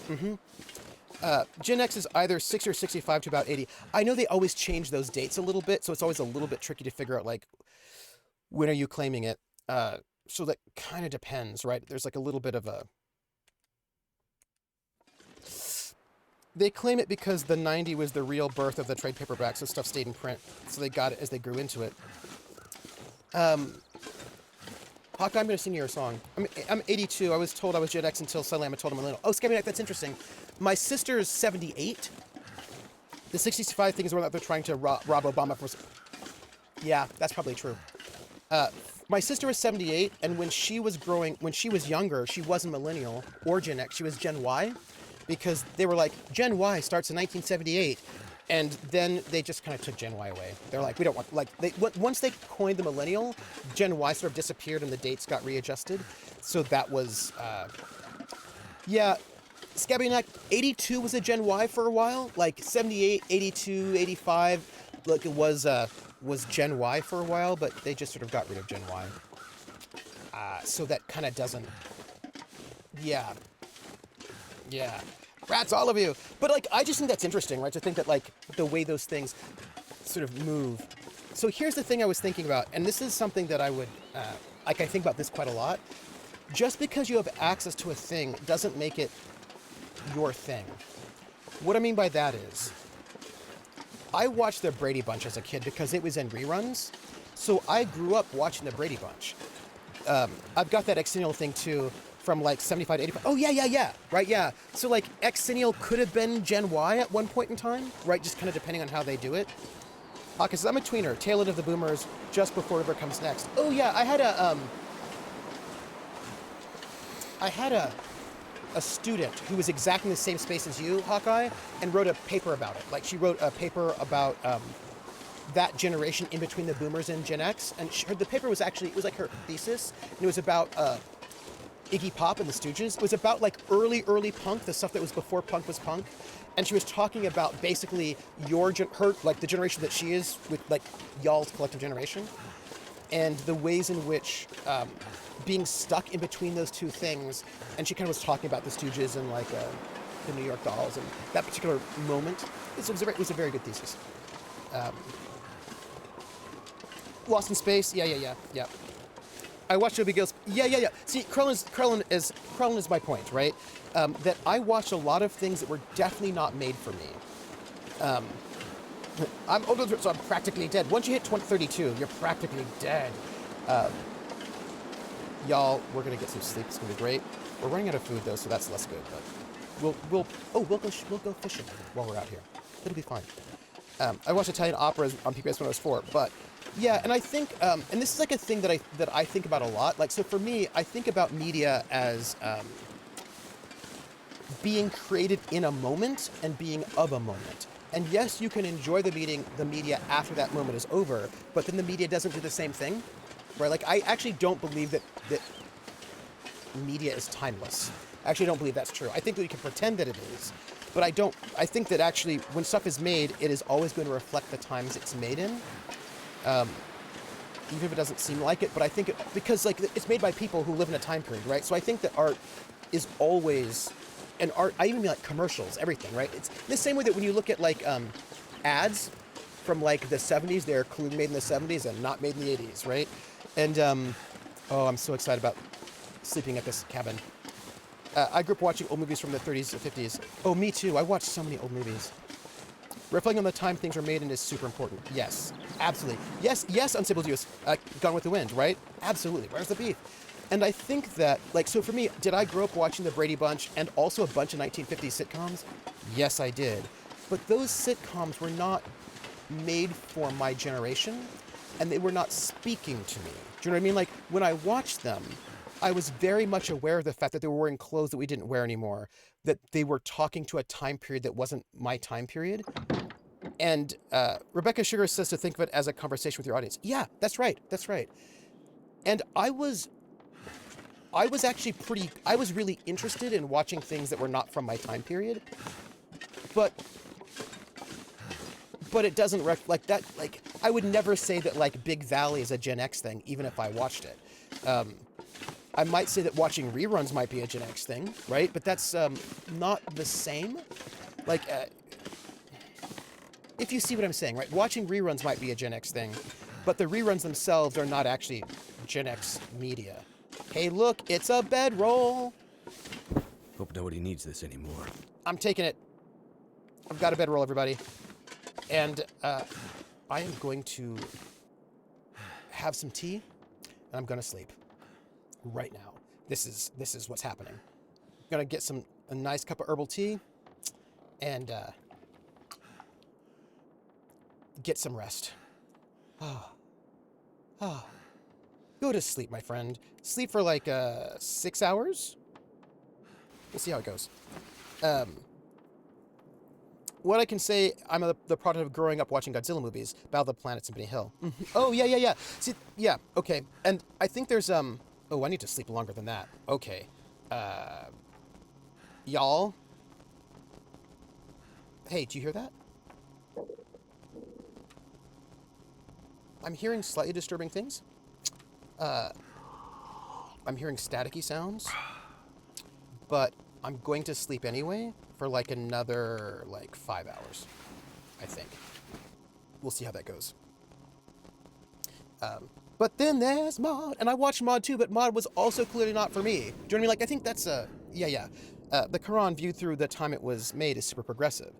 Gen X is either 60 or 65 to about 80. I know they always change those dates a little bit, so it's always a little bit tricky to figure out, like, when are you claiming it? So that kind of depends, right? There's like a little bit of a... They claim it because the 90 was the real birth of the trade paperback, so stuff stayed in print. So they got it as they grew into it. Hawkeye, I'm going to sing you a song. I'm 82. I was told I was Gen X until suddenly I'm told I'm a millennial. Oh, Scabby Neck, that's interesting. My sister is 78. The 65 thing is where they're trying to rob Obama from... Yeah, that's probably true. My sister was 78, and when she was younger, she wasn't millennial or Gen X. She was Gen Y, because they were like, Gen Y starts in 1978. And then they just kind of took Gen Y away. They're like, we don't want, like, once they coined the millennial, Gen Y sort of disappeared and the dates got readjusted. So that was, yeah, Scabby Neck, 82 was a Gen Y for a while. Like 78, 82, 85, like it was Gen Y for a while, but they just sort of got rid of Gen Y. So that kind of doesn't, yeah. Rats, all of you. But like, I just think that's interesting, right? To think that like the way those things sort of move. So here's the thing I was thinking about, and this is something that I would, like I think about this quite a lot. Just because you have access to a thing doesn't make it your thing. What I mean by that is, I watched the Brady Bunch as a kid because it was in reruns. So I grew up watching the Brady Bunch. I've got that Exennial thing too from like 75 to 85. Oh yeah. Right, yeah. So like Exennial could have been Gen Y at one point in time, right? Just kind of depending on how they do it. Because I'm a tweener, tail end of the boomers, just before whatever comes next. Oh yeah, I had a student who was exactly in the same space as you, Hawkeye, and wrote a paper about it. Like she wrote a paper about that generation in between the boomers and Gen X. And the paper was actually, it was like her thesis, and it was about Iggy Pop and the Stooges. It was about like early punk, the stuff that was before punk was punk. And she was talking about basically like the generation that she is with like y'all's collective generation, and the ways in which being stuck in between those two things. And she kind of was talking about the Stooges and like the New York Dolls and that particular moment. It was a very good thesis. Lost in Space, yeah. I watched Toby Gills. Yeah. See, Krellin is my point, right? That I watched a lot of things that were definitely not made for me. I'm older, so I'm practically dead. Once you hit 32, you're practically dead. Y'all, we're gonna get some sleep. It's gonna be great. We're running out of food though, so that's less good. But we'll go fishing while we're out here. It'll be fine. I watched Italian operas on PBS when I was 4, but yeah, and I think, and this is like a thing that I think about a lot. Like, so for me, I think about media as being created in a moment and being of a moment. And yes, you can enjoy the media after that moment is over, but then the media doesn't do the same thing, right? Like, I actually don't believe that media is timeless. I actually don't believe that's true. I think that we can pretend that it is, but I don't. I think that actually when stuff is made, it is always going to reflect the times it's made in, even if it doesn't seem like it. But I think because like it's made by people who live in a time period, right? So I think that art is always, and art, I even mean like commercials, everything, right? It's the same way that when you look at like ads from like the 70s, they're clearly made in the 70s and not made in the 80s, right? And oh, I'm so excited about sleeping at this cabin. I grew up watching old movies from the 30s and 50s. Oh, me too. I watched so many old movies. Reflecting on the time things were made in is super important. Yes, absolutely. Yes, Unstable Duos, Gone with the Wind, right? Absolutely. Where's the beef? And I think that, like, so for me, did I grow up watching the Brady Bunch and also a bunch of 1950s sitcoms? Yes, I did. But those sitcoms were not made for my generation, and they were not speaking to me. Do you know what I mean? Like, when I watched them, I was very much aware of the fact that they were wearing clothes that we didn't wear anymore, that they were talking to a time period that wasn't my time period. And Rebecca Sugar says to think of it as a conversation with your audience. Yeah, that's right. And I was actually I was really interested in watching things that were not from my time period. But it doesn't like that. Like, I would never say that like Big Valley is a Gen X thing, even if I watched it. I might say that watching reruns might be a Gen X thing, right? But that's not the same. Like, if you see what I'm saying, right? Watching reruns might be a Gen X thing, but the reruns themselves are not actually Gen X media. Hey, look, it's a bedroll. Hope nobody needs this anymore. I'm taking it. I've got a bedroll, everybody. And I am going to have some tea, and I'm going to sleep. Right now. This is what's happening. I'm gonna get a nice cup of herbal tea and get some rest. Go to sleep, my friend. Sleep for like 6 hours. We'll see how it goes. What I can say, I'm the product of growing up watching Godzilla movies, Battle of the Planets and Benny Hill. Oh yeah. See, yeah, okay. And I think there's oh, I need to sleep longer than that. Okay. Y'all? Hey, do you hear that? I'm hearing slightly disturbing things. I'm hearing staticky sounds. But I'm going to sleep anyway for like another like 5 hours, I think. We'll see how that goes. But then there's Mod, and I watched Mod too, but Mod was also clearly not for me. Do you know what I mean? Like, I think that's the Quran viewed through the time it was made is super progressive.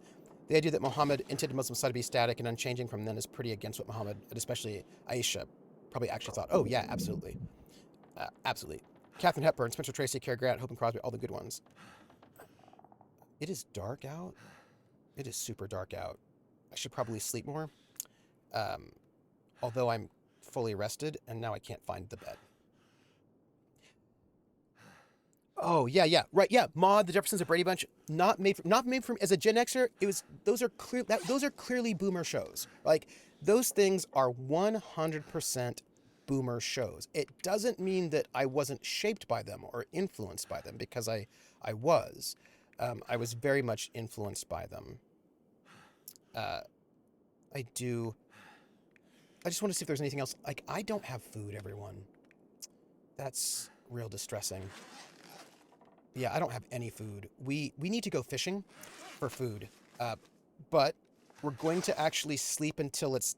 The idea that Muhammad intended Muslim society to be static and unchanging from then is pretty against what Muhammad, and especially Aisha, probably actually thought. Oh yeah, absolutely. Absolutely. Katharine Hepburn, Spencer Tracy, Cary Grant, Hope and Crosby, all the good ones. It is dark out. It is super dark out. I should probably sleep more. Although I'm fully rested, and now I can't find the bed. Oh yeah, right, yeah. Maude, The Jeffersons, The Brady Bunch, not made for as a Gen Xer. Those are clearly boomer shows. Like, those things are 100% boomer shows. It doesn't mean that I wasn't shaped by them or influenced by them, because I was. I was very much influenced by them. I just want to see if there's anything else. Like, I don't have food, everyone. That's real distressing. Yeah, I don't have any food. We need to go fishing for food. But we're going to actually sleep until it's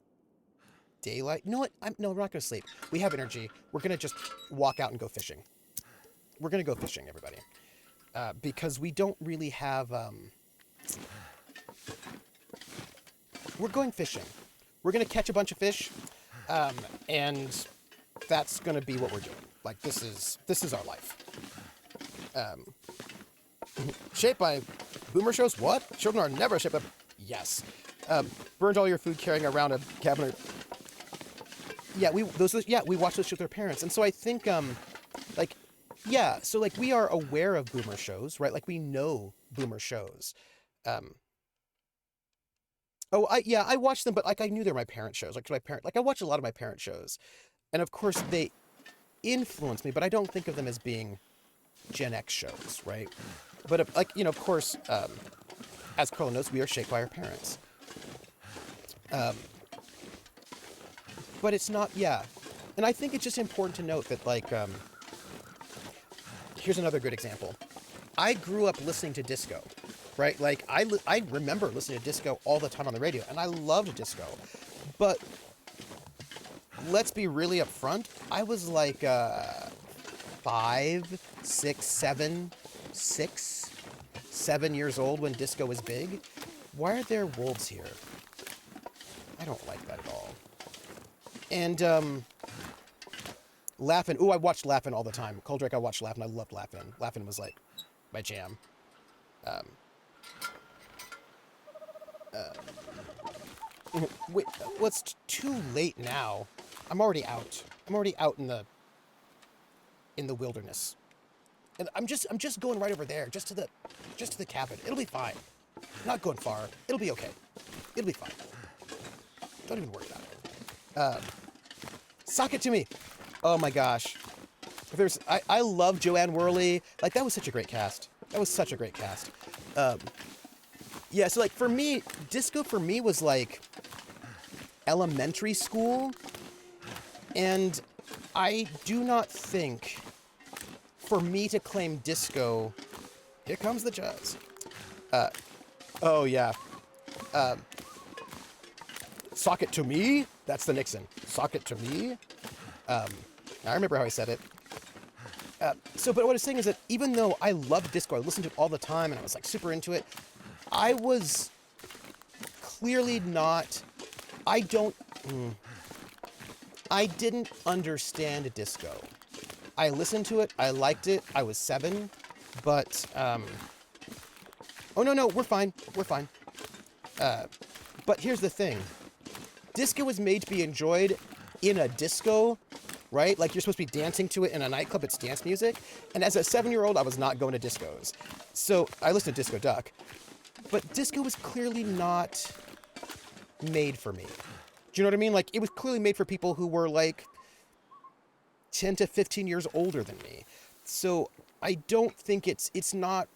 daylight. You know what? No, we're not going to sleep. We have energy. We're going to just walk out and go fishing. We're going to go fishing, everybody. Because we don't really have... We're going fishing. We're going to catch a bunch of fish, and that's going to be what we're doing. Like, this is our life. Shaped by boomer shows? What? Children are never shaped by... Yes. Burned all your food carrying around a cabinet. Yeah, we watch those shows with our parents. And so I think, so we are aware of boomer shows, right? Like, we know boomer shows. I watched them, but like I knew they were my parents' shows. I watch a lot of my parents' shows, and of course they influenced me, but I don't think of them as being Gen X shows, right? But of course, as Carla knows, we are shaped by our parents. But it's not, and I think it's just important to note that here's another good example. I grew up listening to disco. Right? Like, I remember listening to disco all the time on the radio, and I loved disco. But let's be really upfront. I was like 7 years old when disco was big. Why are there wolves here? I don't like that at all. And Laugh-In. Ooh, I watched Laugh-In all the time. Coldrake, I watched Laugh-In. I loved Laugh-In. Laugh-In was like my jam. Wait, well, it's too late now. I'm already out. I'm already out in the wilderness, and I'm just going right over there, just to the cabin. It'll be fine. I'm not going far. It'll be okay. It'll be fine. Don't even worry about it. Sock it to me. Oh my gosh. I love Joanne Worley. Like, that was such a great cast. Yeah, so like for me, disco for me was like elementary school, and I do not think for me to claim disco, here comes the jazz. Oh yeah. Sock it to me? That's the Nixon. Sock it to me? I remember how he said it. But what I was saying is that even though I loved disco, I listened to it all the time, and I was like super into it, I was clearly not, I didn't understand disco. I listened to it, I liked it, I was 7, but, oh no, we're fine. But here's the thing. Disco was made to be enjoyed in a disco, right? Like, you're supposed to be dancing to it in a nightclub, it's dance music. And as a 7-year-old, I was not going to discos. So I listened to Disco Duck. But disco was clearly not made for me. Do you know what I mean? Like, it was clearly made for people who were like 10 to 15 years older than me. So I don't think it's not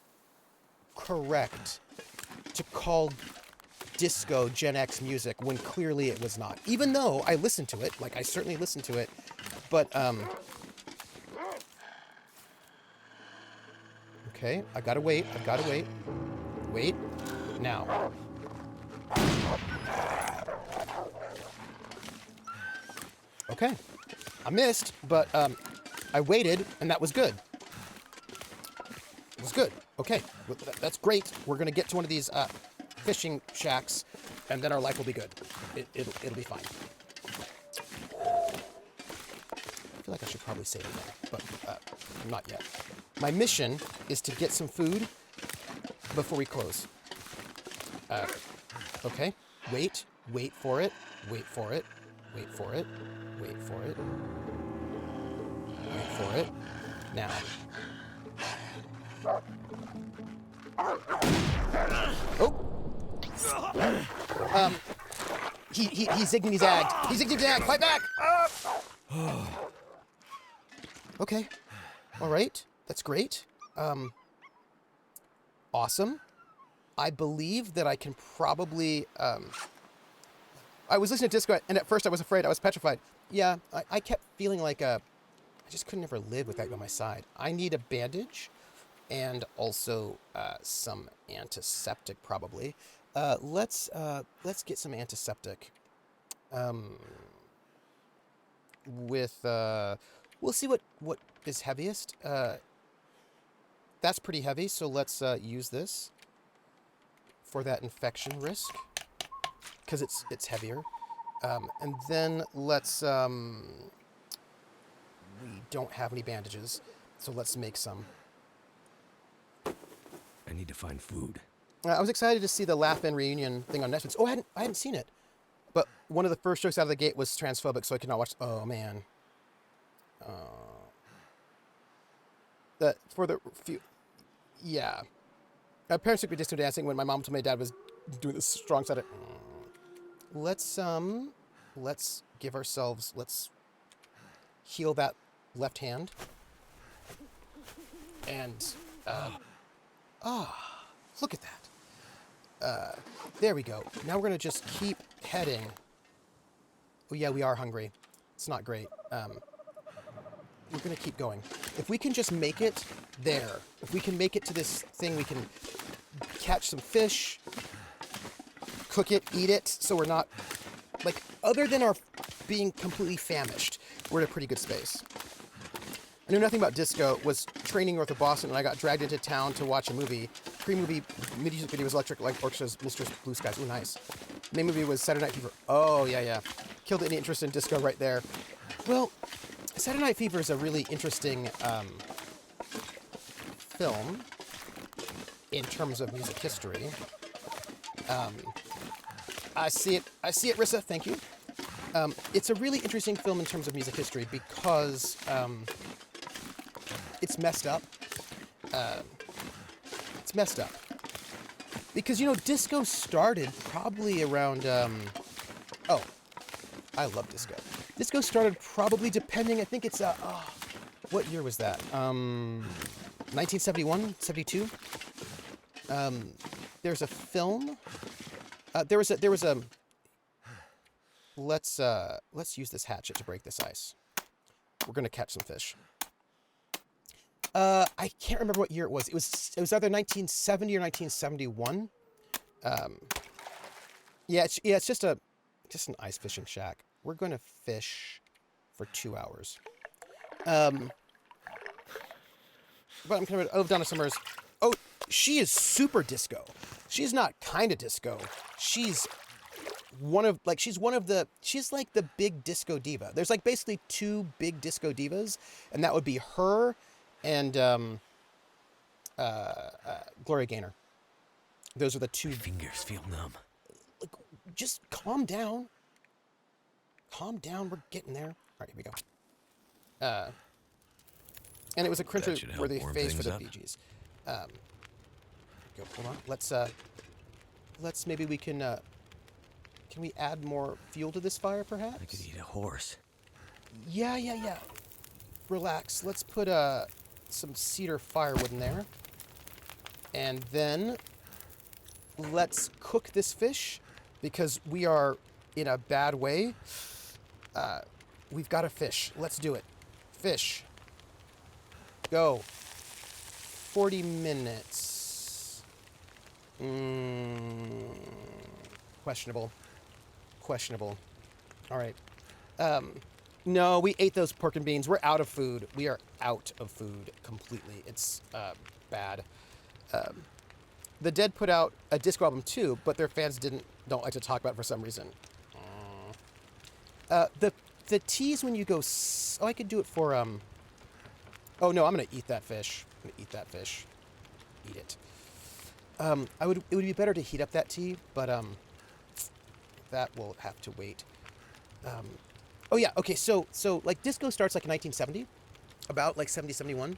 correct to call disco Gen X music when clearly it was not. Even though I listened to it, like I certainly listened to it, but Okay, I gotta wait. I've gotta wait. Wait. Now. Okay. I missed, but I waited, and that was good. It was good. Okay, well, that's great. We're gonna get to one of these fishing shacks, and then our life will be good. It'll be fine. I feel like I should probably save it now, but not yet. My mission is to get some food before we close. Okay. Wait for it. Wait for it. Wait for it. Wait for it. Wait for it. Now. Oh. He's zigging his ag. He's zigging his ag. Fight back. Okay. All right. That's great. Awesome. I believe that I can probably, I was listening to disco, and at first I was afraid. I was petrified. Yeah, I kept feeling like I just couldn't ever live with that by my side. I need a bandage and also some antiseptic, probably. Let's get some antiseptic. We'll see what is heaviest. That's pretty heavy, so let's use this for that infection risk, because it's heavier. And then let's, we don't have any bandages, so let's make some. I need to find food. I was excited to see the Laugh In reunion thing on Netflix. Oh, I hadn't seen it. But one of the first jokes out of the gate was transphobic, so I could not watch. Oh, man. For the few, yeah. My parents took me disco dancing when my mom told me my dad was doing this strong side of. Let's give ourselves. Let's heal that left hand. And look at that. There we go. Now we're gonna just keep heading. Oh yeah, we are hungry. It's not great. We're gonna keep going. If we can just make it there, if we can make it to this thing, we can catch some fish, cook it, eat it, so we're not, like, other than our being completely famished, we're in a pretty good space. I knew nothing about disco, was training north of Boston, and I got dragged into town to watch a movie. Pre-movie music video was Electric Light Orchestra's Mr. Blue Skies. Ooh, nice. Main movie was Saturday Night Fever. Oh, yeah. Killed any interest in disco right there. Well, Saturday Night Fever is a really interesting film in terms of music history. I see it, Rissa. Thank you. It's a really interesting film in terms of music history because it's messed up. Because, disco started probably around, oh, I love disco. Disco started probably depending, I think it's, what year was that? 1971, 72? There's a film, there was a, let's use this hatchet to break this ice. We're gonna catch some fish. I can't remember what year it was. It was either 1970 or 1971. Yeah, it's just an ice fishing shack. We're gonna fish for 2 hours. But I'm kind of Donna Summers. Oh, she is super disco. She's not kind of disco. She's she's like the big disco diva. There's like basically two big disco divas, and that would be her and Gloria Gaynor. Those are the two. My fingers feel numb. Like, just calm down. Calm down. We're getting there. All right, here we go. And it was a cringe-worthy face for the Bee Gees. Go. Hold on. Let's maybe we can we add more fuel to this fire, perhaps? I could eat a horse. Yeah. Relax. Let's put some cedar firewood in there. And then let's cook this fish because we are in a bad way. We've got a fish. Let's do it. Fish. Go. 40 minutes. Questionable. All right. No, we ate those pork and beans. We're out of food. We are out of food completely. It's bad. The Dead put out a disco album too, but their fans don't like to talk about it for some reason. The teas when you go. I could do it for Oh no, I'm gonna eat that fish. Eat it. It would be better to heat up that tea, but that will have to wait. Oh yeah, okay. So like disco starts like in 1970, about like 70, 71,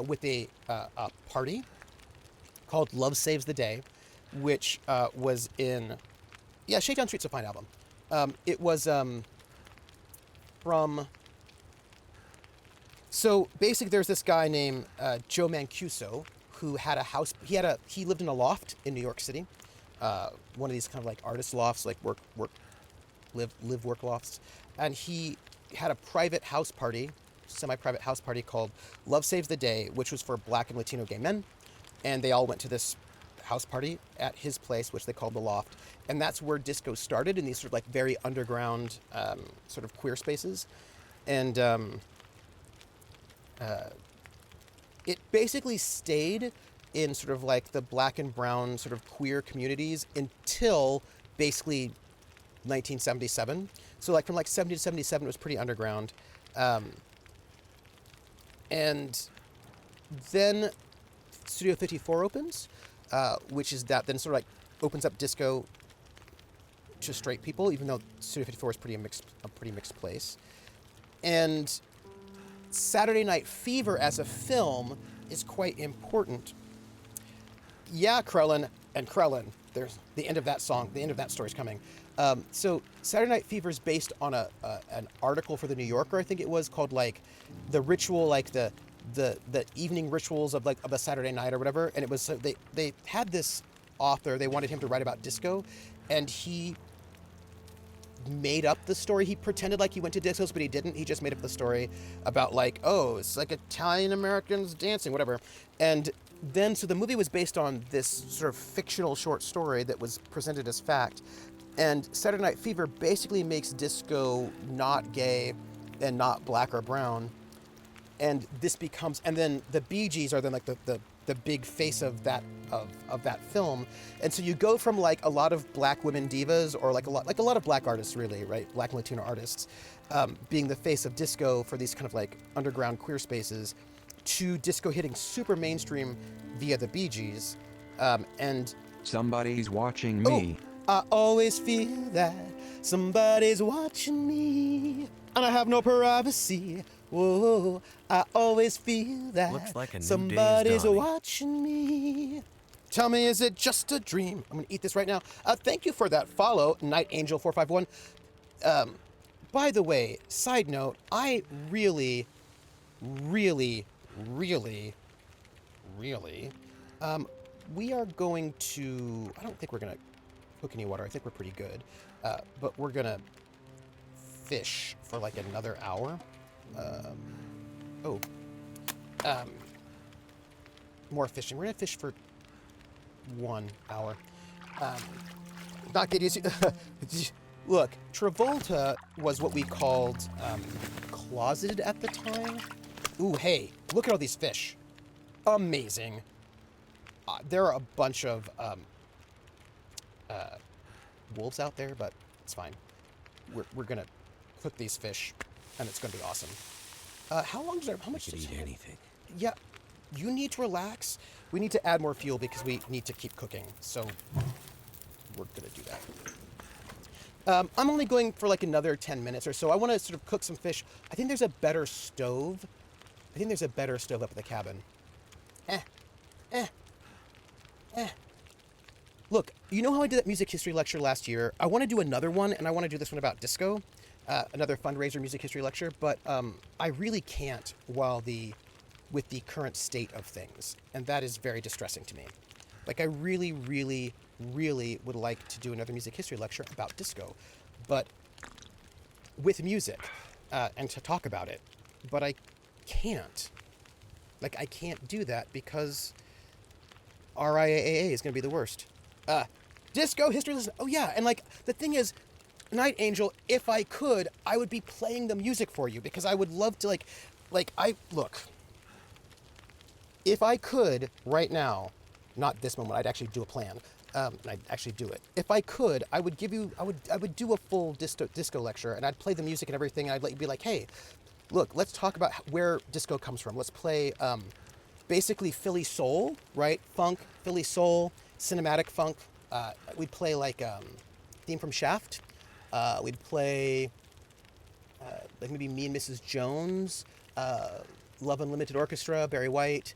with a party called Love Saves the Day, which was in, Shakedown Street's a fine album. It was from. So basically, there's this guy named Joe Mancuso who had a house. He lived in a loft in New York City, one of these kind of like artist lofts, like live work lofts, and he had a private house party, semi-private house party called Love Saves the Day, which was for Black and Latino gay men, and they all went to this house party at his place, which they called the Loft, and that's where disco started in these sort of like very underground sort of queer spaces, and it basically stayed in sort of like the black and brown sort of queer communities until basically 1977. So like from like 70 to 77, it was pretty underground. And then Studio 54 opens, which is that then sort of like opens up disco to straight people, even though Studio 54 is a pretty mixed place. And Saturday Night Fever as a film is quite important. Yeah, Krellin, there's the end of that song, the end of that story is coming. So Saturday Night Fever is based on an article for the New Yorker, I think it was, called like the ritual, like the evening rituals of a Saturday night or whatever. And it was, they had this author, they wanted him to write about disco, and he made up the story. He pretended like he went to discos, but he didn't. He just made up the story about like, oh, it's like Italian Americans dancing, whatever. And then, so the movie was based on this sort of fictional short story that was presented as fact. And Saturday Night Fever basically makes disco not gay and not black or brown. And this becomes, and then the Bee Gees are then like the big face of that film. And so you go from like a lot of black women divas, or like a lot of black artists, really, right? Black and Latino artists, being the face of disco for these kind of like underground queer spaces, to disco hitting super mainstream via the Bee Gees. And Somebody's watching me. I always feel that somebody's watching me, and I have no privacy. Whoa, I always feel that Looks like a new day's somebody's dawning. watching me. Tell me, is it just a dream? I'm gonna eat this right now. Thank you for that follow, Night Angel 451. By the way, side note, I really, we are going to, I don't think we're gonna cook any water. I think we're pretty good. But we're gonna fish for like another hour. More fishing. We're gonna fish for 1 hour. Not get used to. Look, Travolta was what we called closeted at the time. Ooh, hey, look at all these fish. Amazing. There are a bunch of wolves out there, but it's fine. We're gonna cook these fish, and it's gonna be awesome. How much Could does eat anything. Yeah, you need to relax. We need to add more fuel because we need to keep cooking. So we're gonna do that. I'm only going for like another 10 minutes or so. I want to sort of cook some fish. I think there's a better stove. Up at the cabin. Look, you know how I did that music history lecture last year? I want to do another one, and I want to do this one about disco. Another fundraiser music history lecture, but I really can't with the current state of things, and that is very distressing to me. Like, I really, really, really would like to do another music history lecture about disco, but with music, and to talk about it, but I can't. Like, I can't do that because RIAA is going to be the worst. Disco history lesson. Oh, yeah. And, like, the thing is, Night Angel, if I could, I would be playing the music for you because I would love to, look, if I could right now, not this moment, I'd actually do a plan, and I'd actually do it. If I could, I would do a full disco lecture, and I'd play the music and everything, and I'd let you be like, hey, look, let's talk about where disco comes from. Let's play, basically Philly soul, right? Funk, Philly soul, cinematic funk. We'd play theme from Shaft. We'd play like maybe Me and Mrs. Jones, Love Unlimited Orchestra, Barry White,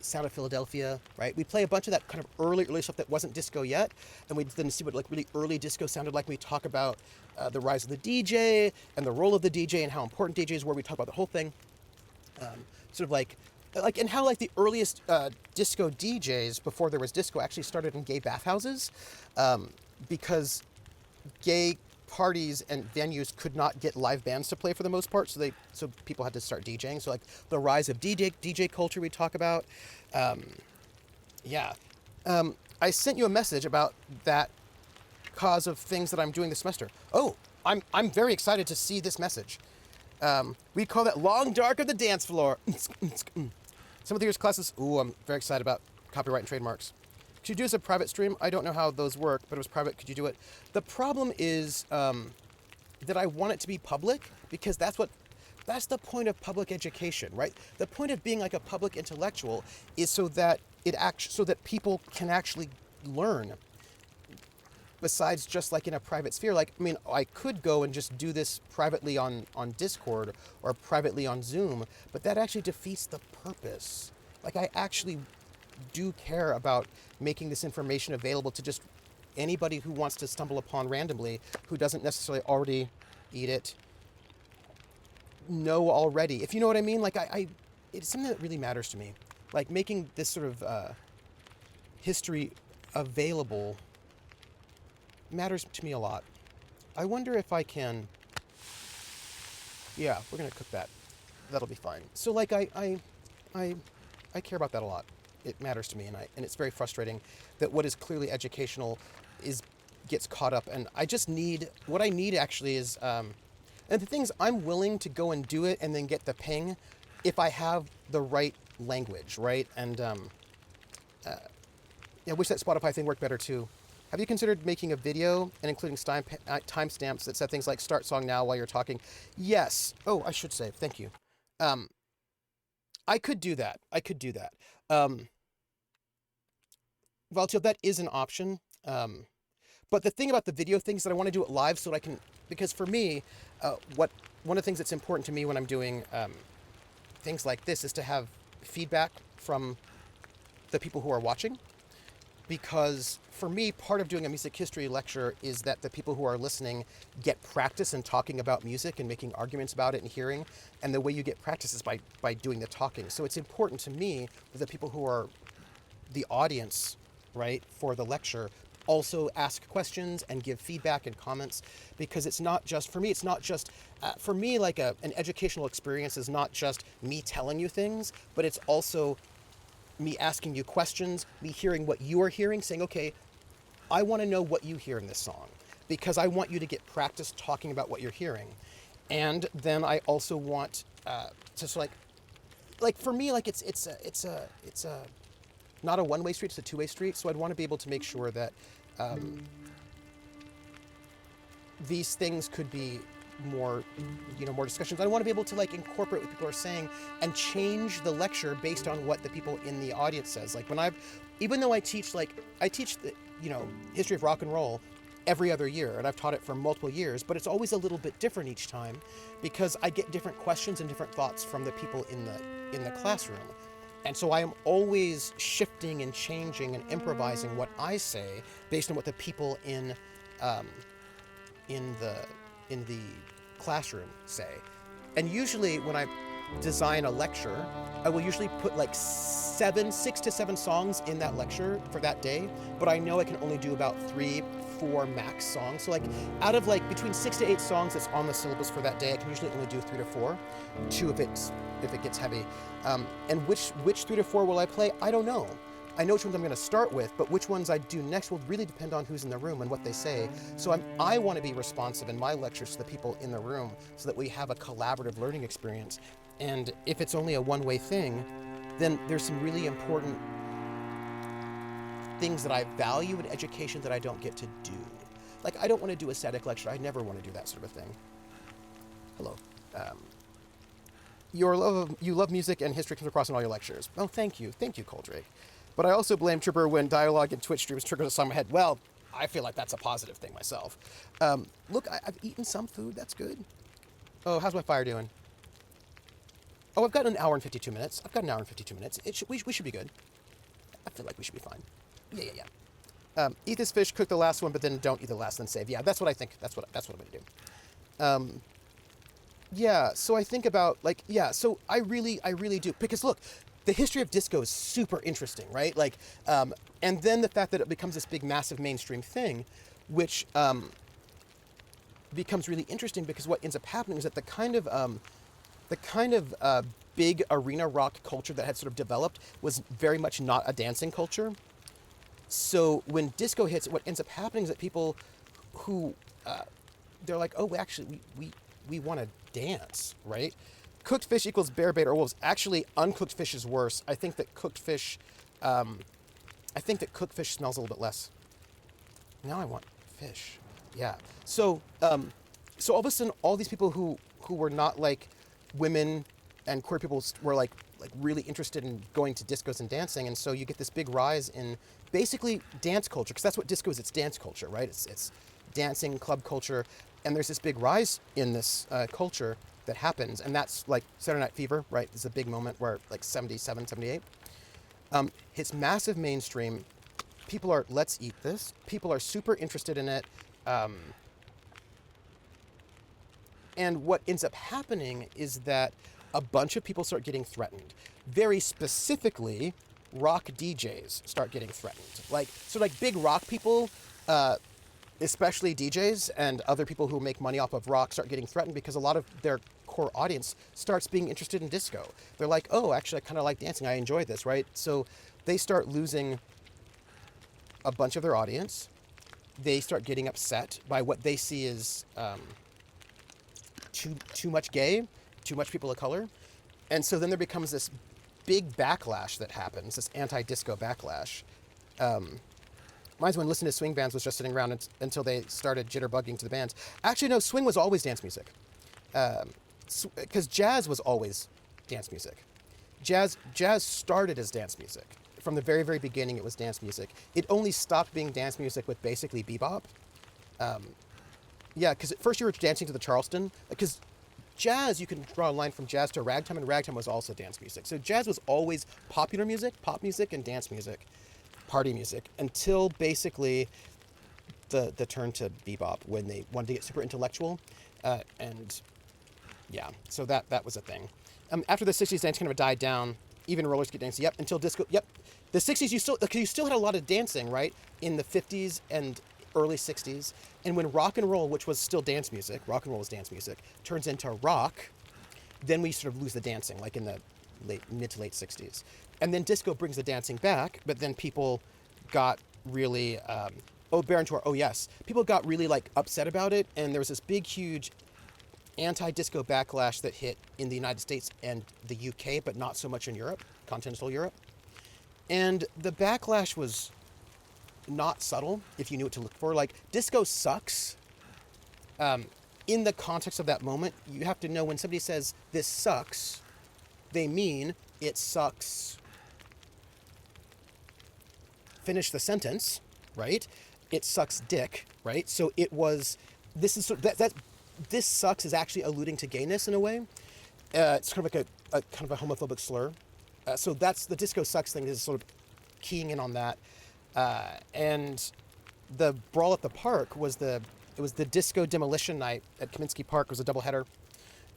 Sound of Philadelphia, right? We'd play a bunch of that kind of early stuff that wasn't disco yet, and we'd then see what like really early disco sounded like. We talk about the rise of the DJ and the role of the DJ and how important DJs were. We talk about the whole thing, sort of like and how like the earliest disco DJs before there was disco actually started in gay bathhouses, because gay parties and venues could not get live bands to play for the most part, so people had to start DJing. So like the rise of DJ culture we talk about. I sent you a message about that cause of things that I'm doing this semester. Oh, I'm very excited to see this message. We call that Long Dark of the Dance Floor. Some of the year's classes, I'm very excited about copyright and trademarks. Could you do this a private stream? I don't know how those work, but it was private. Could you do it? The problem is that I want it to be public because that's the point of public education, right? The point of being like a public intellectual is so that people can actually learn. Besides just like in a private sphere, like, I mean, I could go and just do this privately on Discord or privately on Zoom, but that actually defeats the purpose. Like, I actually do care about making this information available to just anybody who wants to stumble upon randomly, who doesn't necessarily already eat it, know already. If you know what I mean? Like, it's something that really matters to me. Like, making this sort of history available matters to me a lot. I wonder if I can... Yeah, we're gonna cook that. That'll be fine. So, like, I care about that a lot. It matters to me, and it's very frustrating that what is clearly educational gets caught up, and what I need actually is, and the things I'm willing to go and do it and then get the ping if I have the right language, right? And I wish that Spotify thing worked better too. Have you considered making a video and including timestamps that said things like "start song now" while you're talking? Yes. Oh, I should say thank you. I could do that. Valtil, that is an option. But the thing about the video thing is that I want to do it live so that I can, because for me, one of the things that's important to me when I'm doing things like this is to have feedback from the people who are watching. Because for me, part of doing a music history lecture is that the people who are listening get practice in talking about music and making arguments about it and hearing. And the way you get practice is by doing the talking. So it's important to me that the people who are the audience, right, for the lecture also ask questions and give feedback and comments, because it's not just, for me, for me, like an educational experience is not just me telling you things, but it's also me asking you questions, me hearing what you are hearing, saying, okay, I want to know what you hear in this song, because I want you to get practice talking about what you're hearing. And then I also want to like for me, like it's a not a one-way street, it's a two-way street. So I'd want to be able to make sure that these things could be more discussions. I want to be able to like incorporate what people are saying and change the lecture based on what the people in the audience says. Like even though I teach the, history of rock and roll every other year, and I've taught it for multiple years, but it's always a little bit different each time because I get different questions and different thoughts from the people in the classroom. And so I am always shifting and changing and improvising what I say based on what the people in the classroom say. And usually when design a lecture, I will usually put like 6 to 7 songs in that lecture for that day, but I know I can only do about 3, 4 max songs. So like out of like between 6 to 8 songs that's on the syllabus for that day, I can usually only do 3 to 4, 2 if it gets heavy. And which 3 to 4 will I play? I don't know. I know which ones I'm going to start with, but which ones I do next will really depend on who's in the room and what they say. So I want to be responsive in my lectures to the people in the room so that we have a collaborative learning experience. And if it's only a one-way thing, then there's some really important things that I value in education that I don't get to do. Like, I don't want to do a static lecture. I never want to do that sort of a thing. Hello. You love music and history comes across in all your lectures. Oh, thank you. Thank you, Coldrake. But I also blame Tripper when dialogue in Twitch streams triggers a song in my head. Well, I feel like that's a positive thing myself. Look, I've eaten some food. That's good. Oh, how's my fire doing? Oh, I've got an hour and 52 minutes. We should be good. I feel like we should be fine. Yeah. Eat this fish, cook the last one, but then don't eat the last, then save. Yeah, that's what I think. That's what I'm gonna do. Yeah. So I think about like, yeah. So I really do, because look, the history of disco is super interesting, right? Like, and then the fact that it becomes this big, massive mainstream thing, which becomes really interesting because what ends up happening is that the kind of big arena rock culture that had sort of developed was very much not a dancing culture. So when disco hits, what ends up happening is that people who they're like, oh, actually, we want to dance, right? Cooked fish equals bear bait or wolves. Actually, uncooked fish is worse. I think that cooked fish smells a little bit less. Now I want fish. Yeah. So all of a sudden, all these people who were not like women and queer people were like really interested in going to discos and dancing, and so you get this big rise in basically dance culture, because that's what disco is. It's dance culture, right? It's dancing, club culture, and there's this big rise in this culture that happens, and that's like Saturday Night Fever, right? It's a big moment where like 77, 78 hits massive mainstream. People are, let's eat this. People are super interested in it. And what ends up happening is that a bunch of people start getting threatened. Very specifically, rock DJs start getting threatened. Like big rock people, especially DJs and other people who make money off of rock, start getting threatened because a lot of their core audience starts being interested in disco. They're like, oh, actually, I kind of like dancing. I enjoy this, right? So they start losing a bunch of their audience. They start getting upset by what they see as too much gay, too much people of color. And so then there becomes this big backlash that happens, this anti-disco backlash. Reminds me when listening to swing bands was just sitting around until they started jitterbugging to the bands. Actually, no, swing was always dance music. Because jazz was always dance music. Jazz started as dance music. From the very, very beginning, it was dance music. It only stopped being dance music with basically bebop. Yeah, because at first you were dancing to the Charleston. Because jazz, you can draw a line from jazz to ragtime, and ragtime was also dance music. So jazz was always popular music, pop music, and dance music, party music, until basically the turn to bebop when they wanted to get super intellectual. And yeah, so that was a thing. After the 60s, dance kind of died down. Even roller skate dancing, yep, until disco, yep. The 60s, you still had a lot of dancing, right? In the 50s and early 60s. And when rock and roll, which was still dance music, rock and roll was dance music, turns into rock, then we sort of lose the dancing, like in the mid to late 60s. And then disco brings the dancing back, but then people got really, Baron Tour, oh yes. People got really like upset about it, and there was this big, huge anti-disco backlash that hit in the United States and the UK, but not so much in Europe, continental Europe. And the backlash was not subtle, if you knew what to look for. Like, disco sucks. In the context of that moment, you have to know when somebody says, this sucks, they mean it sucks. Finish the sentence, right? It sucks dick, right? So it was, this is sort of, this sucks is actually alluding to gayness in a way. It's kind of like a kind of a homophobic slur. So that's the disco sucks thing, is sort of keying in on that. And the brawl at the park was the disco demolition night at Kaminsky Park. It was a doubleheader.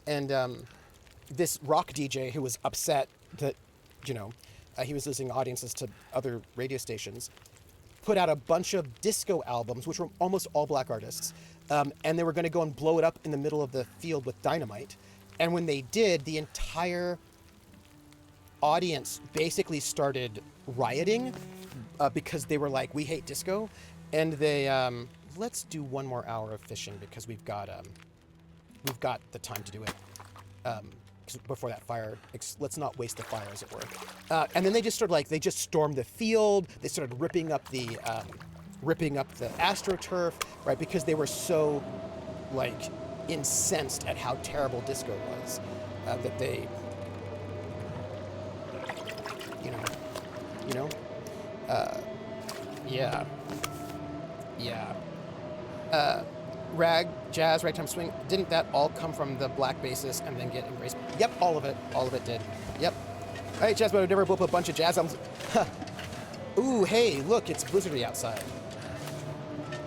And this rock DJ who was upset that, he was losing audiences to other radio stations, put out a bunch of disco albums, which were almost all black artists, and they were going to go and blow it up in the middle of the field with dynamite. And when they did, the entire audience basically started rioting because they were like, we hate disco. And they, let's do one more hour of fishing because we've got the time to do it. Before that fire, let's not waste the fire, as it were. And then they just they just stormed the field. They started ripping up the AstroTurf, right? Because they were so, incensed at how terrible disco was, that they, rag, jazz, ragtime, swing, didn't that all come from the black bassist and then get embraced? Yep, all of it did. Yep. All right, jazz, but I've never blew up a bunch of jazz albums. Ooh, hey, look, it's blizzardy outside.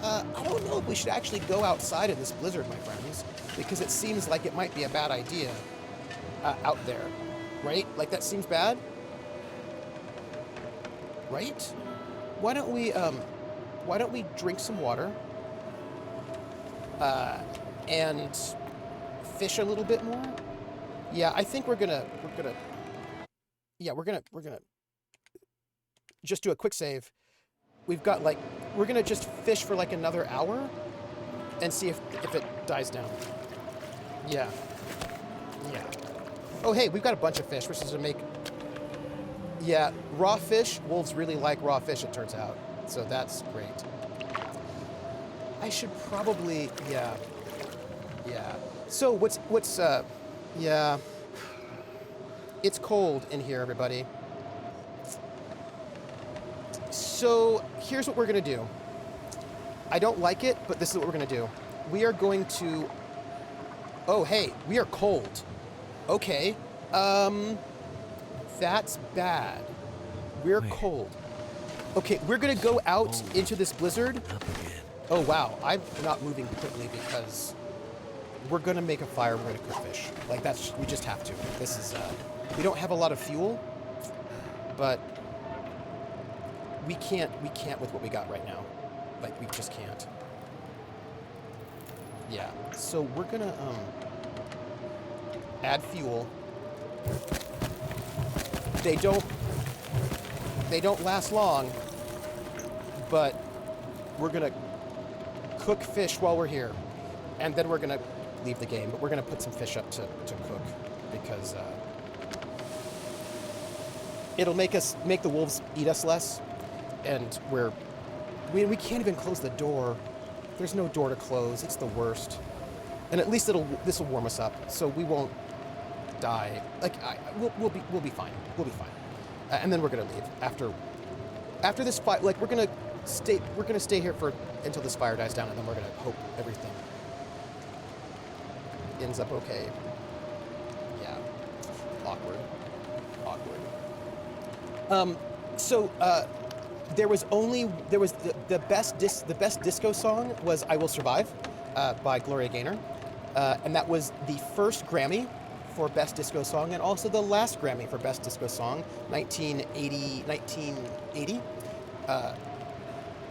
I don't know if we should actually go outside in this blizzard, my friends, because it seems like it might be a bad idea out there, right? Like, that seems bad, right? Why don't we drink some water? And fish a little bit more. Yeah, I think we're gonna just do a quick save. We've got we're gonna just fish for another hour and see if it dies down. Yeah. Oh, hey, we've got a bunch of fish. We're supposed to make. Yeah, raw fish. Wolves really like raw fish, it turns out. So that's great. I should probably, yeah. So yeah. It's cold in here, everybody. So here's what we're gonna do. I don't like it, but this is what we're gonna do. We are going to, oh, hey, we are cold. Okay, that's bad. We're cold. Okay, we're gonna go out into this blizzard. Oh, wow. I'm not moving quickly because we're going to make a fire. We're going to cook fish. We just have to. This is, we don't have a lot of fuel, but we can't with what we got right now. We just can't. Yeah. So we're going to, add fuel. They don't last long, but we're going to cook fish while we're here, and then we're gonna leave the game, but we're gonna put some fish up to cook because it'll make the wolves eat us less, and we can't even close the door. There's no door to close. It's the worst. And at least this will warm us up, so we won't die. We'll be fine. We'll be fine. And then we're gonna leave after this fight. We're gonna stay here until this fire dies down, and then we're gonna hope everything ends up okay. Yeah. Awkward. So there was the best disco song was "I Will Survive" by Gloria Gaynor, and that was the first Grammy for Best Disco Song, and also the last Grammy for Best Disco Song, 1980.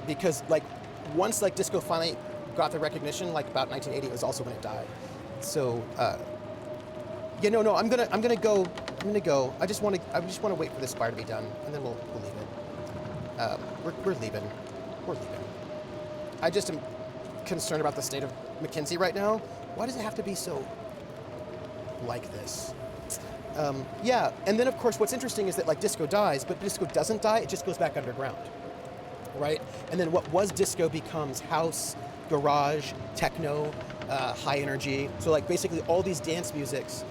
Because once disco finally got the recognition, about 1980, it was also when it died. So I'm gonna go. I just want to wait for this fire to be done, and then we'll leave it. We're leaving. I just am concerned about the state of McKinsey right now. Why does it have to be so like this? Yeah, and then of course what's interesting is that disco dies, but disco doesn't die. It just goes back underground. Right? And then what was disco becomes house, garage, techno, high energy. So basically all these dance musics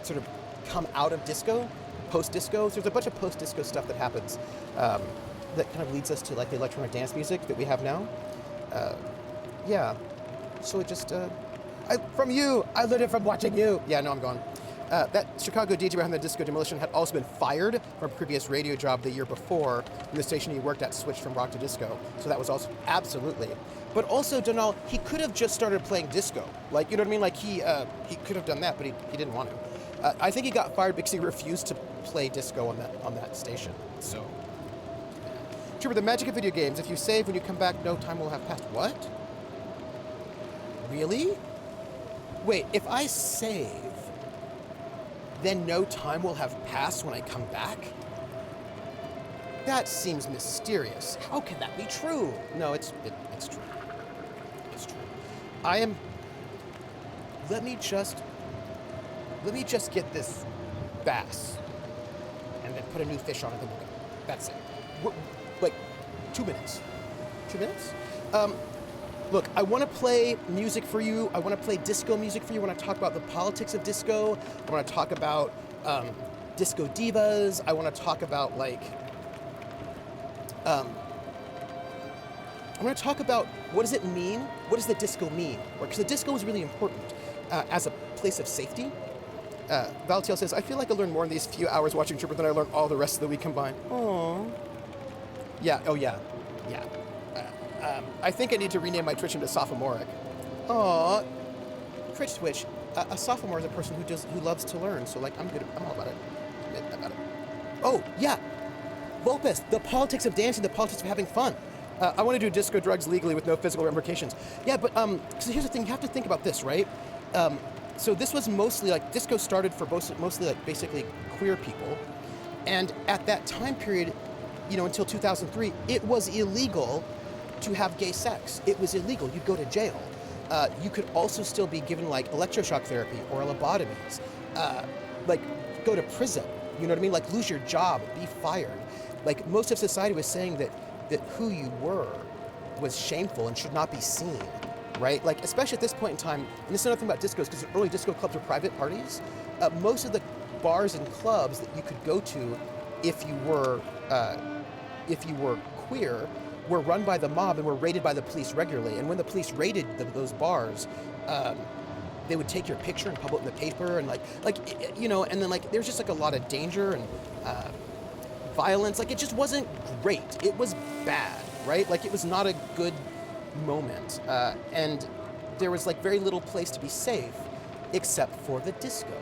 sort of come out of disco, post-disco. So there's a bunch of post-disco stuff that happens that kind of leads us to the electronic dance music that we have now. Yeah. So it just, from you, I learned it from watching you. Yeah, no, I'm gone. That Chicago DJ behind the disco demolition had also been fired from a previous radio job the year before when the station he worked at switched from rock to disco. So that was also absolutely. But also, Donal, he could have just started playing disco. You know what I mean? He could have done that, but he didn't want to. I think he got fired because he refused to play disco on that station. So, Trooper, the magic of video games. If you save when you come back, no time will have passed. What? Really? Wait, if I save, then no time will have passed when I come back? That seems mysterious. How can that be true? No, it's true. It's true. Let me just get this bass and then put a new fish on it and we'll go. That's it. Like 2 minutes. 2 minutes? Look, I want to play music for you. I want to play disco music for you. I want to talk about the politics of disco. I want to talk about disco divas. I want to talk about I want to talk about what does it mean? What does the disco mean? Because the disco is really important as a place of safety. Valtiel says, I feel like I learned more in these few hours watching Trooper than I learned all the rest of the week combined. Aww. Yeah, oh yeah. Yeah. I think I need to rename my Twitch into sophomoric. Aww. Twitch switch. A sophomore is a person who loves to learn. So I'm all about it. About it. Oh yeah, Lopez. The politics of dancing. The politics of having fun. I want to do disco drugs legally with no physical ramifications. Yeah, but so here's the thing. You have to think about this, right? So this was mostly disco started for mostly basically queer people, and at that time period, until 2003, it was illegal to have gay sex. It was illegal. You'd go to jail. You could also still be given electroshock therapy or lobotomies, go to prison. You know what I mean? Lose your job, be fired. Most of society was saying that who you were was shameful and should not be seen, right? Especially at this point in time, and this is another thing about discos, because early disco clubs were private parties. Most of the bars and clubs that you could go to if you were queer were run by the mob and were raided by the police regularly. And when the police raided those bars, they would take your picture and publish it in the paper, and and then there's just a lot of danger and violence. It just wasn't great. It was bad, right? It was not a good moment, and there was very little place to be safe except for the disco,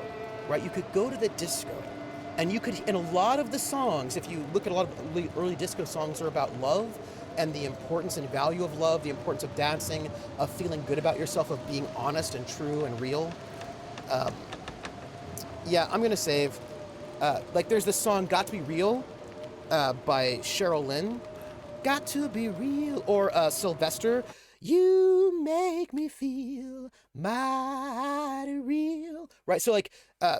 right? You could go to the disco, and you could, in a lot of the songs, if you look at a lot of early disco songs, are about love and the importance and value of love, the importance of dancing, of feeling good about yourself, of being honest and true and real. Yeah, I'm gonna save. There's this song "Got to Be Real" by Cheryl Lynn. Got to be real, or Sylvester. You make me feel mighty real, right? So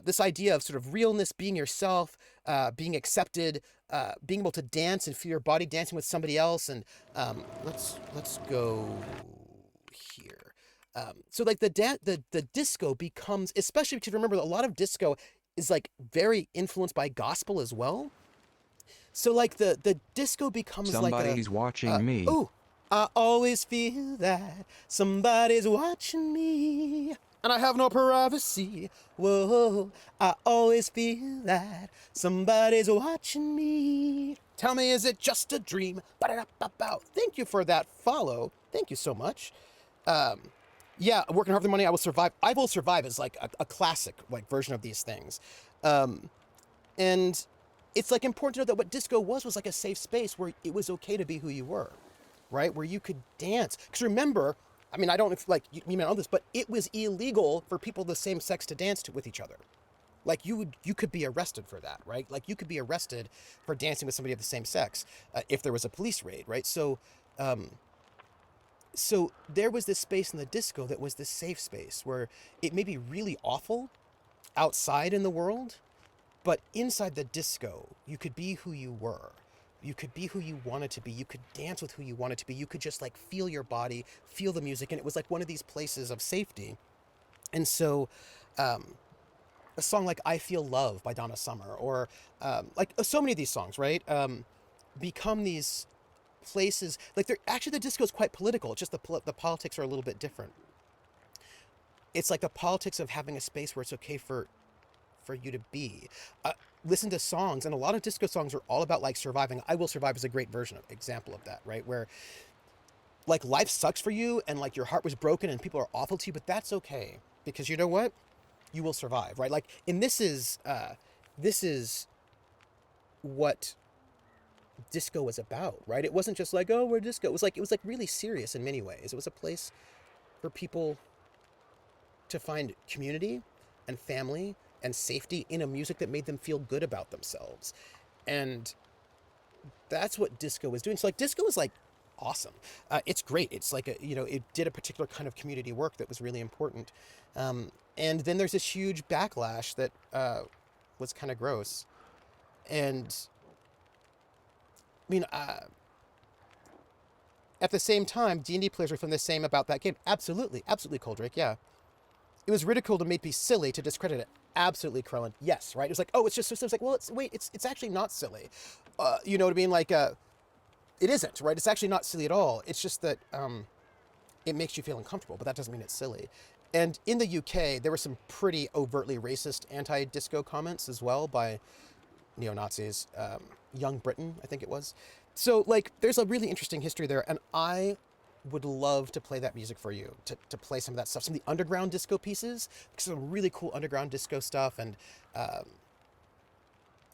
this idea of sort of realness, being yourself, being accepted, being able to dance and feel your body dancing with somebody else. And let's go here. So the disco becomes, especially because remember a lot of disco is very influenced by gospel as well. So the disco becomes Somebody's watching me. Oh, I always feel that somebody's watching me, and I have no privacy. Whoa, I always feel that somebody's watching me. Tell me, is it just a dream? Ba-da-da-ba-bow. Thank you for that follow. Thank you so much. Yeah, working hard for the money, I will survive. I will survive is a classic version of these things, and it's important to know that what disco was a safe space where it was okay to be who you were. Right, where you could dance. Because remember, I don't know if you may know this, but it was illegal for people of the same sex to dance with each other. You could be arrested for that, right? You could be arrested for dancing with somebody of the same sex if there was a police raid, right? So there was this space in the disco that was this safe space where it may be really awful outside in the world, but inside the disco, you could be who you were. You could be who you wanted to be. You could dance with who you wanted to be. You could just feel your body, feel the music. And it was one of these places of safety. And so a song like I Feel Love by Donna Summer, or so many of these songs, right, become these places. Actually the disco is quite political. It's just the politics are a little bit different. It's the politics of having a space where it's okay for you to be. Listen to songs, and a lot of disco songs are all about surviving. I Will Survive is a great example of that, right? Where life sucks for you and your heart was broken and people are awful to you, but that's okay, because you know what? you will survive, right? Like, and this is what disco was about, right? It wasn't just like, oh, we're disco. It was like really serious in many ways. It was a place for people to find community and family and safety in a music that made them feel good about themselves. And that's what disco was doing. So like disco is like awesome. It's great. It's like it did a particular kind of community work that was really important. And then there's this huge backlash that was kind of gross. And I mean, at the same time, D&D players were feeling the same about that game. Absolutely, Coldrake, yeah. It was ridiculed and made me silly to discredit it. Absolutely, Krellin. Yes, right? It was like, oh, it's just systems. Like, well, it's actually not silly. You know what I mean? Like, it isn't, right? It's actually not silly at all. It's just that it makes you feel uncomfortable, but that doesn't mean it's silly. And in the UK, there were some pretty overtly racist anti-disco comments as well by neo-Nazis. Young Britain, I think it was. So, like, there's a really interesting history there, and I would love to play that music for you, to play some of that stuff, some of the underground disco pieces, because some really cool underground disco stuff, and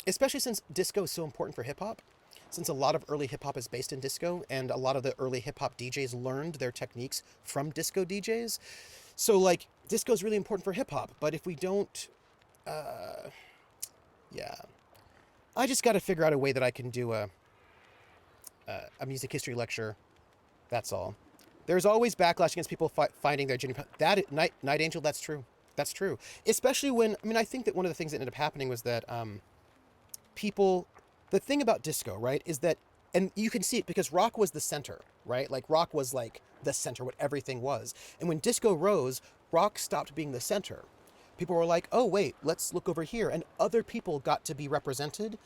especially since disco is so important for hip-hop, since a lot of early hip-hop is based in disco, and a lot of the early hip-hop DJs learned their techniques from disco DJs. So, like, disco is really important for hip-hop, but if we don't, yeah. I just got to figure out a way that I can do a music history lecture. That's all. There's always backlash against people finding their genuine... That Night Angel, that's true. That's true. Especially when... I mean, I think that one of the things that ended up happening was that people... The thing about disco, right, is that... And you can see it because rock was the center, right? Like, rock was, like, the center, what everything was. And when disco rose, rock stopped being the center. People were like, oh, wait, let's look over here. And other people got to be represented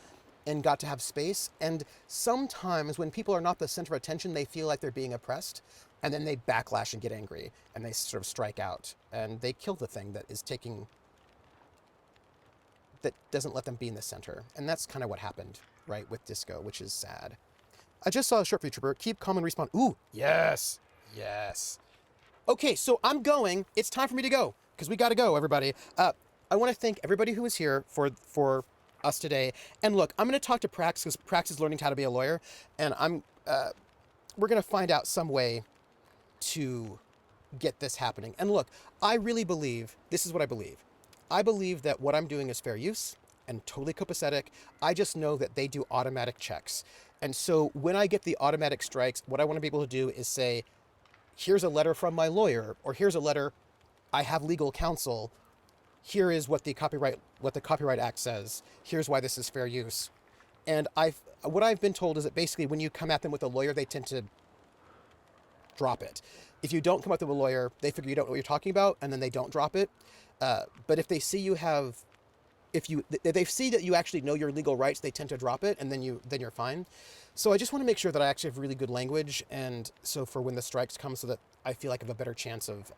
and got to have space. And sometimes when people are not the center of attention, they feel like they're being oppressed. And then they backlash and get angry. And they sort of strike out. And they kill the thing that is taking... that doesn't let them be in the center. And that's kind of what happened, right, with disco, which is sad. I just saw a short for you, Trooper. Keep calm and respawn. Ooh, yes. Yes. Okay, so I'm going. It's time for me to go. Because we got to go, everybody. I want to thank everybody who was here for us today. And look, I'm going to talk to Prax because Prax is learning how to be a lawyer, and we're going to find out some way to get this happening. And look, I really believe, this is what I believe. I believe that what I'm doing is fair use and totally copacetic. I just know that they do automatic checks. And so when I get the automatic strikes, what I want to be able to do is say, here's a letter from my lawyer, or here's a letter, I have legal counsel. Here is what the Copyright Act says. Here's why this is fair use. And what I've been told is that basically when you come at them with a lawyer, they tend to drop it. If you don't come at them with a lawyer, they figure you don't know what you're talking about, and then they don't drop it. But if they see they see that you actually know your legal rights, they tend to drop it, and then you're fine. So I just want to make sure that I actually have really good language, and so for when the strikes come, so that I feel like I have a better chance of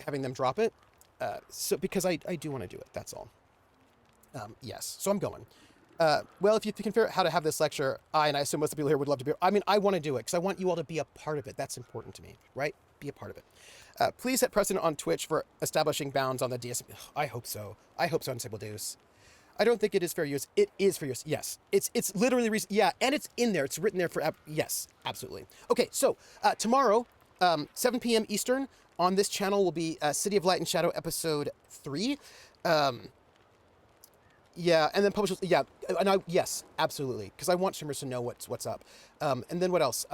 having them drop it. So because I do want to do it, that's all. Yes, so I'm going. Well, if you can figure out how to have this lecture, and I assume most of the people here would love to be, I mean, I want to do it because I want you all to be a part of it. That's important to me, right? Be a part of it. Please set precedent on Twitch for establishing bounds on the DSM. I hope so. I hope so, Unstable Deuce. I don't think it is fair use. It is fair use. Yes. It's literally, yeah, and it's in there. It's written there for, yes, absolutely. Okay, so tomorrow, 7 p.m. Eastern, on this channel will be City of Light and Shadow episode 3. Yeah, and then publish, yeah, and yes, absolutely, because I want streamers to know what's up. And then what else?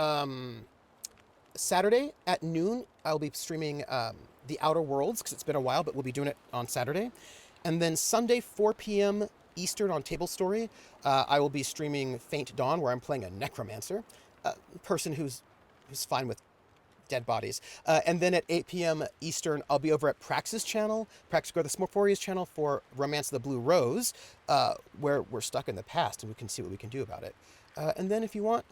Saturday at noon, I'll be streaming The Outer Worlds, because it's been a while, but we'll be doing it on Saturday. And then Sunday, 4 p.m. Eastern on Table Story, I will be streaming Faint Dawn, where I'm playing a necromancer, a person who's fine with dead bodies. And then at 8 p.m. Eastern, I'll be over at Prax's channel, Praxis Go the Smorphoria's channel, for Romance of the Blue Rose, where we're stuck in the past and we can see what we can do about it. And then if you want,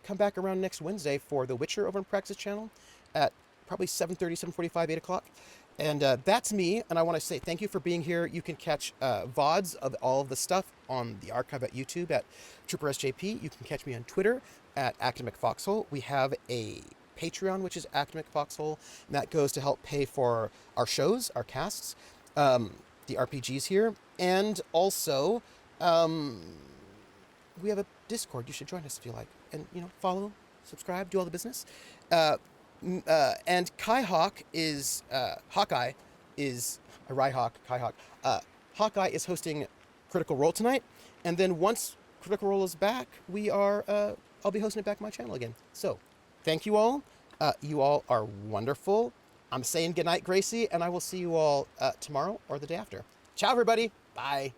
come back around next Wednesday for The Witcher over on Praxis channel at probably 7:30, 7:45, 8 o'clock. And that's me, and I want to say thank you for being here. You can catch VODs of all of the stuff on the archive at YouTube at Trooper SJP. You can catch me on Twitter at AcademicFoxhole. We have a Patreon, which is Academic Foxhole, and that goes to help pay for our shows, our casts, the RPGs here, and also we have a Discord. You should join us if you like, and follow, subscribe, do all the business. And Hawkeye is Hawkeye is hosting Critical Role tonight, and then once Critical Role is back, I'll be hosting it back on my channel again. So, thank you all. You all are wonderful. I'm saying goodnight, Gracie, and I will see you all tomorrow or the day after. Ciao, everybody. Bye.